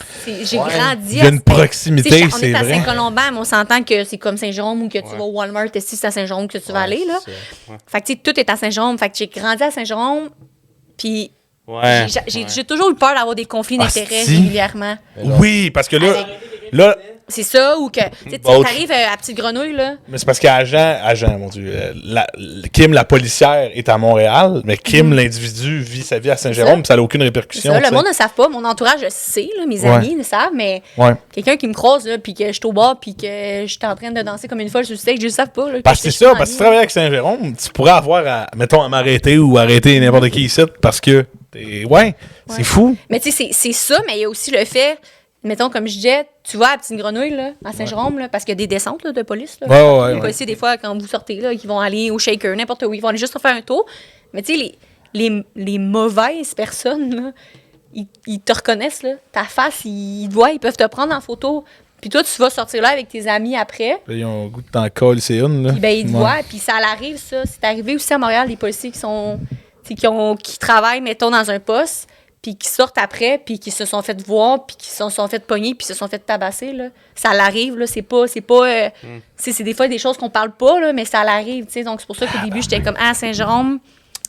j'ai grandi Il y a une proximité, Tu sais, on c'est est à vrai. Saint-Colomban, mais on s'entend que c'est comme Saint-Jérôme ou que tu vas au Walmart, et si c'est à Saint-Jérôme que tu vas aller, là. Fait que, tu sais, tout est à Saint-Jérôme. Fait que j'ai grandi à Saint-Jérôme, puis Ouais. j'ai toujours eu peur d'avoir des conflits Ah, d'intérêts si. régulièrement. Oui, parce que là, C'est ça, ou que, tu sais, Bon. t'arrives à Petite Grenouille, là. mais c'est parce qu'Agent, mon Dieu, Kim, la policière, est à Montréal, mais Kim, l'individu, vit sa vie à Saint-Jérôme, puis ça n'a aucune C'est répercussion. ça, le tu sais. monde ne savent pas. Mon entourage le sait, là, mes Ouais. amis le savent, mais Ouais. quelqu'un qui me croise, là, puis que je suis au bar, puis que je suis en train de danser comme une folle sur le stage, je le savent pas. Là, Parce que c'est ça, parce que si tu travailles avec Saint-Jérôme, tu pourrais avoir à m'arrêter ou arrêter n'importe qui ici, parce que, c'est fou. Mais tu sais, c'est ça, mais il y a aussi le fait, mettons, comme je disais, tu vas à Petite Grenouille, là, à Saint-Jérôme, là, parce qu'il y a des descentes là, de police. Là. Ouais. Les policiers, des fois, quand vous sortez, là, qui vont aller au shaker, n'importe où, ils vont aller juste faire un tour. Mais tu sais, les mauvaises personnes, là, ils te reconnaissent, là. Ta face, ils te voient, ils peuvent te prendre en photo. Puis toi, tu vas sortir là avec tes amis après. Là, ils ont le goût de t'en coller, c'est une, là. Puis ben, ils te Ouais. voient, puis ça arrive, ça. C'est arrivé aussi à Montréal, des policiers qui sont. Qui travaillent, mettons, dans un poste, puis qui sortent après, puis qui se sont fait voir, puis qui se sont fait pogner, puis se sont fait tabasser, là. Ça l'arrive, là. C'est des fois des choses qu'on parle pas, là, mais ça l'arrive, tu sais. Donc, c'est pour ça qu'au début, j'étais comme, ah, Saint-Jérôme,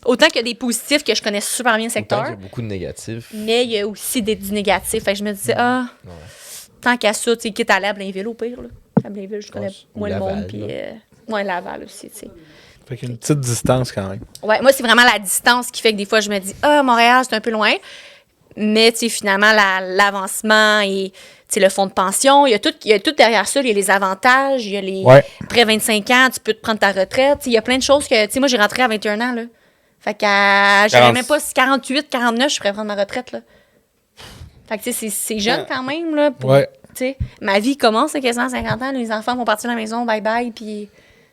autant qu'il y a des positifs que je connais super bien le Autant secteur, qu'il y a beaucoup de négatifs. mais il y a aussi du négatif. Fait que je me disais, tant qu'à ça, tu sais, quitte à aller à Blainville, au pire, là. À Blainville, je connais Ou moins le Laval, monde, puis moins Laval aussi, tu sais. Fait qu'une petite distance quand même. Ouais, moi, c'est vraiment la distance qui fait que des fois, je me dis, ah, Montréal, c'est un peu loin. Mais finalement, l'avancement et le fonds de pension, il y a tout derrière ça. Il y a les avantages, il y a les après 25 ans, tu peux te prendre ta retraite. Il y a plein de choses que, moi, j'ai rentré à 21 ans. Là. Fait qu'à j'avais même pas 48, 49, je pourrais prendre ma retraite. Là. Fait que c'est jeune quand même. Là, ma vie commence à quasiment 50 ans. Les enfants vont partir de la maison, bye bye, puis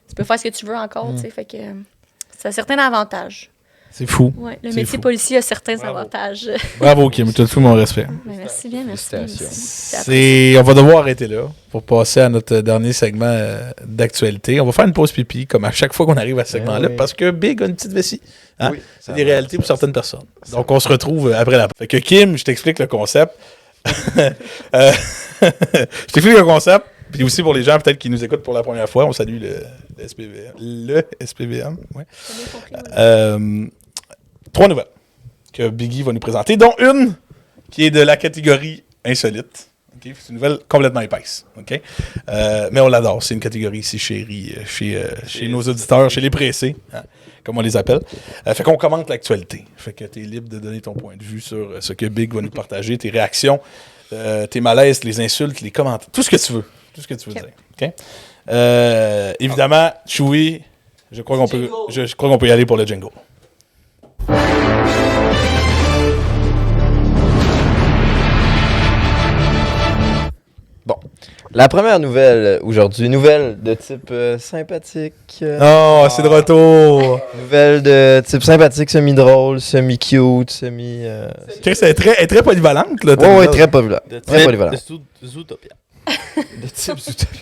tu peux faire ce que tu veux encore. Fait que ça a certains avantages. C'est fou. Ouais, le métier policier a certains avantages. Bravo, Kim. Tu as tout mon respect. Merci bien, merci. On va devoir arrêter là pour passer à notre dernier segment d'actualité. On va faire une pause pipi, comme à chaque fois qu'on arrive à ce segment-là, parce que Big a une petite vessie. Hein? Oui, c'est des réalités pour certaines personnes. Donc, on se retrouve après la pause. Fait que Kim, je t'explique le concept. Puis aussi pour les gens peut-être qui nous écoutent pour la première fois, on salue le SPVM. Le SPVM, ouais. 3 nouvelles que Biggie va nous présenter, dont une qui est de la catégorie insolite. Okay? C'est une nouvelle complètement épaisse. Okay? Mais on l'adore. C'est une catégorie ici chérie chez nos auditeurs, chez les pressés, hein, comme on les appelle. Fait qu'on commente l'actualité. Fait que tu es libre de donner ton point de vue sur ce que Big va nous partager, tes réactions, tes malaises, les insultes, les commentaires, tout ce que tu veux. Tout ce que tu veux dire. Okay? Évidemment, Chewy, je crois qu'on peut y aller pour le jingle. Bon. La première nouvelle aujourd'hui, nouvelle de type sympathique. C'est de retour. Nouvelle de type sympathique, semi-drôle, semi-cute, semi... Elle est très polyvalente. Là, oui, très polyvalente. Très polyvalente. De Zootopia. De type Zootopia.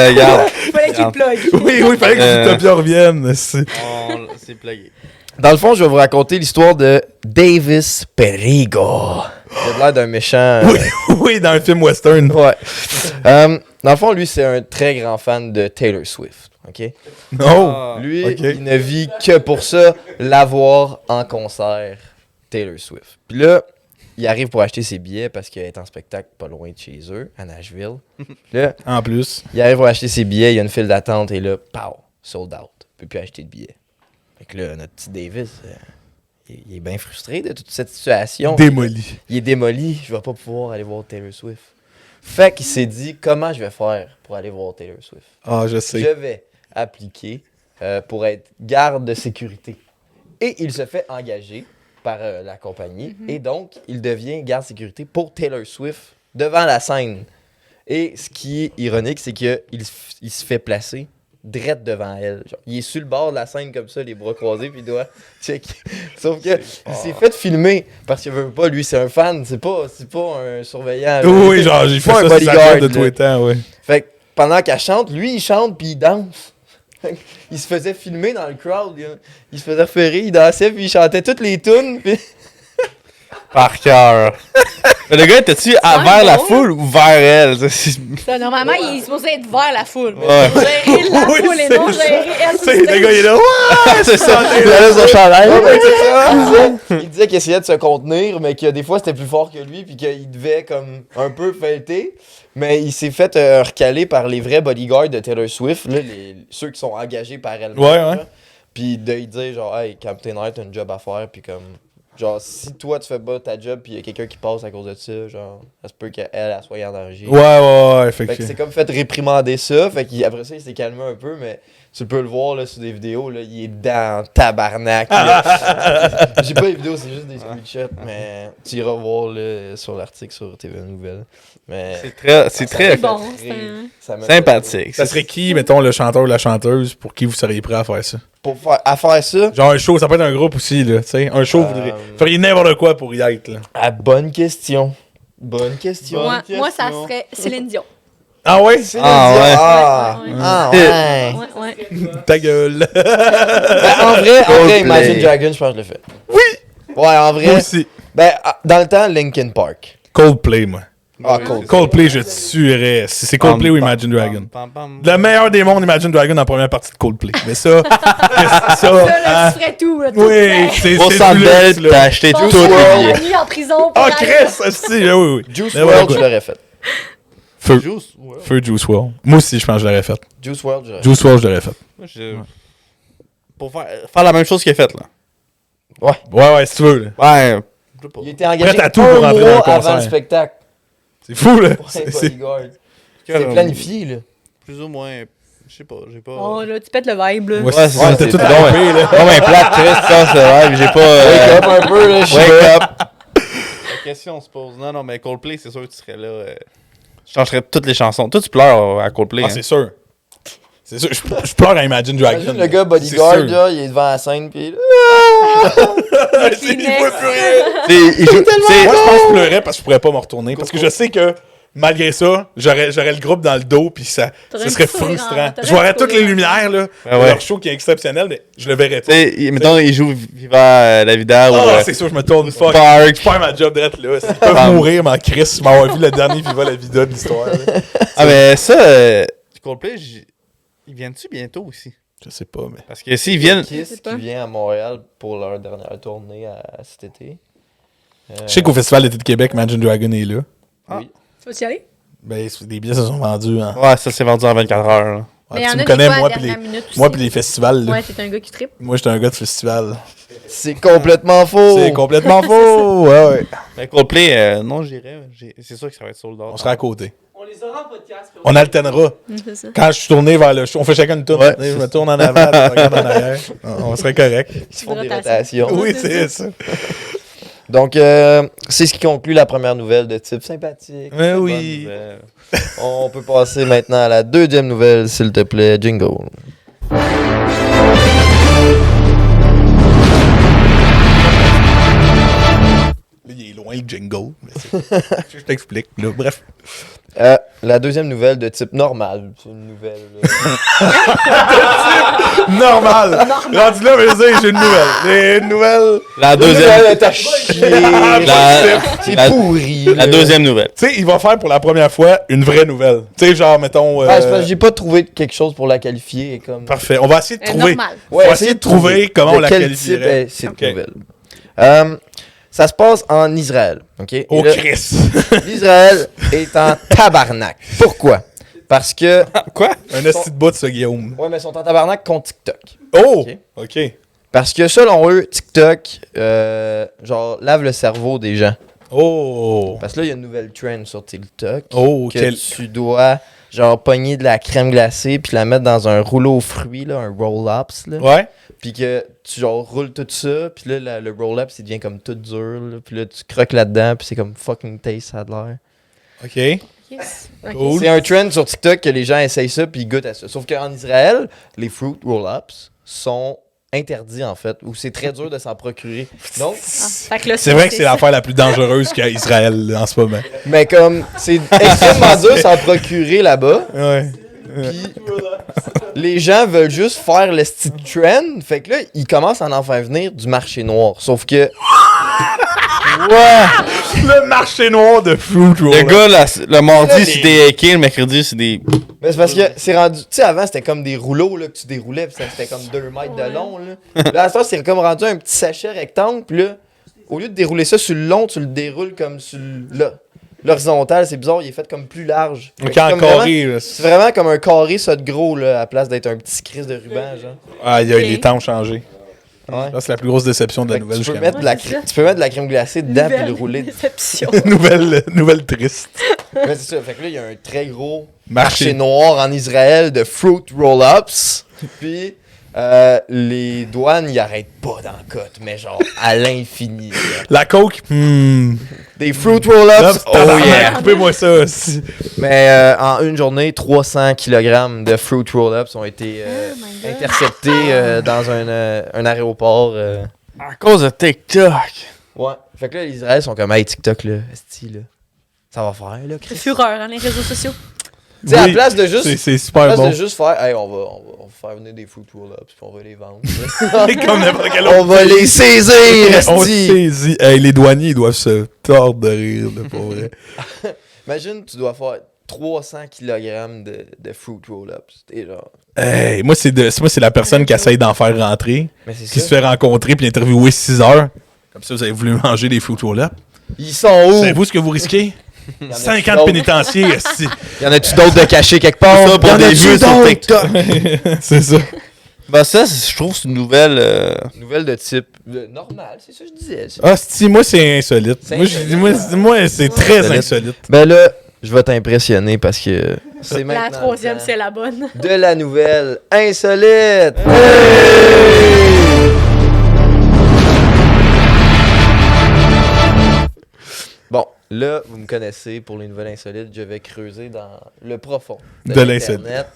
Regarde. Fallait qu'il plug. Oui, il fallait que Zootopia revienne. C'est plugué. Dans le fond, je vais vous raconter l'histoire de Davis Perigo. Il a l'air d'un méchant... Oui, dans un film western. Ouais. Dans le fond, lui, c'est un très grand fan de Taylor Swift. OK? Non. Lui, il ne vit que pour ça, l'avoir en concert, Taylor Swift. Puis là, il arrive pour acheter ses billets parce qu'il est en spectacle pas loin de chez eux, à Nashville. Là, en plus. Il arrive pour acheter ses billets, il y a une file d'attente et là, pow, sold out. Il peut plus acheter de billets. Fait que là, notre petit Davis, il est bien frustré de toute cette situation. Démoli. Il est démoli, je vais pas pouvoir aller voir Taylor Swift. Fait qu'il s'est dit, comment je vais faire pour aller voir Taylor Swift? Ah, je sais. Je vais appliquer pour être garde de sécurité. Et il se fait engager par la compagnie. Et donc, il devient garde de sécurité pour Taylor Swift devant la scène. Et ce qui est ironique, c'est qu'il se fait placer direct devant elle. Genre, il est sur le bord de la scène comme ça, les bras croisés, puis il doit checker. Sauf que il s'est fait filmer parce qu'il veut pas, lui, c'est un fan, c'est pas un surveillant. Oui, genre, j'ai fait un ça bodyguard de tous les temps, ouais. Fait que pendant qu'elle chante, lui, il chante puis il danse. Il se faisait filmer dans le crowd, il se faisait repérer, il dansait puis il chantait toutes les tunes. Puis... Par cœur. Le gars, était-tu vers la foule ou vers elle? Ça, normalement, il est supposé être vers la foule. Mais Ouais. gérer la foule et non gérer elle. Le gars, il est là. Ouais, c'est ça. Il avait son chandail. Il disait qu'il essayait de se contenir, mais que des fois, c'était plus fort que lui, puis qu'il devait comme un peu fêter. Mais il s'est fait recaler par les vrais bodyguards de Taylor Swift, là, ceux qui sont engagés par elle. Ouais. Puis de lui dire, genre, hey, Captain Knight, t'as un job à faire, puis comme... Genre, si toi, tu fais pas ta job pis y a quelqu'un qui passe à cause de ça, genre, ça se peut qu'elle soit en danger. Ouais, Fait que effectivement. c'est comme fait réprimander ça. Fait qu'après ça, il s'est calmé un peu, mais tu peux le voir là, sur des vidéos, là, il est dans tabarnak. J'ai pas les vidéos, c'est juste des screenshots, mais tu iras voir là, sur l'article sur TV Nouvelles. Mais C'est très bon. ça m'a sympathique. Ça serait qui, mettons, le chanteur ou la chanteuse pour qui vous seriez prêt à faire ça? À faire ça, Genre un show, ça peut être un groupe aussi, là, tu sais. Un show, vous feriez n'importe quoi pour y être, là. bonne question. Bonne question. Moi, ça serait Céline Dion. Ah ouais? Ouais. Ta gueule. En vrai, Imagine Dragons, je pense que je le fais. Oui! Ouais, en vrai. Moi aussi. Ben, dans le temps, Linkin Park. Coldplay, moi. Coldplay. Coldplay, je tuerais. C'est Coldplay ou Imagine Dragon. Le meilleur des mondes, Imagine Dragon, en première partie de Coldplay. Mais ça, Ça, là, tu ferais tout. Là, tout oui, fait. c'est Au Centre Bell, plus, t'as là. acheté Ton tout les soir, billets. la nuit en prison. Ah, Chris! Oui. Juice Mais WRLD, voilà, je l'aurais fait. Feu Juice WRLD. Moi aussi, je pense que je l'aurais fait. Juice WRLD, je l'aurais Juice WRLD, je l'aurais fait. Pour faire la même chose qu'il a faite, là. Ouais, si tu veux. Là. Ouais, Je sais pas. Il était engagé Prêt à tout un pour rentrer dans le mois concert. avant le spectacle. C'est fou, là. Pour être C'est- bodyguard. C'est planifié, là. Plus ou moins. Je sais pas, j'ai pas. Oh, là, tu pètes le vibe, là. Ouais, c'est ça, c'était c'est tout long, hypé, là. Comme un plat de Chris, ça, c'est vrai. J'ai pas. Wake up un peu, là, je Wake sais up. La question se pose. Non, mais Coldplay, c'est sûr que tu serais là. Je changerais toutes les chansons. Toi, tu pleures à Coldplay. Ah, hein? c'est sûr. C'est sûr. Je pleure à Imagine Dragon. Imagine le gars C'est bodyguard, sûr. là, il est devant la scène, pis Il voit plus rien. Il joue tellement. Moi, je pense que je pleurais parce que je pourrais pas me retourner. Parce que je sais que, malgré ça, j'aurais le groupe dans le dos, puis ça T'aurais serait un petit sourire frustrant. en- t'aurais Je verrais un petit toutes les sourire. lumières, là. Ben ouais. Leur show qui est exceptionnel, mais je le verrais pas. Tu sais, mettons, il joue Viva la Vida ou. Ah, c'est sûr, je me tourne fuck. Park. Je perds ma job d'être là. S'ils peuvent mourir, mais en Chris, m'avoir vu le dernier Viva la Vida de l'histoire. là. Ah, mais ça, Coldplay, ils viennent-tu bientôt aussi? Je sais pas, mais. Parce que s'ils viennent. Kiss pas. qui vient à Montréal pour leur dernière tournée cet été. Je sais qu'au Festival d'été de Québec, Imagine Dragon est là. Oui. Tu vas y aller? Ben, les billets se sont vendus. Hein. Ouais, ça s'est vendu en 24 heures. là. Ouais, Mais il y tu en me a connais, des fois à moi, la puis dernière minute aussi. moi, puis les festivals. Là. Ouais, t'es un gars qui trippe. Moi, j'étais un gars de festival. C'est complètement faux! C'est complètement faux. Ouais, ouais. Mais Coldplay, non, j'irais. C'est sûr que ça va être sold out. On sera à côté. On les aura en podcast. On alternera. C'est ça. Quand je suis tourné vers le show, on fait chacun une tourne. Ouais, je me tourne en avant, je regarde en arrière. On serait correct. Ils font des Rotation. rotations. Oui, c'est ça. Donc, c'est ce qui conclut la première nouvelle de type sympathique. Mais Bonne oui. nouvelle. On peut passer maintenant à la deuxième nouvelle, s'il te plaît. Jingle. Là, il est loin le jingle. Mais je t'explique. Là. Bref. La deuxième nouvelle de type normal. C'est une nouvelle. Normal. Rendu là, mais j'ai une nouvelle. J'ai une nouvelle. La Deuxième deuxième. nouvelle est à chier. C'est la- pourri. La deuxième nouvelle. Tu sais, il va faire pour la première fois une vraie nouvelle. Tu sais, genre, mettons. Ah, c'est parce que j'ai pas trouvé quelque chose pour la qualifier. Comme... Parfait. On va essayer de trouver. Normal. On va essayer de trouver comment on la quel qualifierait. type est cette Ok. nouvelle. Ça se passe en Israël. OK? Et Oh, là, Chris. l'Israël est en tabarnak. Pourquoi? Parce que. Quoi? Un esti de bout, ça, Guillaume. Ouais, mais ils sont en tabarnak contre TikTok. Oh! Ok. OK. Parce que selon eux, TikTok, genre, lave le cerveau des gens. Oh! Parce que là, il y a une nouvelle trend sur TikTok. Oh, Que quel. tu dois, genre, pogner de la crème glacée puis la mettre dans un rouleau aux fruits, là, un roll-ups, là. Ouais? Puis que tu, genre, roules tout ça, puis là, le roll-up, il devient comme tout dur, là. Puis là, tu croques là-dedans, puis c'est comme fucking taste, ça a de l'air. OK. Yes. Ok. Cool. C'est un trend sur TikTok que les gens essayent ça puis ils goûtent à ça. Sauf qu'en Israël, les fruit roll-ups sont interdits en fait, ou c'est très dur de s'en procurer. Donc, Ah, fait que là, C'est vrai que c'est l'affaire la plus dangereuse qu'il y a à Israël là, en ce moment. mais comme c'est extrêmement dur de s'en procurer là-bas, Ouais. puis les gens veulent juste faire le style trend, fait que là, ils commencent à en faire venir du marché noir. Sauf que Le marché noir de fruit roll. Le gars, le mardi, Là, c'est des hakes, le mercredi, c'est des. mais c'est parce que c'est rendu. Tu sais, avant, c'était comme des rouleaux là, que tu déroulais, puis c'était comme 2 mètres de long. Là, là à ce temps, c'est comme rendu un petit sachet rectangle, puis là, au lieu de dérouler ça sur le long, tu le déroules comme sur l'horizontal. C'est bizarre, il est fait comme plus large. Fait OK, que c'est en comme vraiment- carré. là. C'est vraiment comme un carré, ça de gros, là, à la place d'être un petit crise de ruban, genre. Ah, les Ok. temps ont changé. Ouais. Là, c'est la plus grosse déception de la Fait que nouvelle tu, peux jusqu'à mettre de la Ouais, c'est ça. tu peux mettre de la crème glacée dedans puis le Nouvelle rouler. déception. nouvelle triste. Ouais, c'est ça. Fait que là, il y a un très gros Marché. marché noir en Israël de fruit roll-ups. Puis les douanes, ils arrêtent pas dans le cote, mais genre à l'infini. là. La coke, Des fruit roll-ups, oh yeah! Coupez-moi ça aussi. Mais en une journée, 300 kg de fruit roll-ups ont été Oh my God. interceptés dans un aéroport. À cause de TikTok. Ouais. Fait que là, les Israéliens sont comme, hey, TikTok, là, esti, là. Ça va faire, là, C'est Chris. fureur, hein, les réseaux sociaux. Tu sais, à Oui, la place de juste. C'est À super la place bon. de juste faire, hey, on va faire venir des fruit roll-ups puis on va les vendre. C'est comme n'importe quel On autre. va les saisir, On esti! saisit. Hey, les douaniers, ils doivent se tordre de rire, là, pour vrai. Imagine, tu dois faire 300 kg de fruit roll-ups. T'es genre. Hey, moi, c'est la personne qui essaye d'en faire rentrer, Mais c'est qui se ça. fait rencontrer puis interviewer 6 heures. Comme ça, vous avez voulu manger des fruit roll-ups. Ils sont où? Savez-vous ce que vous risquez? Y en a-tu 5 ans de d'autres? pénitentiaire, esti. Y en a-tu d'autres de cachés quelque part? Ça pour Y en des a-tu vues sur d'autres? TikTok. C'est ça. Ben ça, je trouve c'est une nouvelle... Nouvelle de type normal, c'est ça que je disais. Ah, moi, c'est insolite. C'est Moi, moi, c'est très Insolite. insolite. Ben là, je vais t'impressionner parce que c'est maintenant. La troisième, le temps c'est la bonne. de la nouvelle insolite. Bon, là, vous me connaissez pour les nouvelles insolites. Je vais creuser dans le profond De l'insolite. l'Internet.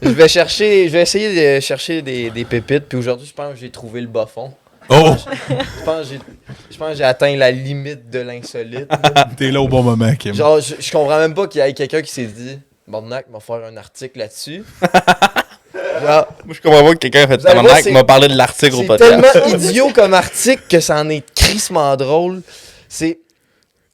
je vais essayer de chercher des pépites. Puis aujourd'hui, je pense que j'ai trouvé le bas fond. Oh, Je pense que j'ai atteint la limite de l'insolite. t'es là au bon moment, Kim. Genre, je comprends même pas qu'il y ait quelqu'un qui s'est dit Bornac m'a faire un article là-dessus. Genre, Moi, je comprends pas que quelqu'un a fait Vous allez voir, tabarnak c'est- m'a parlé de l'article au c'est podcast. tellement idiot comme article que ça en est crissement drôle. C'est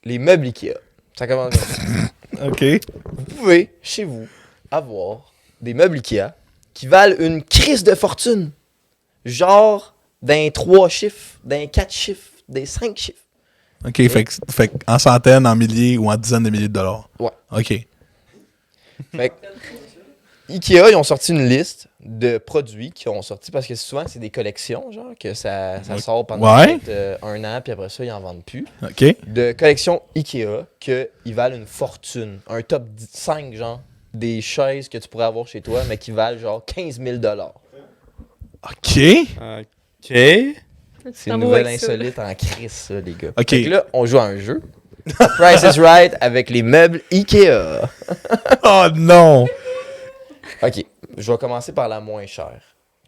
les meubles Ikea. Ça commence comme ça. OK. Vous pouvez, chez vous, avoir des meubles Ikea qui valent une crise de fortune. Genre d'un 3 chiffres, d'un 4 chiffres, des 5 chiffres. OK, fait en centaines, en milliers ou en dizaines de milliers de dollars. Ouais. OK. Fait que Ikea, ils ont sorti une liste de produits qui ont sorti parce que souvent c'est des collections, genre que ça sort pendant Ouais. peut-être, un an, puis après ça, ils en vendent plus. OK. De collections Ikea qu'ils valent une fortune. Un top 5, genre, des chaises que tu pourrais avoir chez toi, mais qui valent genre 15 000 $. OK. OK. C'est une nouvelle insolite en crise, ça, les gars. Ok. Fait que là, on joue à un jeu. Price is Right avec les meubles Ikea. Oh non! Ok, je vais commencer par la moins chère.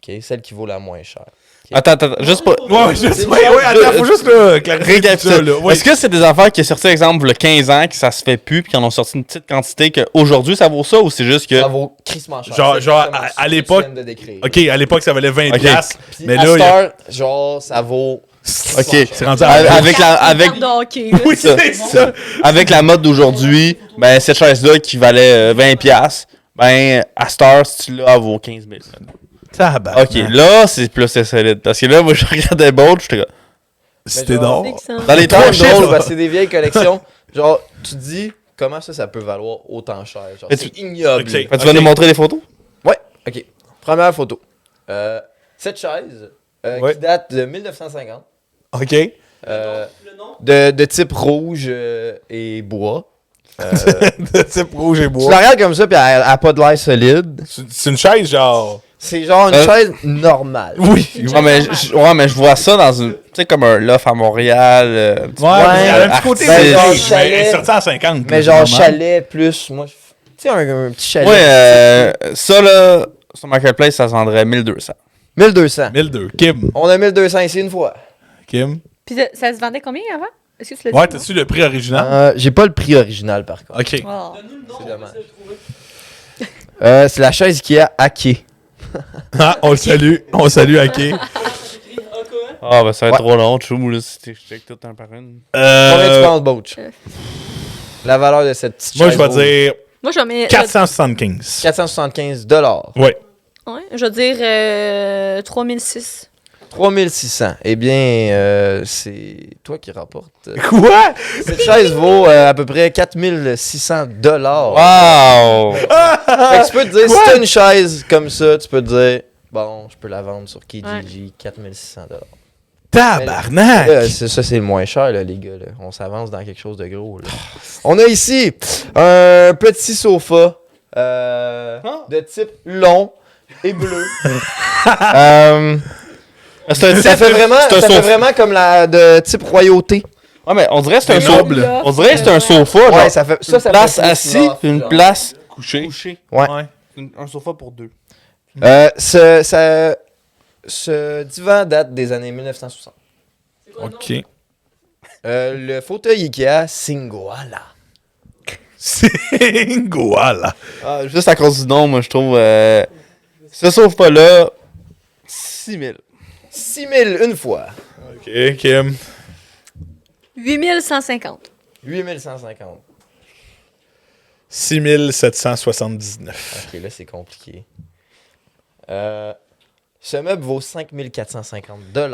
Ok, celle qui vaut la moins chère. Attends, juste pour... Ouais, attends, faut juste clarifier ça, Récapitule. là. Ouais. Est-ce que c'est des affaires qui est sorti, exemple, le 15 ans, que ça se fait plus, puis qu'ils en ont sorti une petite quantité, qu'aujourd'hui ça vaut ça, ou c'est juste que. Ça vaut crissement cher. Genre, C'est genre, comme à ce que l'époque- tu viens de décrire. OK, à l'époque, ça valait 20$. Ok. piastres, Puis mais à là, cette il y a... heure, genre, ça vaut... OK. C'est rendu à... Avec De hockey, là. Oui, c'est ça. avec la mode d'aujourd'hui, ben, cette chaise-là qui valait 20$, ben, à cette heure, si tu l'as, elle vaut 15 000. Tabarnak. OK, là, c'est plus solide. Parce que là, moi, je regardais Bolt, j'étais comme. C'était Mais genre, d'or. Dans les C'est trois drôle, chiffres. parce que c'est des vieilles collections. Genre, tu te dis, comment ça peut valoir autant cher? Genre, Mais c'est ignoble. Ok. Tu vas nous montrer les photos? Ouais, ok. Première photo. Cette chaise, Ouais. qui date de 1950, OK. Le nom? de type rouge et bois. De type rouge et Tu bois. la regardes comme ça, puis elle a pas de l'air solide. C'est une chaise, genre... C'est genre une chaise normale. Oui. Ouais, mais je vois ça dans une. Tu sais, comme un loft à Montréal. Ouais, Ouais, mais elle a un petit côté... ben, vintage, genre mais chalet. elle est sortie en 50. Mais genre chalet plus. Moi, tu sais, un petit chalet. Ouais, ça, là, sur Marketplace, ça se vendrait 1200. 1200. 1002. Kim. On a 1200 ici une fois. Kim. Puis ça se vendait combien avant? Est-ce que tu l'as dit? Ouais, t'as-tu le prix original? J'ai pas le prix original par contre. OK. Oh. Donne-nous le nom, C'est on va dommage. essayer de trouver. C'est la chaise qui a hacké. Ah, on le salue. On salue Ake. C'est écrit AKA. Ah, ben ça va être Ouais. trop long, chou, là, si je check tout un par une. Combien tu penses, Boach? La valeur de cette petite Moi, chaise je vais rouge. dire Moi, je vais mettre. 475. 475 Ouais. Ouais, je vais dire 3006. 3600. Eh bien, c'est toi qui rapporte. Quoi? Cette chaise vaut à peu près 4600 $. Wow! Fait que tu peux te dire, si t'as une chaise comme ça, tu peux te dire, bon, je peux la vendre sur Kijiji, 4600 $. Tabarnak! Là, ça, c'est le moins cher, là, les gars. Là. On s'avance dans quelque chose de gros. Là. On a ici un petit sofa de type long et bleu. Ça fait vraiment comme la de type royauté. Ouais, mais on dirait que c'est un C'est sofa. noble. On dirait que c'est un sofa, genre. Ouais, ça fait une place fait plus assis, loft, puis une genre. place couchée. Ouais. Un sofa pour deux. Ce divan date des années 1960. C'est quoi le nom? OK. Le fauteuil Ikea Singoala. C'est Goala. Ah, juste à cause du nom, moi, je trouve. Ce sofa-là, 6000. 6000 une fois. OK, Kim. 8150. 8150. 6779. Ok, là, c'est compliqué. Ce meuble vaut 5450 $.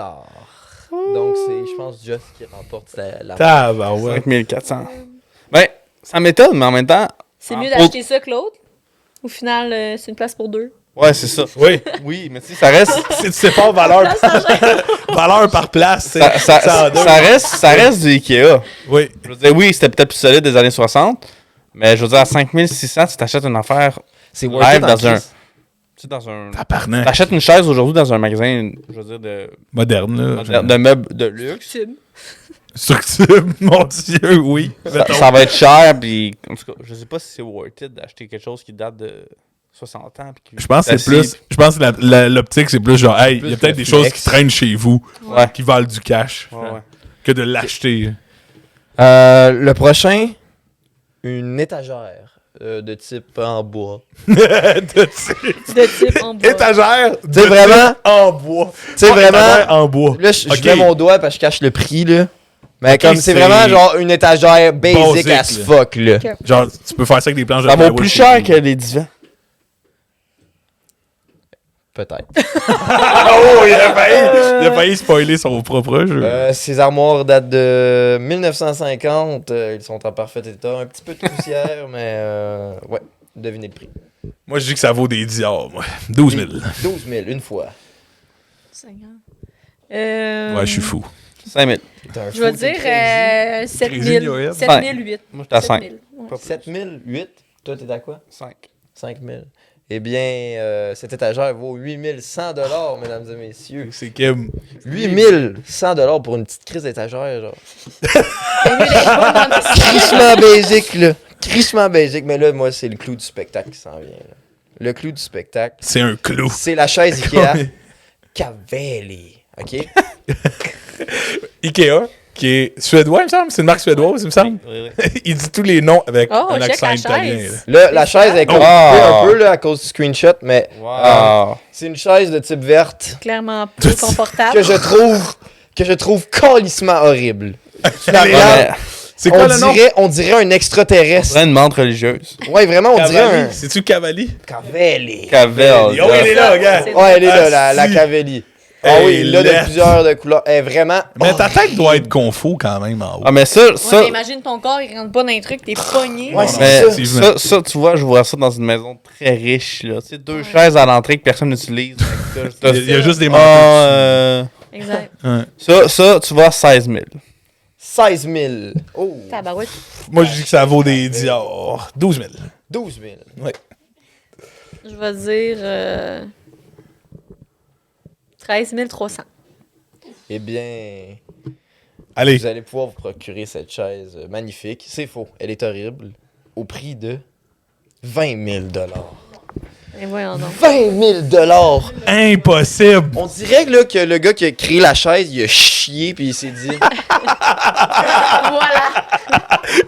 Donc, c'est, je pense, Just qui remporte la Tabarouette. 5400. Ben, ça m'étonne, mais en même temps. C'est Ah, mieux pour- d'acheter ça que l'autre? Au final, c'est une place pour deux. Ouais, c'est ça. Oui. Oui, mais tu sais, ça reste. Si tu sépares valeur par place, c'est Ça reste du Ikea. Oui. Je veux dire, oui, c'était peut-être plus solide des années 60, mais je veux dire, à 5600, tu t'achètes une affaire C'est worth live it en dans un. crise. Tu sais, dans un. Tabarnak. T'achètes une chaise aujourd'hui dans un magasin, je veux dire, Moderne, là. de meubles de luxe. Tube. Structure, mon Dieu, oui. Ça va être cher, puis. En tout cas, je sais pas si c'est worth it d'acheter quelque chose qui date de 60 ans. Puis Je pense que c'est plus. Je pense que l'optique, c'est plus genre, hey, il y a Plus peut-être le des choses flex. qui traînent chez vous, Ouais. qui valent du cash, Ouais, ouais. que de l'acheter. Le prochain, une étagère de type en bois. De type- De type en bois. Étagère de sais, vraiment- type en bois. Tu sais, Pas vraiment. étagère en bois. Là, je Ok. mets mon doigt parce que je cache le prix, là. Mais Ok, comme c'est c'est- vraiment genre une étagère basic Basic, as là. fuck, là. Ok. Genre, tu peux faire ça avec des planches de Ça vaut plywood plus chez cher vous. que les divans. Peut-être. Oh, il a failli spoiler son propre jeu. Ces armoires datent de 1950. Ils sont en parfait état. Un petit peu de poussière, mais ouais. Devinez le prix. Moi, je dis que ça vaut des diards, moi. 12 000. 12 000, une fois. Seigneur. Ouais, je suis fou. 5000. T'es un Je vais fou, t'es dire crazy. 7000. Noël. 7008. Moi, j'étais à 5. 7000. Ouais. 7008. Toi, t'es à quoi? 5. 5000. Eh bien, cette étagère vaut 8100 $, mesdames et messieurs. C'est Kim. 8100 $ pour une petite crise d'étagère, genre. C'est mieux d'être pas dans le- Crissement basic, là. Crissement basic. Mais là, moi, c'est le clou du spectacle qui s'en vient, là. Le clou du spectacle, C'est un clou. c'est la chaise Ikea Cavelli. OK? Ikea, qui est suédois, il me semble. C'est une marque suédoise, il me semble. Il dit tous les noms avec Oh, un check accent la italien. chaise. Là, la chaise est corrompue Oh. un peu, là, à cause du screenshot, mais Wow. c'est une chaise de type verte Clairement peu confortable. que je trouve calissement horrible. Tu la Elle est regardes, là. C'est quoi le nom? on dirait un extraterrestre. C'est une menthe religieuse. Ouais, vraiment, on dirait un... Cavalli. C'est-tu Cavalli? Cavelli. Cavel. Oh, il est là, regarde. C'est- Ouais, elle est là, Ah, la si. Cavelli. Ah oui, Hey, là, de lettre. plusieurs de couleurs. Elle est vraiment... Mais ta tête doit être confus quand même en haut. Ah, mais ça. Ouais, mais imagine ton corps, il rentre pas dans un truc, t'es pogné. Ouais, c'est Mais ça. ça, tu vois, je vois ça dans une maison très riche, là. Tu sais, deux chaises à l'entrée que personne n'utilise. Il y a juste des Ah, manteaux. Exact. ça, tu vois, 16 000. 16 000. Oh, Tabarouette. Moi, je dis que ça vaut des diards. 12 000. 12 000. Je vais dire 13 300. Eh bien, Allez. vous allez pouvoir vous procurer cette chaise magnifique. C'est faux, elle est horrible. Au prix de 20 000 $. Et voyons donc. 20 000 $! Impossible. On dirait là, que le gars qui a créé la chaise, il a chié puis il s'est dit... Voilà.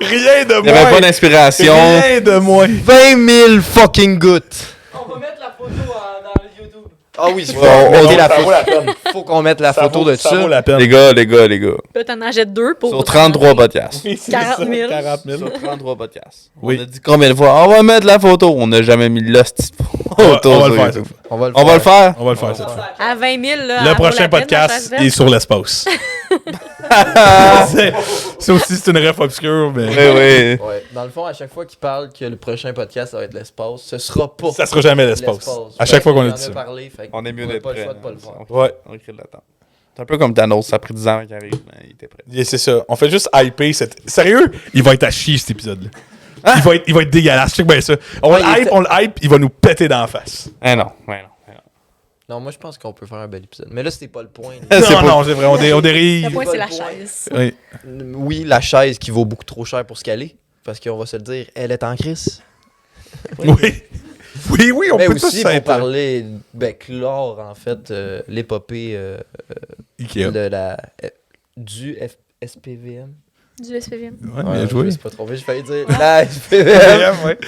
Rien de Il n'y avait pas moins. d'inspiration. Rien de moins. 20 000 fucking gouttes! On va mettre la photo dans le YouTube. Ah oui, faut Ouais, qu'on mette la ça photo. vaut la peine. Faut qu'on mette la photo de ça. Ça vaut la peine. Les gars. Là, t'en achètes deux pour. Sur 33 podcasts. Oui, c'est 40 ça, 000. 40 000. Sur 33 podcasts. Oui. On a dit combien de fois? On va mettre la photo. On n'a jamais mis l'hostie de photo. On va sur le faire. YouTube. On va le On va le faire. On va le faire, cette fois. À 20 000, là. Le prochain podcast est sur l'espace. C'est aussi, c'est une ref obscure, mais Oui, oui. Ouais. Dans le fond, à chaque fois qu'il parle que le prochain podcast ça va être l'espace, ce sera pas ça sera jamais l'espace. l'espace. À chaque fois qu'on a Il en dit ça. parlé, fait On est mieux qu'on a d'être pas le prêt. choix de pas le faire. Ouais. On crée de l'attente. C'est un peu comme Thanos, ça a pris 10 ans qu'il arrive, mais il était prêt. Yeah, c'est ça. On fait juste hyper cette. Sérieux, il va être à chier cet épisode-là. Il va être dégueulasse. Check bien ça. On Ouais, le il hype, était- on le hype, il va nous péter dans la face. Eh non, ouais, non. Non, moi je pense qu'on peut faire un bel épisode. Mais là, c'était pas le point. C'est Non, pas- non, c'est vrai, on dérive. Le point, pas c'est le la point. chaise. Oui. Oui, la chaise qui vaut beaucoup trop cher pour ce qu'elle est. Parce qu'on va se le dire, elle est en crise. Oui. Oui, on Mais peut aussi tous pour être parler, clore en fait l'épopée Ikea. de la du SPVM. Du SPVM. Ouais, bien joué. Je me suis pas trompé, j'ai failli dire la SPVM. Ouais.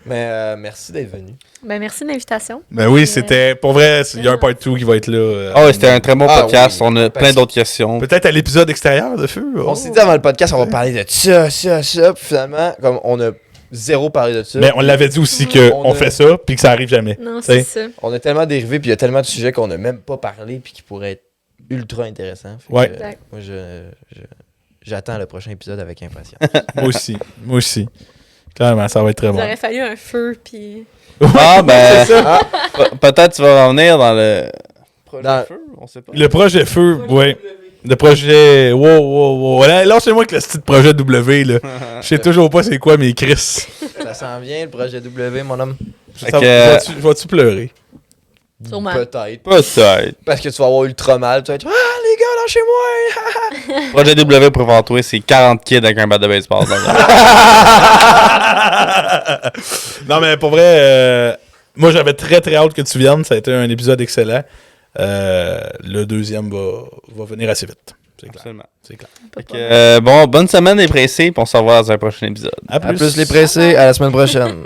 Mais merci d'être venu. Ben, merci de l'invitation. Ben oui, c'était. Pour vrai, il y a un part 2 qui va être là. Ah ouais, c'était un très bon Ah podcast. oui. On a plein d'autres questions. Peut-être à l'épisode extérieur de Feu. On s'est dit avant le podcast, on va parler de ça, puis finalement, comme on a zéro parlé de ça. Mais on l'avait dit aussi On qu'on a- fait ça, puis que ça arrive jamais. Non, T'sais. c'est ça. On a tellement dérivé, puis il y a tellement de sujets qu'on n'a même pas parlé, puis qui pourraient être ultra intéressants. Fait que, Ouais. Exact. moi, j'attends le prochain épisode avec impatience. Moi aussi. Moi aussi. Clairement, ça va être très Il bon. aurait fallu un feu, puis... Ah, ben, C'est ça. peut-être tu vas revenir dans le projet Dans- feu, on sait pas. Le projet feu, ouais. Le projet. Wow. Lâchez-moi avec le style projet W, là. Je sais toujours pas c'est quoi mes Chris. Ça s'en vient, le projet W, mon homme. Fait Ça, que- vas-tu pleurer? Sûrement. Peut-être. Peut-être. Parce que tu vas avoir ultra mal. Tu vas être les gars, lâchez-moi! Projet W pour toi, c'est 40 kids avec un bat de baseball. Non, mais pour vrai, moi j'avais très très hâte que tu viennes. Ça a été un épisode excellent. Le deuxième va venir assez vite. C'est clair. Absolument. C'est clair. Fait que, bon, bonne semaine les pressés, puis on se revoit dans un prochain épisode. À À plus les pressés, à la semaine prochaine.